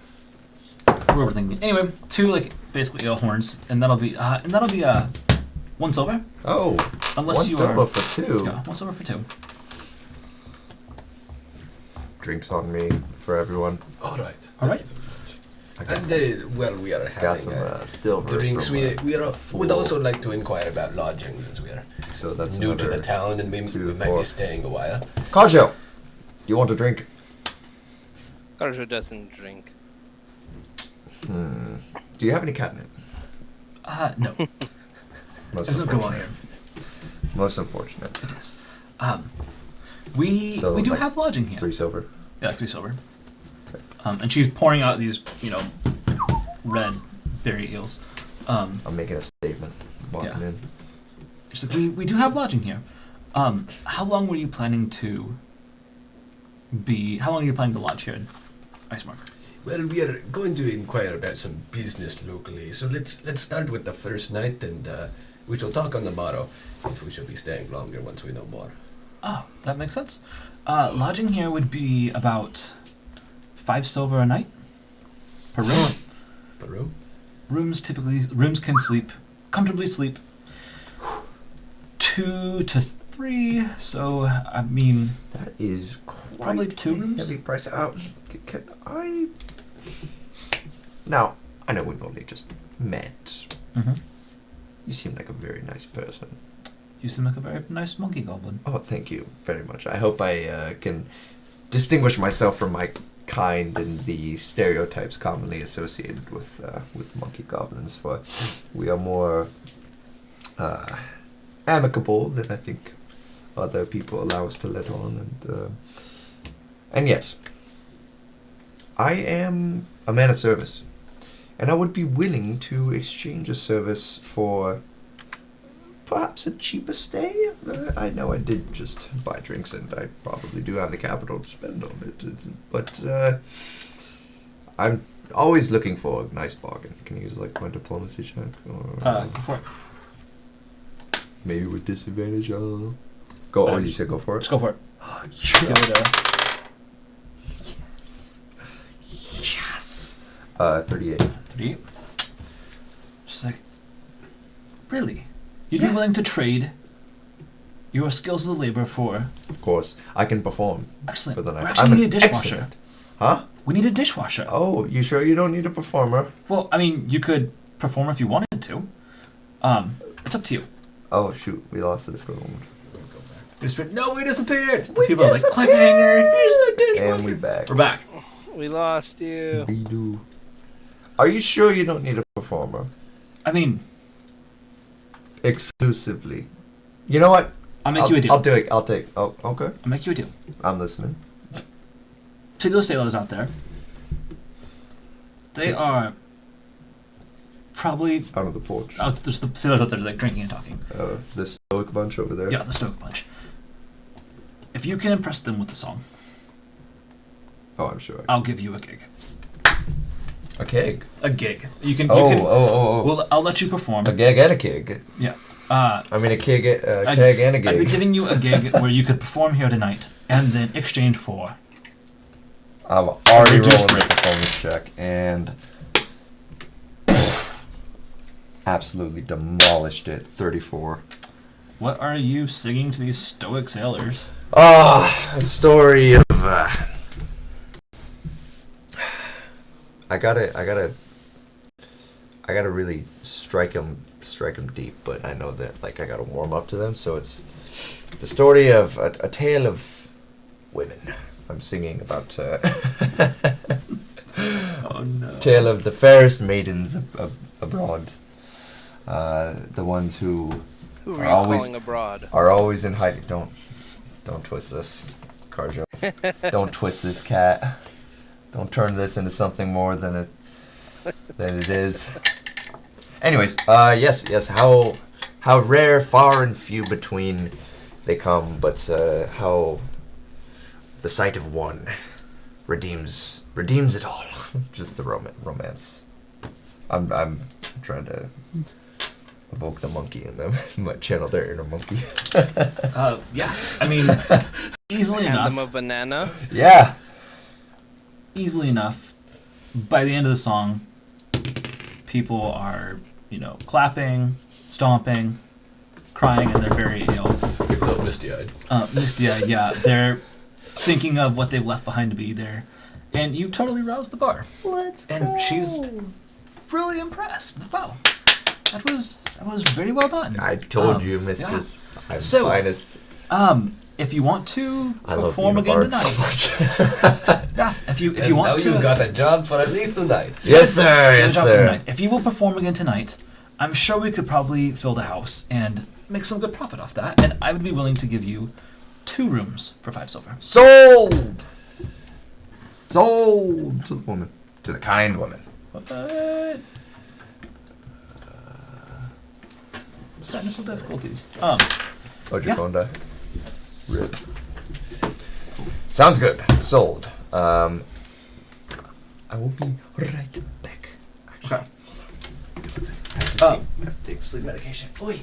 we're overthinking. Anyway, 2 like basically horns, and that'll be 1 silver. Oh, Unless 1 you silver are for 2. yeah, 1 silver for 2. Drinks on me for everyone. All right. All right. And well, we are having Got some silver. drinks. from, We would fool. also like to inquire about lodging, as we are So that's new to the another town and we 2, might 4. be staying a while. Karzjo, you want a drink? Karzjo doesn't drink. Do you have any catnip? No. Most There's no go on unfortunate. here. Most unfortunate. It is. We So, do like, have lodging here. 3 silver. Yeah, 3 silver. And she's pouring out these, red berry eels. I'm making a statement. Walking Yeah. in. She's like, we do have lodging here. How long were you planning to lodge here in Icemark? Well, we are going to inquire about some business locally, so let's start with the first night, and we shall talk on the morrow if we shall be staying longer once we know more. Oh, that makes sense. Lodging here would be about 5 silver a night per room. Per room? Rooms can comfortably sleep 2 to 3. So I mean, That is quite Probably 2 a rooms? heavy price. Can I? Now, I know we've only just met. You seem like a very nice person. you seem like a very nice monkey goblin. Oh, thank you very much. I hope I can distinguish myself from my kind and the stereotypes commonly associated with monkey goblins. For we are more amicable than I think other people allow us to let on, and yet I am a man of service, and I would be willing to exchange a service for perhaps a cheaper stay. I know I did just buy drinks, and I probably do have the capital to spend on it, but I'm always looking for a nice bargain. Can you use like my diplomacy check? Or Go for it. maybe with disadvantage, I don't know. Go, or you said go for it? Just go for it. Give it a Yes! 38. 3. Just like, really? You'd be willing to trade your skills as a labor for... Of course. I can perform Excellent. for the night. We actually need a an dishwasher. excellent- Huh? We need a dishwasher. Oh, you sure you don't need a performer? Well, I mean, you could perform if you wanted to. It's up to you. Oh, shoot. We lost this for a moment. No, we disappeared! We People are like, disappeared! cliffhanger, here's the dishwasher. And we back. We're back. We lost you. We do. Are you sure you don't need a performer? I mean, Exclusively. You know what? I'll make you a deal. I'll do it. I'll take. Oh, okay. I'll make you a deal. I'm listening. To those sailors out there, they are probably... Out of the porch. there's the sailors out there like drinking and talking. The stoic bunch over there. Yeah, the Stoic Bunch. If you can impress them with a song, Oh, I'm sure. I'll give you a gig. A keg. A gig. You can. Oh. Well, I'll let you perform. A gig and a keg. Yeah. I mean, a keg and a gig. I'd be giving you a gig where you could perform here tonight, and then exchange for. I'm already Reduced rolling the rate. performance check and absolutely demolished it. 34. What are you singing to these stoic sailors? A story of. I gotta really strike them deep, but I know that like I gotta warm up to them. So it's a story of a tale of women. I'm singing about Oh no. tale of the fairest maidens abroad. The ones who Who are are you always calling abroad? are always in hiding. Don't twist this, Karzjo. Don't twist this, cat. Don't turn this into something more than it is. Anyways, yes. How rare, far and few between they come, but how the sight of one redeems it all. Just the romance. I'm trying to evoke the monkey in them. Might channel their inner monkey. Yeah. I mean, easily Hand enough. them a banana. Yeah. Easily enough. by the end of the song, people are, clapping, stomping, crying, and they're very ill. A little misty-eyed. Misty-eyed, yeah. They're thinking of what they've left behind to be there. And you totally roused the bar. Let's go. And she's really impressed. Wow. That was very well done. I told you, Mistress. Yeah. I'm So, finest. If you want to I love perform again unibards tonight. so much. Yeah, if you And want now to you got a job for at least tonight. Yes, sir. Yes, job for sir. tonight. If you will perform again tonight, I'm sure we could probably fill the house and make some good profit off that. And I would be willing to give you 2 rooms for 5 silver. Sold. Sold to the woman, to the kind woman. What? Technical difficulties. How'd your Yeah. phone die? Rip. Sounds good. Sold. I will be right back. Okay. I have to Oh. take sleep medication. Oi.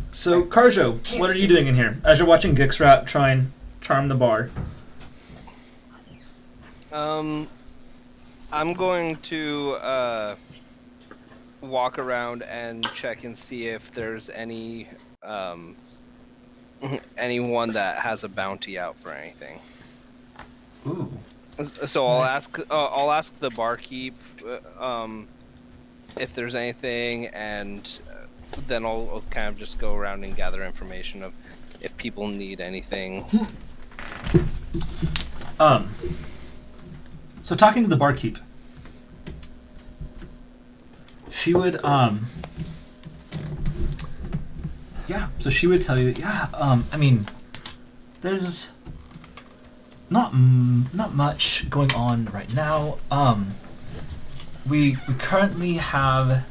So, Karzjo, what are you doing in here? As you're watching Gixrat try and charm the bar. I'm going to walk around and check and see if there's any anyone that has a bounty out for anything. Ooh. So I'll ask the barkeep if there's anything, and then I'll kind of just go around and gather information of if people need anything. So talking to the barkeep, she would, so she would tell you that, I mean, there's not much going on right now. We currently have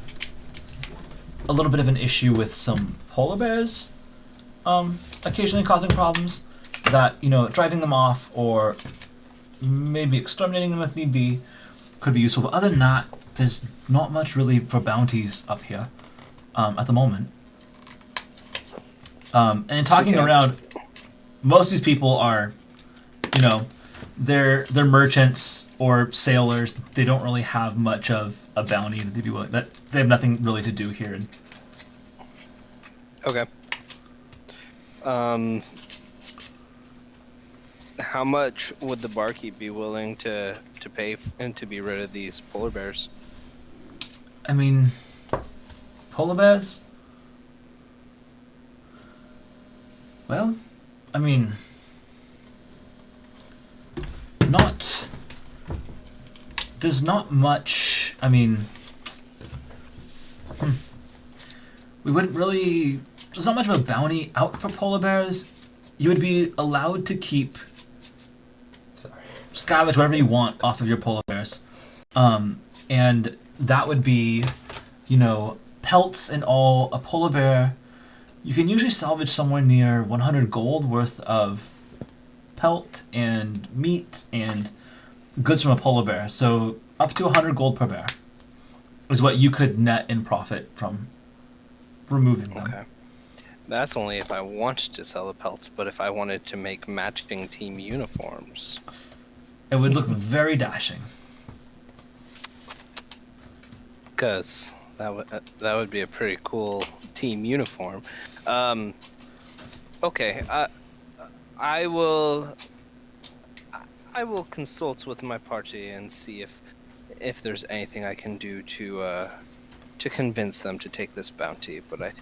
a little bit of an issue with some polar bears, occasionally causing problems that, driving them off or maybe exterminating them if need be could be useful. But other than that, there's not much really for bounties up here at the moment. And in talking around, most of these people are, they're merchants or sailors. They don't really have much of a bounty that they'd be willing. That they have nothing really to do here. Okay. How much would the barkeep be willing to pay and to be rid of these polar bears? I mean, polar bears? Well, I mean, there's not much, I mean, we wouldn't really, there's not much of a bounty out for polar bears. You would be allowed to keep, scavenge whatever you want off of your polar bears. And that would be, pelts and all. A polar bear, you can usually salvage somewhere near 100 gold worth of pelt and meat and goods from a polar bear. So up to 100 gold per bear is what you could net in profit from removing them. Okay. That's only if I wanted to sell the pelts, but if I wanted to make matching team uniforms, It would look very dashing. because that would be a pretty cool team uniform. Okay, I will consult with my party and see if there's anything I can do to convince them to take this bounty. But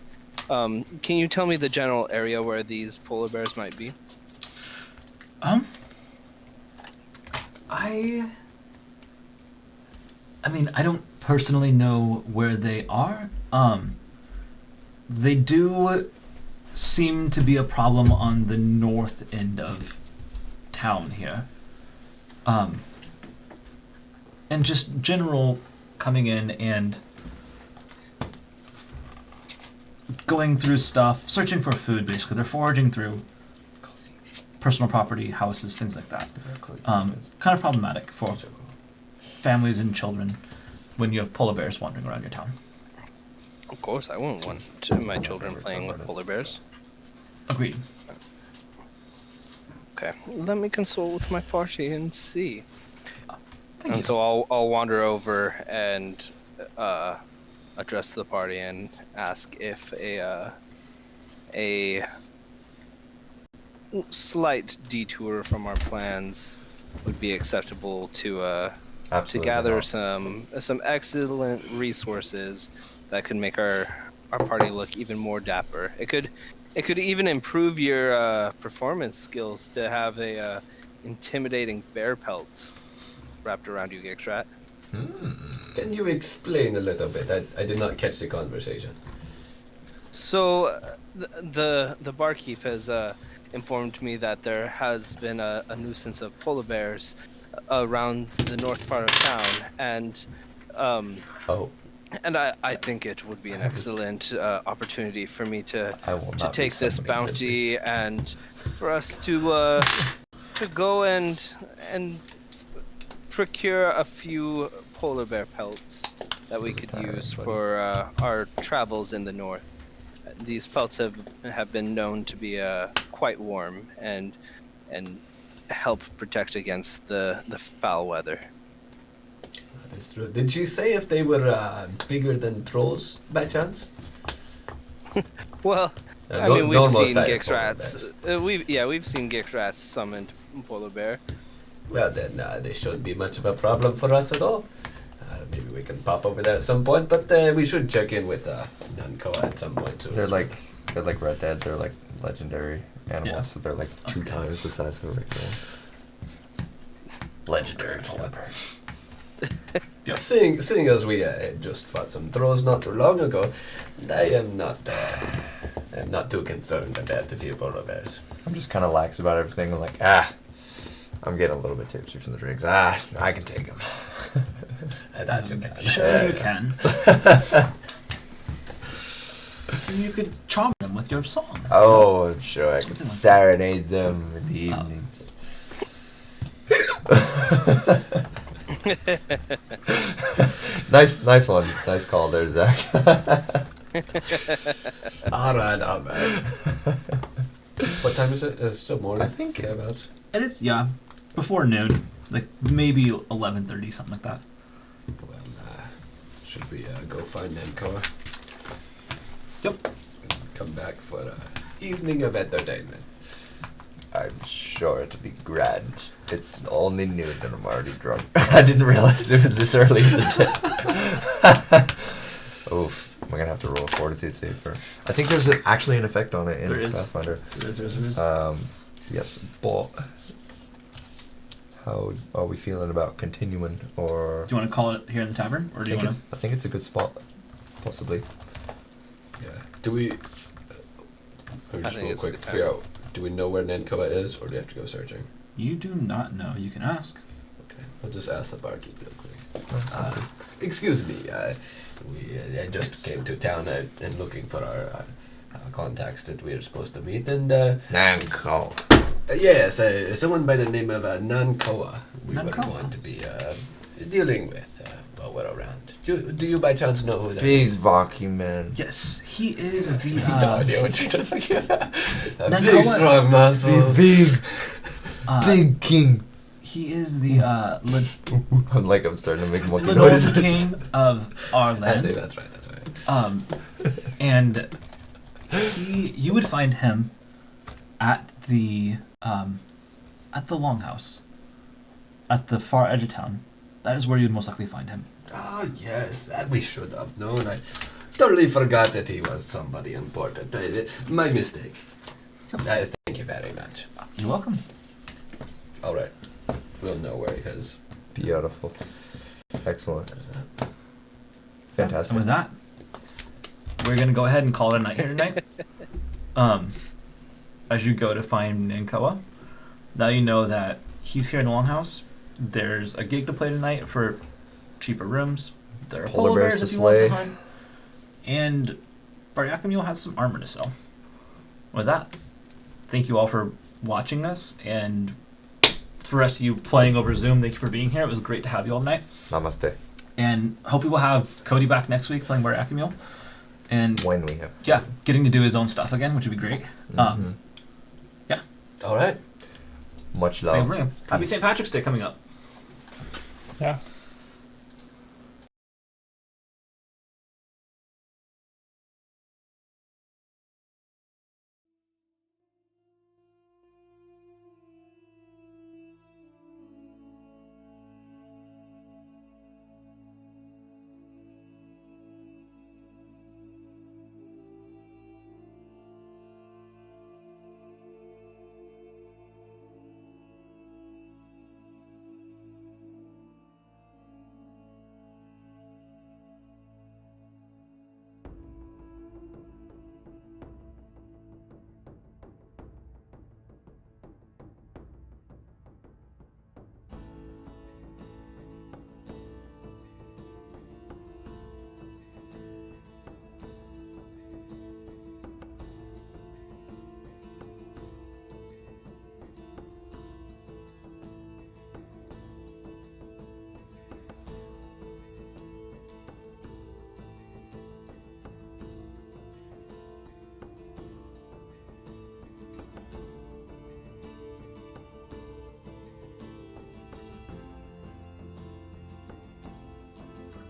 can you tell me the general area where these polar bears might be? I mean, I don't personally know where they are. They do seem to be a problem on the north end of town here. And just general coming in and going through stuff, searching for food, basically. They're foraging through personal property, houses, things like that. Kind of problematic for families and children when you have polar bears wandering around your town. Of course, I wouldn't want my children playing with polar bears. Agreed. Okay, let me consult with my party and see. Thank you. So I'll wander over and address the party and ask if a slight detour from our plans would be acceptable to Absolutely gather not. some excellent resources that could make our party look even more dapper. It could even improve your performance skills to have a intimidating bear pelt wrapped around you, Gixrat. Can you explain a little bit? I did not catch the conversation. So the barkeep has informed me that there has been a nuisance of polar bears around the north part of town, and Oh, and I think it would be an excellent opportunity for me to I will not be take this summoning bounty and for us to go and procure a few polar bear pelts that we could use for our travels in the north. These pelts have been known to be quite warm and help protect against the foul weather. That's true. Did she say if they were bigger than trolls, by chance? Well, I No- mean, we've normal seen sized polar Gixrats. We've seen Gixrats summoned polar bear. Well, then they shouldn't be much of a problem for us at all. Maybe we can pop over there at some point, but we should check in with Nankoa at some point too. they're like Red Dead. They're like legendary animals, Yeah. so they're like 2 times the size of a regular. Legendary polar bears. Seeing as we just fought some trolls not too long ago, I am not too concerned about a few polar bears. I'm just kind of lax about everything. I'm like, I'm getting a little bit tipsy from the drinks. I can take them. That you can. Sure you can. You could charm them with your song. Oh, I'm sure I can Something like serenade them in the evenings. Nice one. Nice call there, Zach. All right. What time is it? It's still morning. I think it- thereabouts. It is, yeah, before noon, like maybe 11:30, something like that. Well, should we go find Nankoa? Yep. Come back for evening of entertainment. I'm sure it'll be grand. It's only noon and I'm already drunk. I didn't realize it was this early in the day. Oof. We're gonna have to roll a fortitude save for. I think there's actually an effect on it in There is. Pathfinder. There is. Yes, but how are we feeling about continuing, or? Do you want to call it here in the tavern, or do you want to? I think it's a good spot, possibly. Yeah. Do we? I Just think real it's quick, a good figure out. Do we know where Nankoa is, or do we have to go searching? You do not know. You can ask. Okay, I'll just ask the barkeep real quick. Excuse me, I just came to town and looking for our contacts that we're supposed to meet, and Nanko. yes, someone by the name of Nankoa we were Nankoa. going to be dealing with while we're around. Do you by chance know who that Big Vaki man. Yes, he is the. No idea what you're talking about. Nankoa- Big strong muscles. Big king. He is the I'm like, I'm starting to make monkey Lenore noises. king of our I think land. that's right. And you would find him at the longhouse, at the far edge of town. That is where you'd most likely find him. Ah, yes, that we should have known. I totally forgot that he was somebody important. My mistake. Thank you very much. You're welcome. All right, we'll know where he is. Beautiful. Excellent. There's that. Fantastic. And with that, we're gonna go ahead and call it a night here tonight. As you go to find Nankoa, now you know that he's here in the longhouse. There's a gig to play tonight for cheaper rooms. There are polar bears to if you want to slay. hunt, and Baryakamule has some armor to sell. With that, thank you all for watching us, and for the rest of you playing over Zoom, thank you for being here. It was great to have you all night. Namaste. And hopefully we'll have Cody back next week playing Baryakamule. And When we have. yeah, getting to do his own stuff again, which would be great. Mhm. All right. Much Thank you love. for bringing him. Happy Peace. St. Patrick's Day coming up. Yeah.